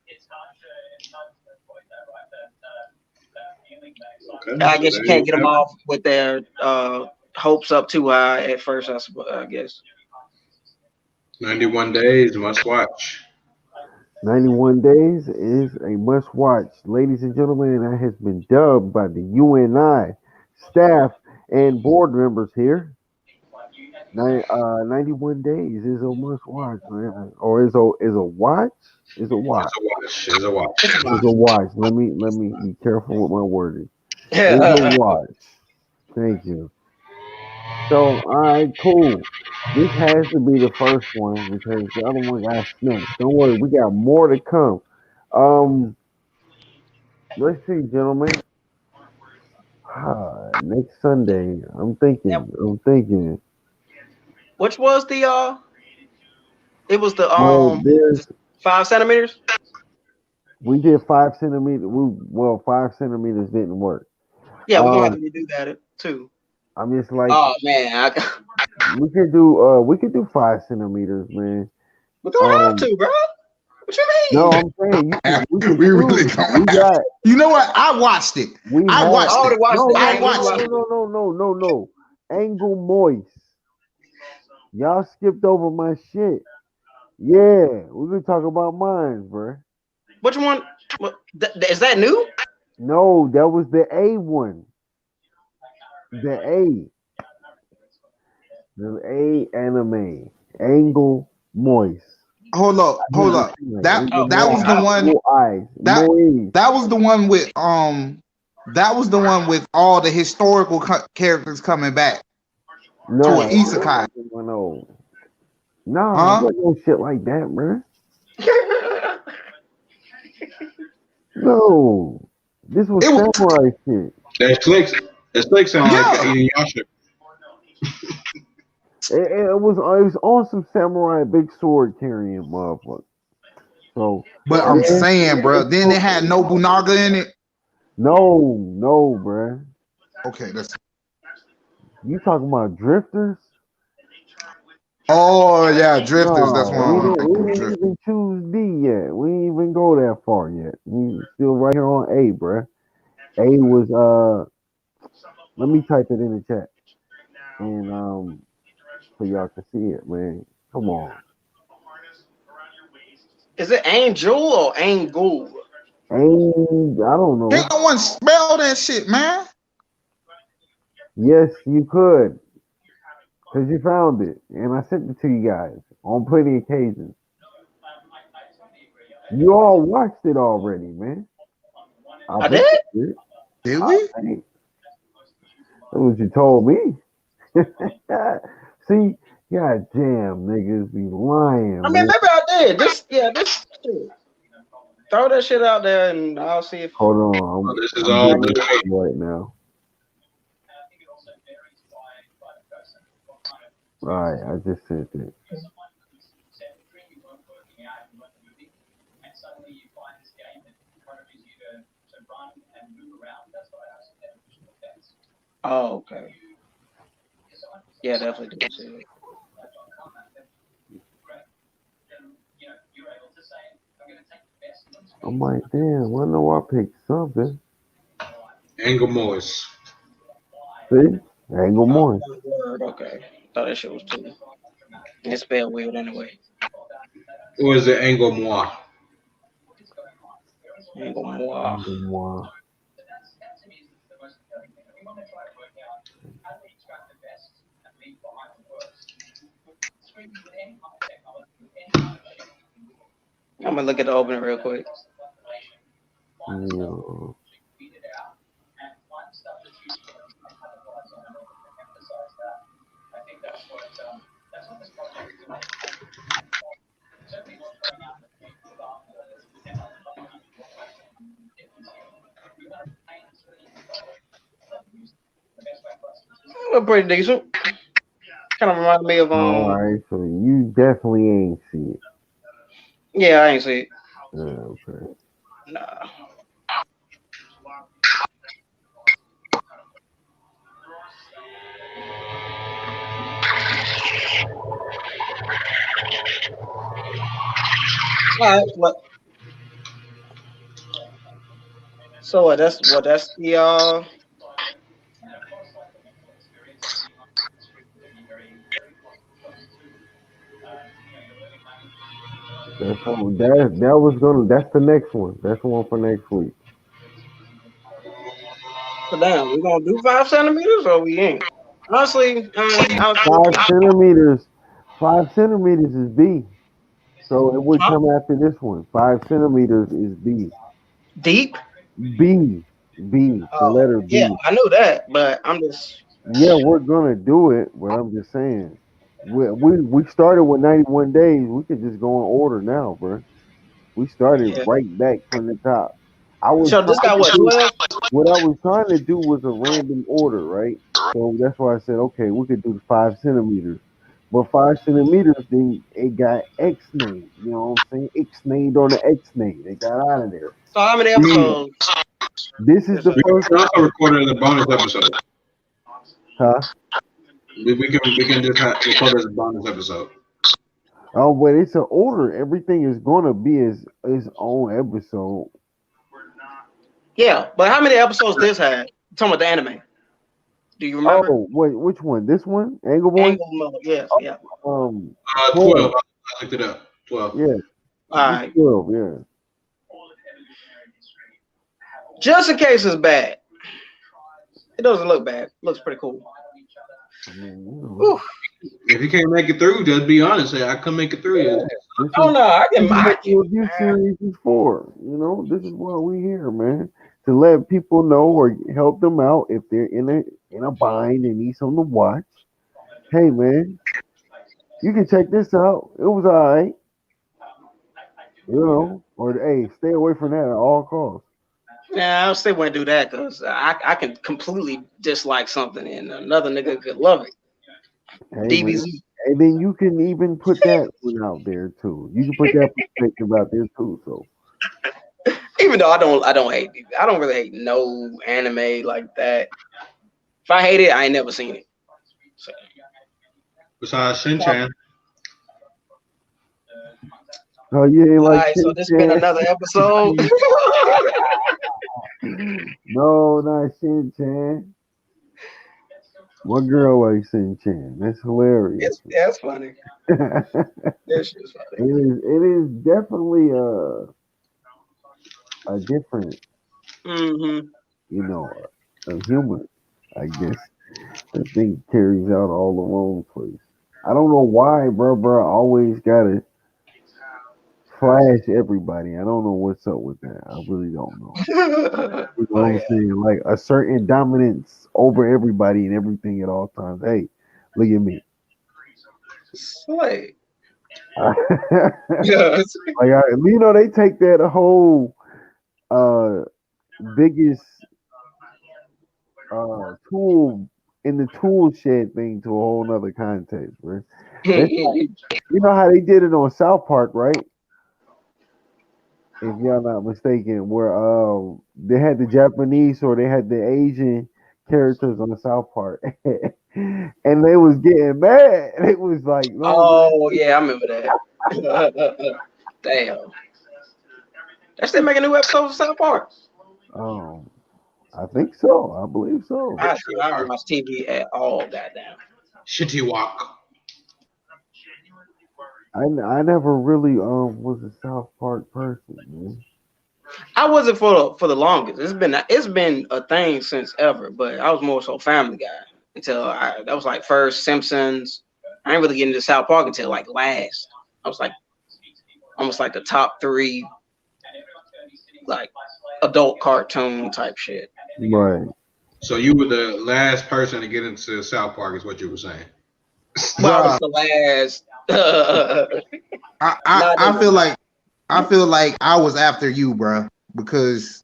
Speaker 1: Okay,
Speaker 2: I
Speaker 1: so
Speaker 2: guess you
Speaker 1: there you
Speaker 2: can't get them
Speaker 1: have it.
Speaker 2: off with their hopes up too high at first. I suppose. I guess.
Speaker 1: 91 days must watch.
Speaker 3: 91 Days is a must watch. Ladies and gentlemen, that has been dubbed by the UNI staff and board members here. 91 Days is a must watch, man. Or is a watch? Is a watch.
Speaker 1: It's a watch. It's a
Speaker 2: It's a
Speaker 1: watch.
Speaker 3: Is
Speaker 2: lot.
Speaker 3: a watch. Let me be careful with my wording. Is a
Speaker 2: Yeah.
Speaker 3: watch. Thank you. So, all right, cool. This has to be the first one because the other one got snatched. Don't worry, we got more to come. Um, let's see, gentlemen. Next Sunday, I'm
Speaker 2: And
Speaker 3: thinking. I'm thinking.
Speaker 2: which was the it was
Speaker 3: Well,
Speaker 2: the
Speaker 3: there's
Speaker 2: 5 centimeters.
Speaker 3: we did 5 centimeters. Well, 5 centimeters didn't work.
Speaker 2: Yeah, we're gonna have
Speaker 3: Um,
Speaker 2: to redo that too.
Speaker 3: I'm just like
Speaker 2: Oh man,
Speaker 3: we could do 5 centimeters, man.
Speaker 2: we don't have
Speaker 3: Um,
Speaker 2: to, bro. What you
Speaker 3: no,
Speaker 2: mean?
Speaker 3: I'm saying we can
Speaker 5: We really
Speaker 3: choose.
Speaker 5: don't
Speaker 3: We
Speaker 5: have
Speaker 3: got
Speaker 5: to. You know what? I watched it.
Speaker 3: we
Speaker 5: I
Speaker 3: have
Speaker 2: I
Speaker 5: watched
Speaker 2: already
Speaker 5: it.
Speaker 2: watched
Speaker 3: no
Speaker 2: it.
Speaker 3: no
Speaker 5: I
Speaker 2: Yeah,
Speaker 3: no
Speaker 2: we
Speaker 3: no
Speaker 5: watched
Speaker 3: no
Speaker 5: it.
Speaker 2: watched
Speaker 3: no
Speaker 2: it.
Speaker 3: no no no no. Angle moist. Y'all skipped over my shit. Yeah, we can talk about mines, bro.
Speaker 2: Which one? Is that new?
Speaker 3: No, that was the A one. The A. The A anime. Angle moist.
Speaker 5: Hold up, hold
Speaker 3: Angle
Speaker 5: up.
Speaker 3: eye.
Speaker 5: That
Speaker 2: Oh,
Speaker 3: Angle
Speaker 5: that was
Speaker 3: moist.
Speaker 5: the
Speaker 2: I,
Speaker 5: one.
Speaker 3: Angle eyes.
Speaker 5: That
Speaker 3: Moist.
Speaker 5: that was the one with That was the one with all the historical characters coming back to an
Speaker 3: No.
Speaker 5: isekai,
Speaker 3: No. Nah,
Speaker 5: huh?
Speaker 3: what no shit like that, man. No. This was
Speaker 5: It was
Speaker 3: samurai shit.
Speaker 1: That clicks. That clicks sound like
Speaker 5: yeah,
Speaker 1: Inuyasha.
Speaker 3: It was on some samurai big sword carrying motherfucker. So
Speaker 5: but I'm
Speaker 3: yeah,
Speaker 5: saying, bro.
Speaker 3: it's
Speaker 5: Then
Speaker 3: cool.
Speaker 5: they had Nobunaga in it.
Speaker 3: No, bruh.
Speaker 5: Okay, that's.
Speaker 3: You talking about drifters?
Speaker 5: Oh yeah, Drifters. That's what
Speaker 3: No, we
Speaker 5: I'm
Speaker 3: didn't.
Speaker 5: thinking
Speaker 3: We
Speaker 5: of.
Speaker 3: didn't
Speaker 5: Drift.
Speaker 3: even choose D yet. We didn't even go that far yet. We still right here on A, bruh. A was Let me type it in the chat and so y'all can see it, man. Come on,
Speaker 2: is it Angel or Angul?
Speaker 3: A. I don't
Speaker 5: Can't
Speaker 3: know.
Speaker 5: no one spell that shit, man.
Speaker 3: Yes, you could, cause you found it, and I sent it to you guys on plenty of occasions. You all watched it already, man. I
Speaker 2: I
Speaker 3: bet
Speaker 2: did.
Speaker 3: you did.
Speaker 5: Did
Speaker 3: I
Speaker 5: we?
Speaker 3: think that's what you told me. See, god damn niggas be
Speaker 2: I
Speaker 3: lying,
Speaker 2: mean,
Speaker 3: man.
Speaker 2: maybe I did. This. Shit. Throw that shit out there, and I'll see if
Speaker 3: Hold
Speaker 1: So
Speaker 3: on,
Speaker 1: this is
Speaker 3: I'm
Speaker 1: all
Speaker 3: getting
Speaker 1: the
Speaker 3: it
Speaker 1: debate.
Speaker 3: right now. All right, I just sent it.
Speaker 2: Oh, okay. Yeah, definitely do see it.
Speaker 3: I'm like, damn, I know I picked something.
Speaker 1: Angle Morse.
Speaker 3: See? Angle
Speaker 2: Oh,
Speaker 3: Morris.
Speaker 2: one word. Okay. Thought that shit was two. It's spelled weird anyway.
Speaker 1: Or is it Angle Moi?
Speaker 2: Ain't gonna more.
Speaker 3: Angle Morris.
Speaker 2: I'm gonna look at the opening real quick.
Speaker 3: Yeah.
Speaker 2: Well, pretty decent. Kind of reminded me of
Speaker 3: All right, so you definitely ain't see it.
Speaker 2: Yeah, I ain't see it.
Speaker 3: Okay.
Speaker 2: Nah. All right. That's the
Speaker 3: That's the next one. That's the one for next week.
Speaker 2: so damn. We gonna do 5 centimeters or we ain't? Honestly,
Speaker 3: Five centimeters. 5 centimeters is B. So it would
Speaker 2: huh?
Speaker 3: come after this one. 5 centimeters is B.
Speaker 2: Deep.
Speaker 3: B. B. The
Speaker 2: Oh
Speaker 3: letter
Speaker 2: yeah,
Speaker 3: B.
Speaker 2: I knew that, but I'm just
Speaker 3: Yeah, we're gonna do it, but I'm just saying. We started with 91 days. We could just go in order now, bro. We started
Speaker 2: yeah.
Speaker 3: right back from the top. I was
Speaker 2: So this
Speaker 3: trying
Speaker 2: got
Speaker 3: to
Speaker 2: what
Speaker 3: do
Speaker 2: 12?
Speaker 3: what I was trying to do was a random order, right? So that's why I said, okay, we could do the 5 centimeters. But 5 centimeters, then it got X-nayed. You know what I'm saying? X-nayed on the X-nayed. They got out of there.
Speaker 2: So how many
Speaker 1: We
Speaker 2: episodes
Speaker 3: This is
Speaker 2: is
Speaker 3: the
Speaker 2: that?
Speaker 1: we
Speaker 3: first,
Speaker 1: can also record it as a bonus episode.
Speaker 3: huh?
Speaker 1: We can just record it as a bonus episode.
Speaker 3: Oh, but it's an order. Everything is gonna be its own episode.
Speaker 2: Yeah, but how many episodes this had? Talking about the anime. Do you remember?
Speaker 3: Oh, wait, which one? This one? Angle Boy?
Speaker 2: Angle Miller. Yes, yeah.
Speaker 3: 12.
Speaker 1: 12. I looked it up. 12.
Speaker 3: Yeah,
Speaker 2: All
Speaker 3: it's
Speaker 2: right.
Speaker 3: 12. Yeah.
Speaker 2: Just in case it's bad. It doesn't look bad. It looks pretty cool.
Speaker 3: I mean, you know.
Speaker 2: Whew.
Speaker 1: If you can't make it through, just be honest. Say I couldn't make it through.
Speaker 3: Yeah, this
Speaker 2: Oh
Speaker 3: is
Speaker 2: no, I
Speaker 3: this
Speaker 2: can
Speaker 3: is
Speaker 2: I
Speaker 3: what the
Speaker 2: can
Speaker 3: review series is for. You know, this is what we here, man, to let people know or help them out if they're in a bind and need something to watch. Hey, man, you can check this out. It was alright, you know. Or hey, stay away from that at all costs.
Speaker 2: Yeah, I still wouldn't do that because I can completely dislike something and another nigga could love it.
Speaker 3: Hey, man,
Speaker 2: DBZ.
Speaker 3: and then you can even put that one out there too. You can put that perspective out there too. So
Speaker 2: Even though I don't really hate no anime like that. If I hate it, I ain't never seen it. So,
Speaker 1: Besides Shinchan,
Speaker 3: oh, you ain't
Speaker 2: all
Speaker 3: like
Speaker 2: right, so
Speaker 3: Shin
Speaker 2: this been
Speaker 3: Chan?
Speaker 2: another episode.
Speaker 3: No, not Shin Chan. My girl likes Shin Chan. That's hilarious.
Speaker 2: That's funny.
Speaker 3: it
Speaker 2: That's just funny.
Speaker 3: is. It is definitely a different,
Speaker 2: Mm-hmm.
Speaker 3: a humor. I guess the thing carries out all the wrong place. I don't know why, bro. Always gotta flash everybody. I don't know what's up with that. I really don't know. You know what
Speaker 2: Oh
Speaker 3: I'm
Speaker 2: yeah.
Speaker 3: saying? Like a certain dominance over everybody and everything at all times. Hey, look at me.
Speaker 2: Slay.
Speaker 3: like
Speaker 2: Yeah.
Speaker 3: they take that whole uh biggest tool in the tool shed thing to a whole nother context, man. That's like, you know how they did it on South Park, right? If y'all not mistaken, where they had the Japanese or they had the Asian characters on South Park, and they was getting mad. It was like, no,
Speaker 2: Oh yeah, I remember that. Damn. They still making new episodes of South Park.
Speaker 3: um, I think so. I believe so.
Speaker 2: I don't watch TV at all. Goddamn.
Speaker 1: Shitty walk.
Speaker 3: I never really was a South Park person, man.
Speaker 2: I wasn't for the longest. It's been a thing since ever, but I was more so Family Guy until that was like first Simpsons. I ain't really getting into South Park until like last. I was like almost like the top 3 like adult cartoon type shit.
Speaker 3: Right.
Speaker 1: So you were the last person to get into South Park, is what you were saying.
Speaker 2: Well, I was
Speaker 5: Bruh,
Speaker 2: the last.
Speaker 5: I feel like I was after you, bro, because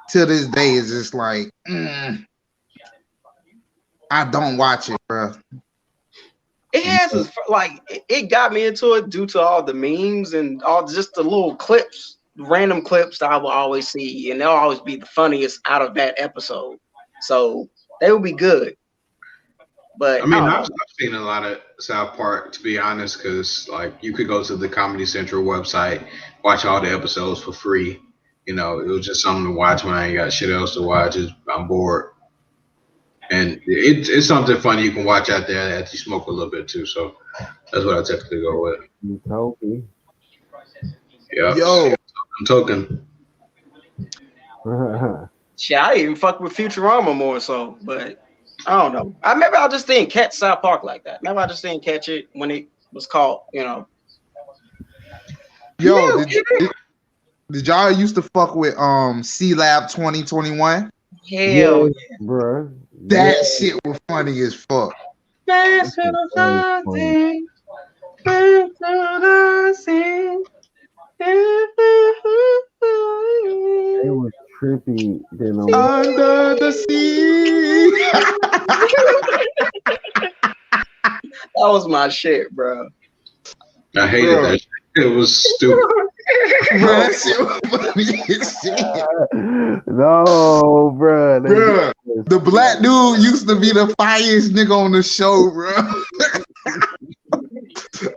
Speaker 5: to this day it's just like I don't watch it, bro.
Speaker 2: It has it got me into it due to all the memes and all just the little clips, random clips that I will always see, and they'll always be the funniest out of that episode. So they will be good. But
Speaker 1: I mean, I've seen a lot of South Park, to be honest, because like you could go to the Comedy Central website, watch all the episodes for free. You know, it was just something to watch when I ain't got shit else to watch. I'm bored, and it's something funny you can watch out there after you smoke a little bit too. So that's what I typically go with.
Speaker 3: You told me.
Speaker 1: Yeah,
Speaker 5: Yo,
Speaker 1: I'm talking.
Speaker 2: shit, I even fuck with Futurama more so, but I don't know. Maybe I just didn't catch South Park like that. Maybe I just didn't catch it when it was called,
Speaker 5: yo, did y'all used to fuck with C Lab 2021?
Speaker 2: Hell
Speaker 3: Bruh.
Speaker 5: That shit was funny as fuck.
Speaker 2: yeah.
Speaker 3: It was trippy than
Speaker 5: Under the sea.
Speaker 2: That was my shit, bro.
Speaker 1: I hated
Speaker 5: Bro.
Speaker 1: that shit. It was stupid.
Speaker 5: Bro, that shit was funny as shit.
Speaker 3: No, bruh.
Speaker 5: Bruh, the black dude used to be the finest nigga on the show, bro.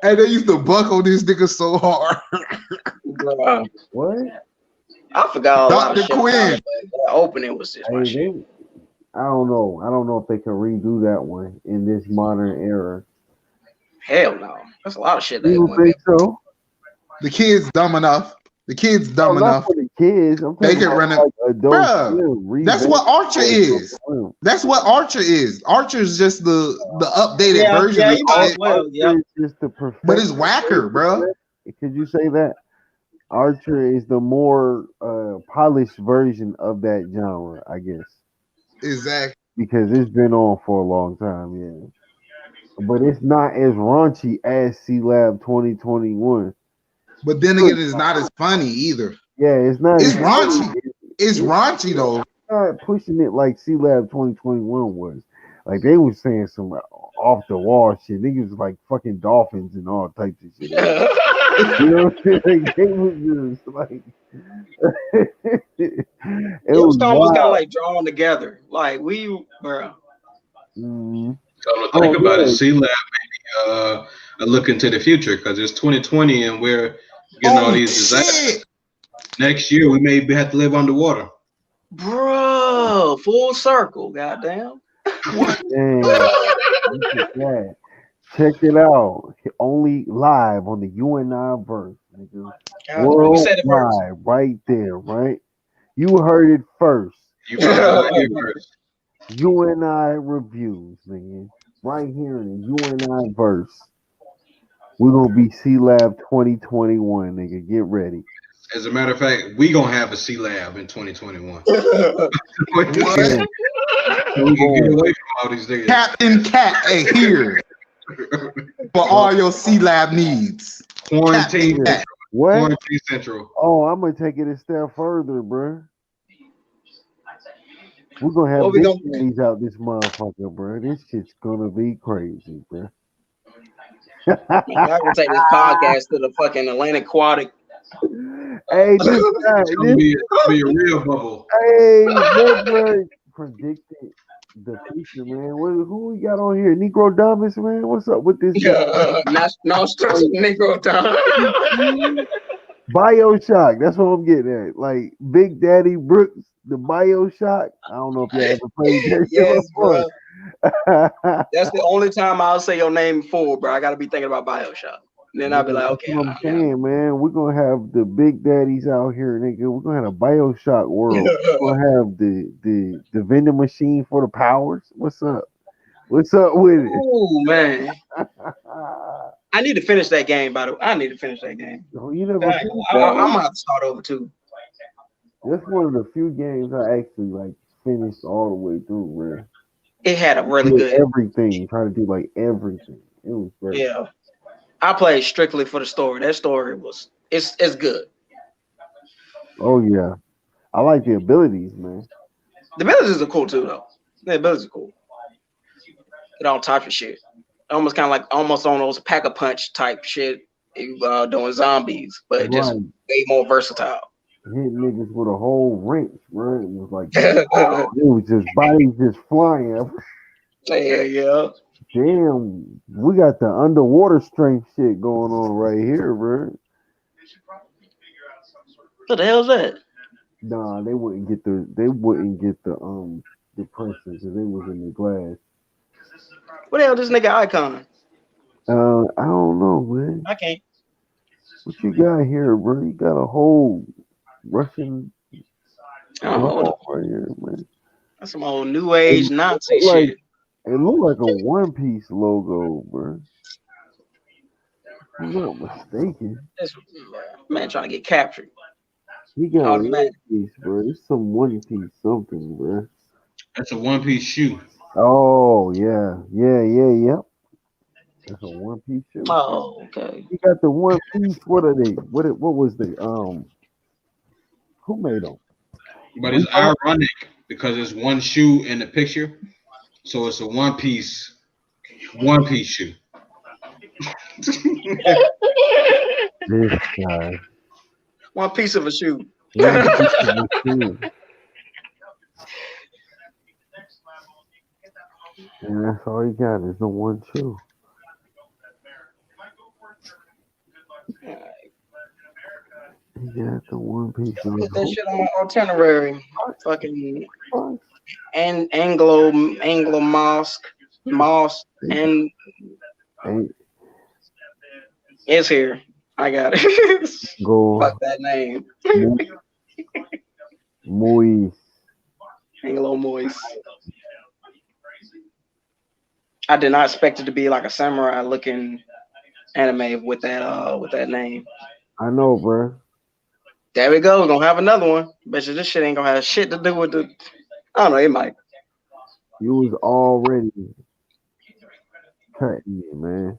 Speaker 5: And they used to buckle this nigga so hard.
Speaker 2: Bro.
Speaker 3: What?
Speaker 2: I forgot a lot of
Speaker 5: Dr.
Speaker 2: shit about
Speaker 5: Quinn.
Speaker 2: it, but that opening was just my
Speaker 3: Hey,
Speaker 2: shit.
Speaker 3: I don't know. I don't know if they can redo that one in this modern era.
Speaker 2: Hell no. That's a lot of shit they
Speaker 3: You don't
Speaker 2: went
Speaker 3: think so?
Speaker 5: The kid's dumb enough. The kid's dumb
Speaker 3: Not
Speaker 5: enough.
Speaker 3: for the kids. I'm
Speaker 5: They
Speaker 3: talking
Speaker 5: can
Speaker 3: about
Speaker 5: run it.
Speaker 3: like adult
Speaker 5: Bruh,
Speaker 3: film,
Speaker 5: that's what Archer is. That's what Archer is. Archer's just the updated version of
Speaker 2: you might as
Speaker 5: it,
Speaker 2: well. Yeah.
Speaker 3: Just the perfect.
Speaker 5: but it's whacker, bro.
Speaker 3: Could you say that? Archer is the more polished version of that genre, I guess,
Speaker 5: Exactly.
Speaker 3: because it's been on for a long time, yeah. But it's not as raunchy as C Lab 2021.
Speaker 5: But then again, it's not as funny either.
Speaker 3: Yeah, it's not.
Speaker 5: It's
Speaker 3: as
Speaker 5: raunchy.
Speaker 3: funny.
Speaker 5: It's raunchy though.
Speaker 3: Not pushing it like C Lab 2021 was. Like they was saying some off the wall shit. Niggas was like fucking dolphins and all types of shit. You know what I'm saying? Like, they was just like it was
Speaker 2: almost kind of like drawn together. Like bro.
Speaker 3: Mm-hmm.
Speaker 1: So think about it. C Lab maybe a look into the future because it's 2020 and we're getting all these disasters. Next year we may have to live underwater.
Speaker 2: Bro, full circle, goddamn.
Speaker 3: Dang. Check it out. Only live on the U.N.I. verse, nigga. Worldwide, right there, right? You heard it first.
Speaker 1: You heard it first.
Speaker 3: U.N.I. reviews, nigga. Right here in the U.N.I. verse. We're gonna be C Lab 2021, nigga. Get ready.
Speaker 1: As a matter of fact, we gonna have a C Lab in 2021.
Speaker 5: What?
Speaker 1: So we can get away from all these niggas.
Speaker 5: Captain Cat here for all your C Lab needs.
Speaker 1: Quarantine Central.
Speaker 3: What?
Speaker 1: Quarantine Central.
Speaker 3: Oh, I'm gonna take it a step further, bro. We're gonna have dictionaries out this motherfucker, bro. This shit's gonna be crazy, bro.
Speaker 2: I'm gonna take this podcast to the fucking Atlantic Aquatic.
Speaker 3: Hey, this guy,
Speaker 1: it's gonna be a real bubble.
Speaker 3: Hey, Network predicted the feature, man. Who we got on here? Negro Dumbest, man. What's up with this?
Speaker 2: No stress, Negro time.
Speaker 3: BioShock. That's what I'm getting at. Like Big Daddy Brooks, the BioShock. I don't know if y'all ever played that shit
Speaker 2: Yes, bro.
Speaker 3: before.
Speaker 2: That's the only time I'll say your name full, bro. I gotta be thinking about BioShock. Then I'll be like,
Speaker 3: That's
Speaker 2: okay,
Speaker 3: what I'm saying, man. We're gonna have the big daddies out here, nigga. We're gonna have a BioShock world. We're gonna have the vending machine for the powers. What's up? What's up with it?
Speaker 2: Oh man, I need to finish that game. By the way, I need to finish that game.
Speaker 3: Oh, you never
Speaker 2: I'm
Speaker 3: finished that one?
Speaker 2: gonna have to start over too.
Speaker 3: That's one of the few games I actually like finished all the way through, man.
Speaker 2: It had a really
Speaker 3: Did
Speaker 2: good.
Speaker 3: everything, try to do like everything. It was great.
Speaker 2: Yeah, I played strictly for the story. That story was it's good.
Speaker 3: Oh yeah, I like the abilities, man.
Speaker 2: The abilities are cool too, though. The abilities are cool. Get all types of shit. Almost kind of like almost on those pack a punch type shit. Doing zombies, but just
Speaker 3: Right,
Speaker 2: way more versatile.
Speaker 3: hit niggas with a whole wrench, bro. It was like, wow, it was just bodies just flying.
Speaker 2: yeah.
Speaker 3: Damn, we got the underwater strength shit going on right here, bro.
Speaker 2: What the hell's that?
Speaker 3: Nah, they wouldn't get the pressure because they was in the glass.
Speaker 2: What the hell this nigga icon?
Speaker 3: I don't know, man.
Speaker 2: I can't.
Speaker 3: What you got here, bro? You got a whole Russian
Speaker 2: I don't know.
Speaker 3: flag right here, man.
Speaker 2: That's some old new age Nazi
Speaker 3: look like
Speaker 2: shit.
Speaker 3: it looked like a One Piece logo, bro. If I'm not mistaken.
Speaker 2: This man trying to get captured.
Speaker 3: He got
Speaker 2: Oh,
Speaker 3: One
Speaker 2: man.
Speaker 3: Piece, bro. It's some One Piece something, bro.
Speaker 1: That's a one piece shoe.
Speaker 3: Oh yeah. That's a One Piece shoe.
Speaker 2: Oh, okay.
Speaker 3: You got the One Piece. What are they? What was the Who made them?
Speaker 1: But it's ironic because it's one shoe in the picture. So it's a one piece shoe.
Speaker 3: This guy.
Speaker 2: One piece of a shoe.
Speaker 3: One Piece of the shoe. And that's all you got is the one shoe. You got the One Piece of
Speaker 2: Put that
Speaker 3: the
Speaker 2: shit on my itinerary. Fucking
Speaker 3: shoe.
Speaker 2: Anglo Mosque, and
Speaker 3: Hey,
Speaker 2: it's here. I got it.
Speaker 3: go
Speaker 2: Fuck that name.
Speaker 3: muy.
Speaker 2: Anglo Moist. I did not expect it to be like a samurai looking anime with that name.
Speaker 3: I know, bro.
Speaker 2: There we go. We're gonna have another one. Bet you this shit ain't gonna have shit to do with the. I don't know. It might.
Speaker 3: You was already cutting me, man.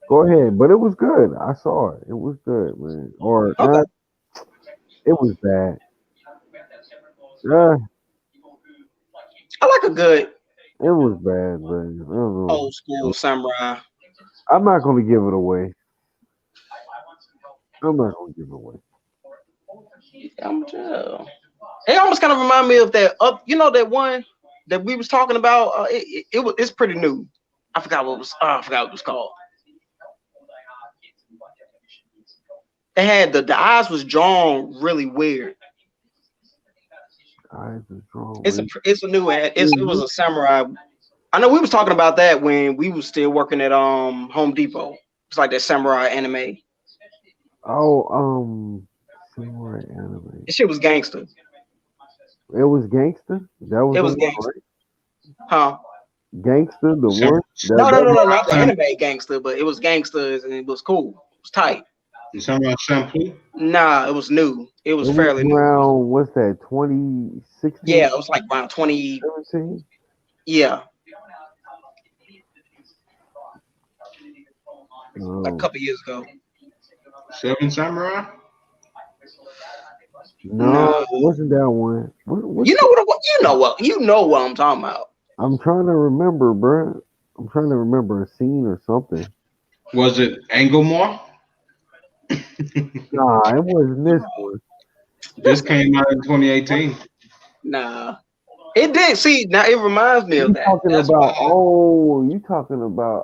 Speaker 3: Go ahead, but it was good. I saw it. It was good, man. Or
Speaker 2: Okay.
Speaker 3: it was bad. Uh,
Speaker 2: I like a good
Speaker 3: it was bad, man. I don't know.
Speaker 2: old school samurai.
Speaker 3: I'm not gonna give it away. I'm not gonna give it away.
Speaker 2: I'm tell. It almost kind of remind me of that. That one that we was talking about. It's pretty new. I forgot what it was called. They had the eyes was drawn really weird.
Speaker 3: Eyes are drawn.
Speaker 2: It's a new ad. It was a samurai. I know we was talking about that when we was still working at Home Depot. It's like that samurai anime.
Speaker 3: Oh, samurai anime.
Speaker 2: This shit was gangster.
Speaker 3: It was gangster. That was
Speaker 2: It
Speaker 3: the
Speaker 2: was
Speaker 3: one,
Speaker 2: gangster.
Speaker 3: right?
Speaker 2: Huh?
Speaker 3: Gangster, the one.
Speaker 2: No, not the anime gangster, but it was gangsters and it was cool. It was tight.
Speaker 1: You talking about shampoo?
Speaker 2: Nah, it was new. It was fairly new.
Speaker 3: Around what's that? 2016.
Speaker 2: Yeah, it was like around
Speaker 3: 17.
Speaker 2: Yeah, like a couple years ago.
Speaker 1: Seven Samurai?
Speaker 3: No, it wasn't that one. What
Speaker 2: You know what I'm talking about.
Speaker 3: I'm trying to remember, bro. I'm trying to remember a scene or something.
Speaker 1: Was it Anglemore?
Speaker 3: Nah, it wasn't this one.
Speaker 1: This came out in 2018.
Speaker 2: Nah, It did. See, now it reminds me of
Speaker 3: You
Speaker 2: that.
Speaker 3: talking
Speaker 2: That's
Speaker 3: about?
Speaker 2: why.
Speaker 3: Oh, you talking about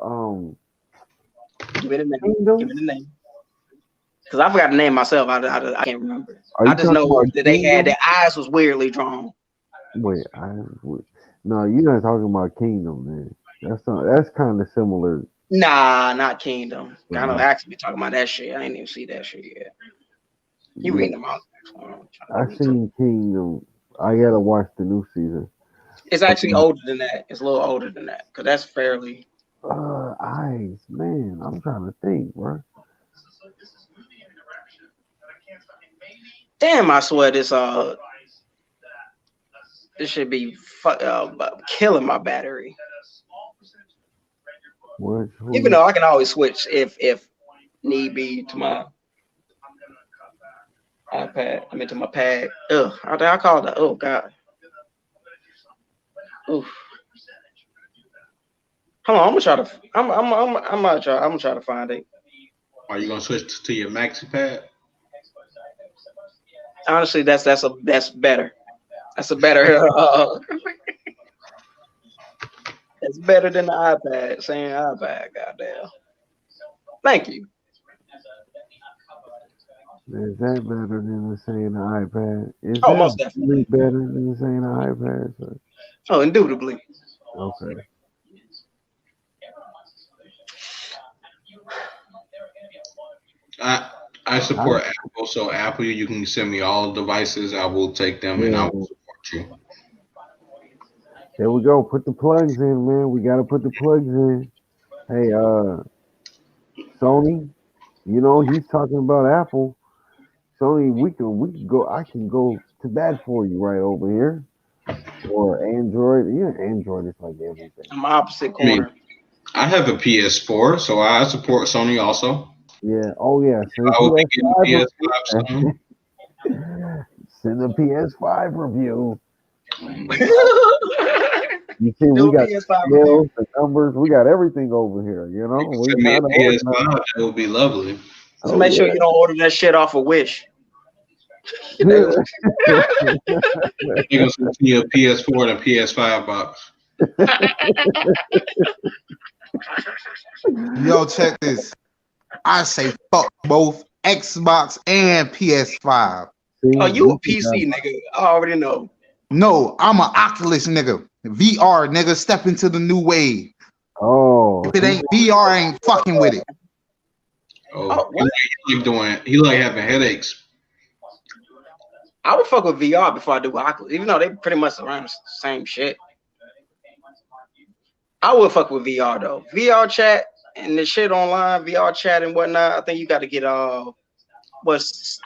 Speaker 2: Give me the name. Give
Speaker 3: Kingdom?
Speaker 2: me the name. Because I forgot the name myself. I can't remember.
Speaker 3: Are
Speaker 2: I
Speaker 3: you
Speaker 2: just
Speaker 3: talking
Speaker 2: know
Speaker 3: about
Speaker 2: that they had
Speaker 3: Kingdom?
Speaker 2: their eyes was weirdly drawn.
Speaker 3: Wait, no, you're not talking about Kingdom, man. That's kind of similar.
Speaker 2: Nah, not Kingdom. I know
Speaker 3: Uh,
Speaker 2: actually talking about that shit. I ain't even see that shit yet. You
Speaker 3: yeah,
Speaker 2: reading them out?
Speaker 3: I seen Kingdom. I gotta watch the new season.
Speaker 2: It's actually older than that. It's a little older than that because that's fairly.
Speaker 3: Eyes, man. I'm trying to think, bro.
Speaker 2: Damn, I swear this should be killing my battery.
Speaker 3: Who
Speaker 2: Even
Speaker 3: you?
Speaker 2: though I can always switch if need be to my iPad. I mean to my pad. Ugh, I call that. Oh god. Oof. Hold on, I'm gonna try to. I'm gonna try to find it.
Speaker 1: Are you gonna switch to your maxi pad?
Speaker 2: Honestly, that's better. That's a better. That's better than the iPad. Saying iPad. Goddamn. Thank you.
Speaker 3: Is that better than the saying the iPad? Is
Speaker 2: Oh,
Speaker 3: that
Speaker 2: most
Speaker 3: really
Speaker 2: definitely.
Speaker 3: better than the saying the iPad? Sir?
Speaker 2: Oh, indubitably.
Speaker 3: Okay.
Speaker 1: I I
Speaker 3: I,
Speaker 1: support Apple, so Apple, you can send me all devices. I will take them, and I will
Speaker 3: yeah.
Speaker 1: support you.
Speaker 3: There we go. Put the plugs in, man. We gotta put the plugs in. Hey, Sony. You know he's talking about Apple. Sony, we can go. I can go to bat for you right over here. Or Android. Yeah, Android is like everything.
Speaker 2: I'm opposite
Speaker 1: I mean,
Speaker 2: corner.
Speaker 1: I have a PS4, so I support Sony also.
Speaker 3: Yeah. Oh yeah. Send
Speaker 1: I will be
Speaker 3: a
Speaker 1: getting
Speaker 3: PS5
Speaker 1: PS5 soon.
Speaker 3: review. Send a PS5 review. You see,
Speaker 2: Do
Speaker 3: we
Speaker 2: a
Speaker 3: got the
Speaker 2: PS5 review.
Speaker 3: scales, the numbers, we got everything over here. You know,
Speaker 1: You can
Speaker 3: we
Speaker 1: send me
Speaker 3: kind of
Speaker 1: a
Speaker 3: organized.
Speaker 1: PS5. That would be lovely.
Speaker 2: Just
Speaker 3: Oh
Speaker 2: make sure
Speaker 3: yeah.
Speaker 2: you don't order that shit off of Wish. They was-
Speaker 1: They're gonna send me a PS4 and a PS5 box.
Speaker 5: Yo, check this. I say fuck both Xbox and PS5.
Speaker 3: See,
Speaker 2: oh, you
Speaker 3: we
Speaker 2: a
Speaker 3: got.
Speaker 2: PC nigga? I already know.
Speaker 5: No, I'm an Oculus nigga. VR nigga, step into the new wave.
Speaker 3: Oh,
Speaker 5: If it ain't VR, I ain't fucking with it.
Speaker 1: Oh,
Speaker 2: Oh, what?
Speaker 1: he like having headaches.
Speaker 2: I would fuck with VR before I do Oculus, even though they pretty much around the same shit. I would fuck with VR though. VR chat and the shit online, VR chat and whatnot. I think you got to get what's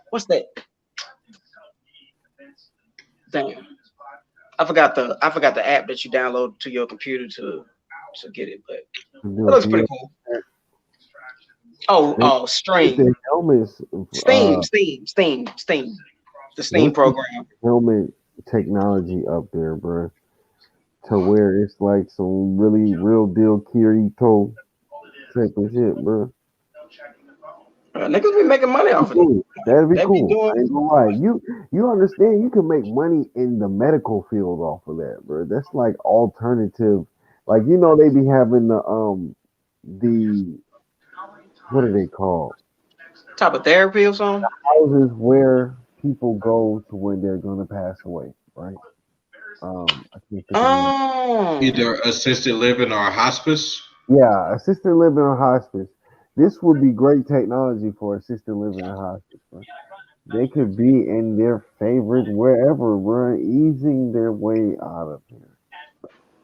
Speaker 2: what's that? Damn, I forgot the app that you download to your computer to get it, but it
Speaker 3: do a
Speaker 2: looks pretty
Speaker 3: VR.
Speaker 2: cool. Oh,
Speaker 3: Get the
Speaker 2: Stream,
Speaker 3: helmets.
Speaker 2: Steam, the Steam
Speaker 3: Once you
Speaker 2: program.
Speaker 3: helmet technology up there, bro, to where it's like some really real deal Kirito type of shit, bro.
Speaker 2: Niggas be making money
Speaker 3: That'd
Speaker 2: off
Speaker 3: be
Speaker 2: of it.
Speaker 3: cool. That'd be
Speaker 2: They be
Speaker 3: cool. I
Speaker 2: doing.
Speaker 3: ain't gonna lie. You understand? You can make money in the medical field off of that, bro. That's like alternative. Like they be having the what are they called?
Speaker 2: Type of therapy or something?
Speaker 3: Houses where people go to when they're gonna pass away, right? I can't think of the name.
Speaker 2: Oh,
Speaker 1: Either assisted living or hospice.
Speaker 3: Yeah, assisted living or hospice. This would be great technology for assisted living and hospice, bro. They could be in their favorite wherever, bro, easing their way out of here.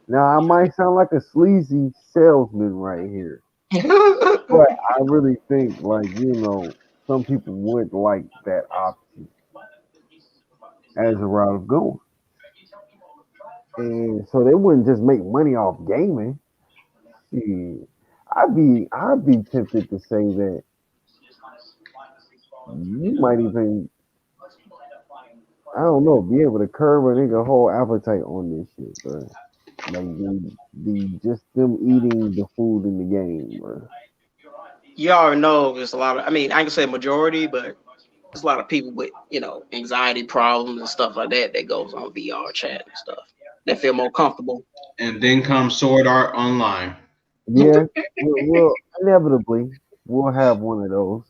Speaker 3: Now, I might sound like a sleazy salesman right here, but I really think, like, some people would like that option as a route of going. And so they wouldn't just make money off gaming. Shit. I'd be tempted to say that you might even, I don't know, be able to curb a nigga whole appetite on this shit, bro. Like the just them eating the food in the game, bro.
Speaker 2: you already know there's a lot of. I mean, I can say majority, but there's a lot of people with, anxiety problems and stuff like that that goes on VR chat and stuff. They feel more comfortable.
Speaker 1: And then comes Sword Art Online.
Speaker 3: Yeah, we'll inevitably we'll have one of those.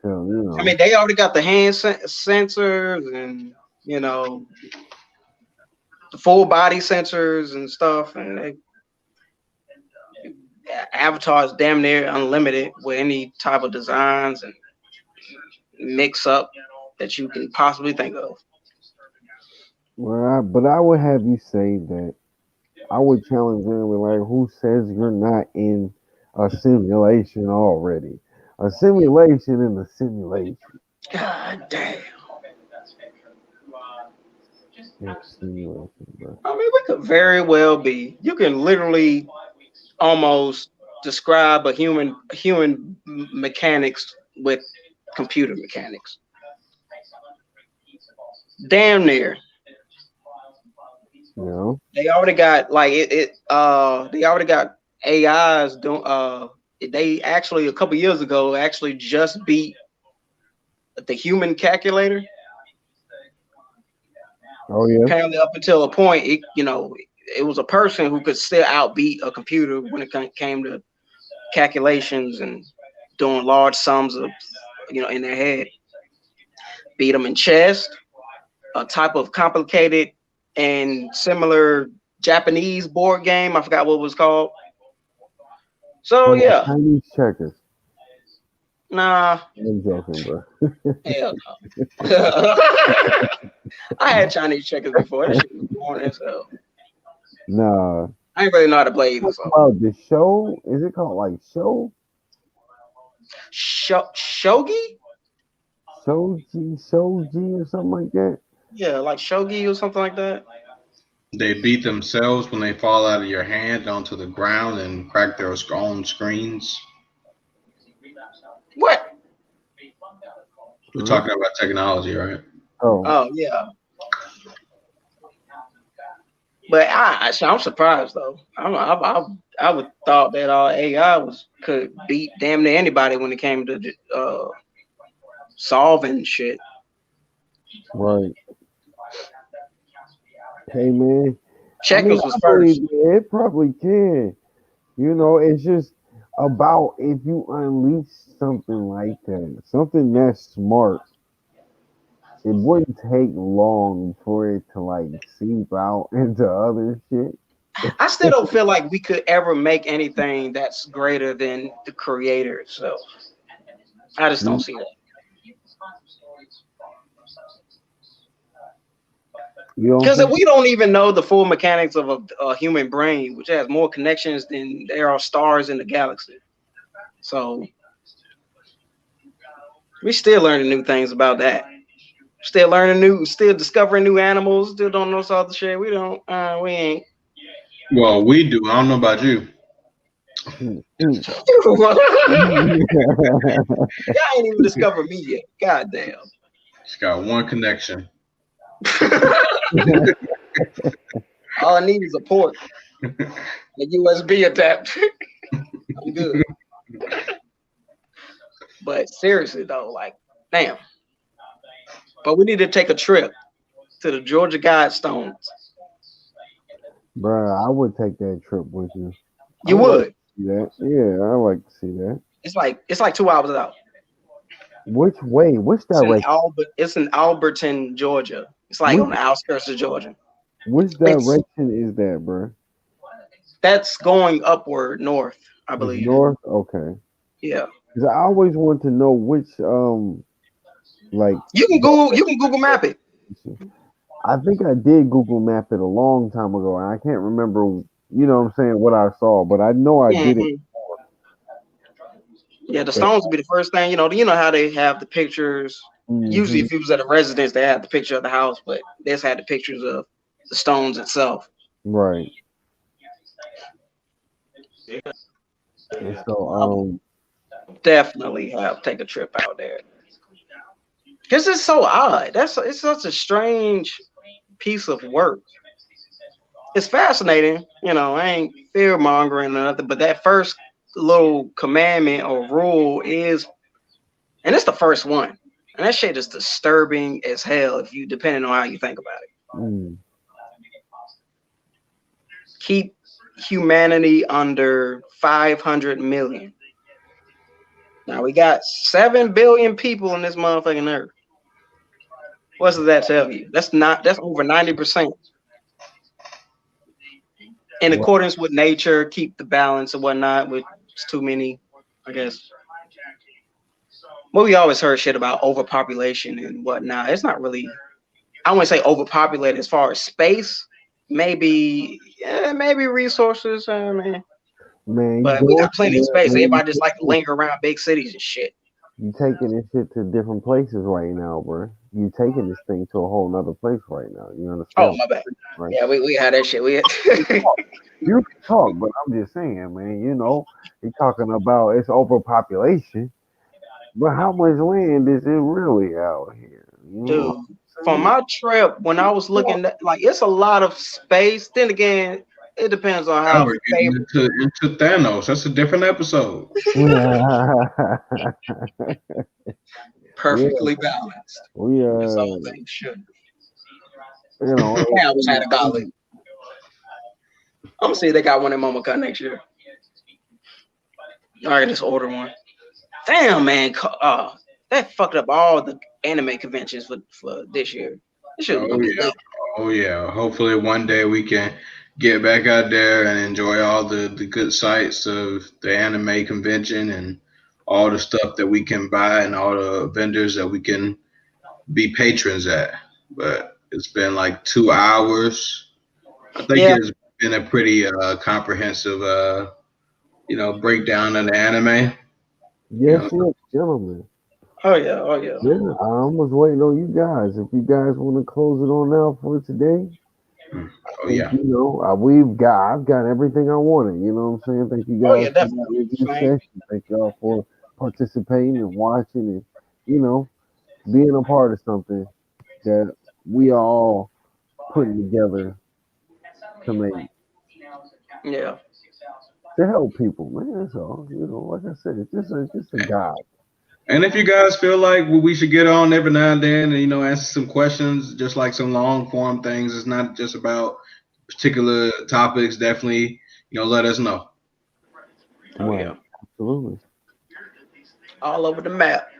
Speaker 3: So
Speaker 2: I mean, they already got the hand sensors and the full body sensors and stuff, and Avatar is damn near unlimited with any type of designs and mix up that you can possibly think of.
Speaker 3: but I would have you say that I would challenge them with like, who says you're not in a simulation already? A simulation in a simulation.
Speaker 2: God damn.
Speaker 3: Yeah, simulation, bro.
Speaker 2: I mean, we could very well be. You can literally almost describe a human mechanics with computer mechanics. Damn near.
Speaker 3: You know?
Speaker 2: They already got like they already got AIs doing they actually a couple years ago actually just beat the human calculator.
Speaker 3: Oh yeah.
Speaker 2: Apparently up until a point it was a person who could still outbeat a computer when it came to calculations and doing large sums of in their head. Beat them in chess, a type of complicated and similar Japanese board game. I forgot what it was called. So
Speaker 3: Talking about
Speaker 2: yeah,
Speaker 3: Chinese checkers.
Speaker 2: nah,
Speaker 3: I'm joking, bro.
Speaker 2: hell no. I had Chinese checkers before. That shit was boring as hell.
Speaker 3: Nah.
Speaker 2: I ain't really know how to play either.
Speaker 3: Talking
Speaker 2: So
Speaker 3: about the show? Is it called like show?
Speaker 2: shogi,
Speaker 3: Shoji or something like that?
Speaker 2: yeah, like shogi or something like that.
Speaker 1: They beat themselves when they fall out of your hand onto the ground and crack their own screens.
Speaker 2: What?
Speaker 1: We're
Speaker 3: Huh?
Speaker 1: talking about technology, right?
Speaker 3: Oh.
Speaker 2: Oh yeah. But I'm surprised though. I would thought that AI could beat damn near anybody when it came to solving shit.
Speaker 3: Right. Hey man. I mean,
Speaker 2: Checkers was
Speaker 3: I believe
Speaker 2: first.
Speaker 3: it probably can. It's just about if you unleash something like that, something that's smart, it wouldn't take long for it to like seep out into other shit.
Speaker 2: I still don't feel like we could ever make anything that's greater than the creator itself. I just don't
Speaker 3: You,
Speaker 2: see that.
Speaker 3: you don't
Speaker 2: Because
Speaker 3: think?
Speaker 2: we don't even know the full mechanics of a human brain, which has more connections than there are stars in the galaxy. So we still learning new things about that. Still discovering new animals. Still don't know this other shit. We don't. We ain't.
Speaker 1: Well, we do. I don't know about you.
Speaker 2: Y'all ain't even discovered me yet. God damn.
Speaker 1: It's got one connection.
Speaker 2: All I need is a port, a USB adapter. I'm good. But seriously though, like, damn. But we need to take a trip to the Georgia Guidestones.
Speaker 3: Bruh, I would take that trip with you. I
Speaker 2: You
Speaker 3: would like
Speaker 2: would.
Speaker 3: to see that. Yeah, I like to see that.
Speaker 2: It's like 2 hours out.
Speaker 3: Which way? Which
Speaker 2: It's in
Speaker 3: direction?
Speaker 2: Alberton, Georgia. It's like
Speaker 3: Which
Speaker 2: on the outskirts of Georgia.
Speaker 3: which
Speaker 2: It's
Speaker 3: direction is that, bruh?
Speaker 2: that's going upward north, I
Speaker 3: It's
Speaker 2: believe.
Speaker 3: north. Okay.
Speaker 2: Yeah.
Speaker 3: 'Cause I always want to know which like
Speaker 2: You can Google map it.
Speaker 3: I think I did Google Map it a long time ago, and I can't remember. What I'm saying, what I saw, but I know I did it.
Speaker 2: Mhm. Yeah, the stones would be the first thing. You know how they have the pictures. Usually,
Speaker 3: Hmm.
Speaker 2: if you was at a residence, they had the picture of the house, but this had the pictures of the stones itself.
Speaker 3: Right. And so,
Speaker 2: I would definitely have take a trip out there because it's so odd. It's such a strange piece of work. It's fascinating. I ain't fear mongering or nothing, but that first little commandment or rule is And it's the first one. And that shit is disturbing as hell if you depending on how you think about it.
Speaker 3: Mm.
Speaker 2: Keep humanity under 500 million. Now we got 7 billion people on this motherfucking earth. What does that tell you? That's over 90%. In accordance with nature, keep the balance and whatnot, with too many, I guess. Well, we always heard shit about overpopulation and whatnot. It's not really, I wouldn't say overpopulated as far as space. Maybe resources, man.
Speaker 3: Man,
Speaker 2: But we got plenty of space. Everybody just like to linger around big cities and shit.
Speaker 3: You taking this shit to different places right now, bro. You taking this thing to a whole nother place right now. You understand?
Speaker 2: Oh, my bad. Right? Yeah, we had that shit.
Speaker 3: You can talk, but I'm just saying, man. You know, you're talking about it's overpopulation, but how much land is it really out here? You
Speaker 2: Dude, for my trip, when I was looking at, like, it's a lot of space. Then again, it depends on how.
Speaker 1: We're getting into Thanos. That's a different episode.
Speaker 2: Perfectly balanced.
Speaker 3: We
Speaker 2: That's all things should.
Speaker 3: You know,
Speaker 2: I always had a golly. I'm gonna see if they got one in Momoka next year. I can just order one. Damn, man, that fucked up all the anime conventions for this year.
Speaker 1: Oh yeah. Hopefully one day we can get back out there and enjoy all the good sights of the anime convention and all the stuff that we can buy and all the vendors that we can be patrons at. But it's been like 2 hours. I think it's been a pretty comprehensive breakdown of the anime.
Speaker 3: Yes, gentlemen.
Speaker 2: Oh yeah.
Speaker 3: Yeah, I was waiting on you guys. If you guys want to close it on out for today.
Speaker 1: Oh yeah.
Speaker 3: You know, I've got everything I wanted. You know what I'm saying? Thank you guys for that review session. Thank y'all for participating and watching and being a part of something that we are all putting together to make.
Speaker 2: Yeah.
Speaker 3: To help people, man. That's all. Like I said, it's just a guide.
Speaker 1: And if you guys feel like we should get on every now and then and answer some questions, just like some long form things, it's not just about particular topics. Definitely, let us know.
Speaker 2: Oh yeah,
Speaker 3: absolutely.
Speaker 2: All over the map.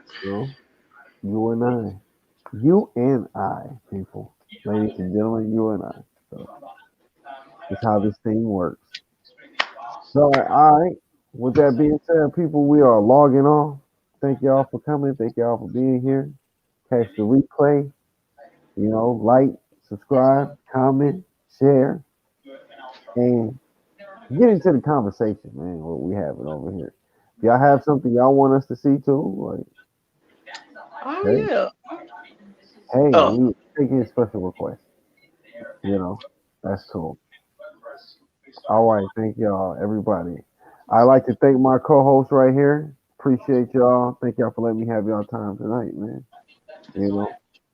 Speaker 3: U.N.I, people, ladies and gentlemen, U.N.I. So that's how this thing works. So, all right. With that being said, people, we are logging off. Thank y'all for coming. Thank y'all for being here. Catch the replay. Like, subscribe, comment, share, and get into the conversation, man. What we having over here. If y'all have something y'all want us to see too,
Speaker 2: yeah.
Speaker 3: Hey, we taking special requests. That's cool. All right, thank y'all, everybody. I'd like to thank my co-host right here. Appreciate y'all. Thank y'all for letting me have y'all time tonight, man.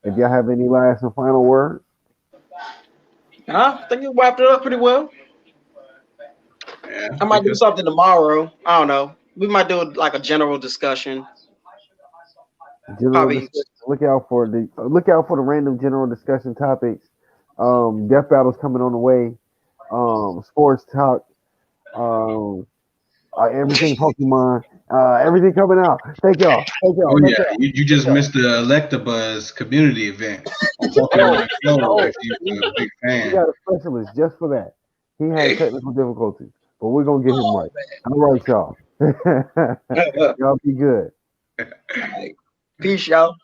Speaker 3: If y'all have any last and final words.
Speaker 2: I think you wrapped it up pretty well.
Speaker 1: Yeah,
Speaker 2: I might do something tomorrow. I don't know. We might do like a general discussion.
Speaker 3: Look out for the random general discussion topics. Death battles coming on the way. Sports talk. Everything Pokemon. Everything coming out. Thank y'all.
Speaker 1: Oh yeah, you just missed the Electabuzz community event. Pokemon Go. If you're a big fan.
Speaker 3: We got a specialist just for that. He had technical difficulties, but we're gonna get him right. All right, y'all. Y'all be good.
Speaker 2: Peace, y'all.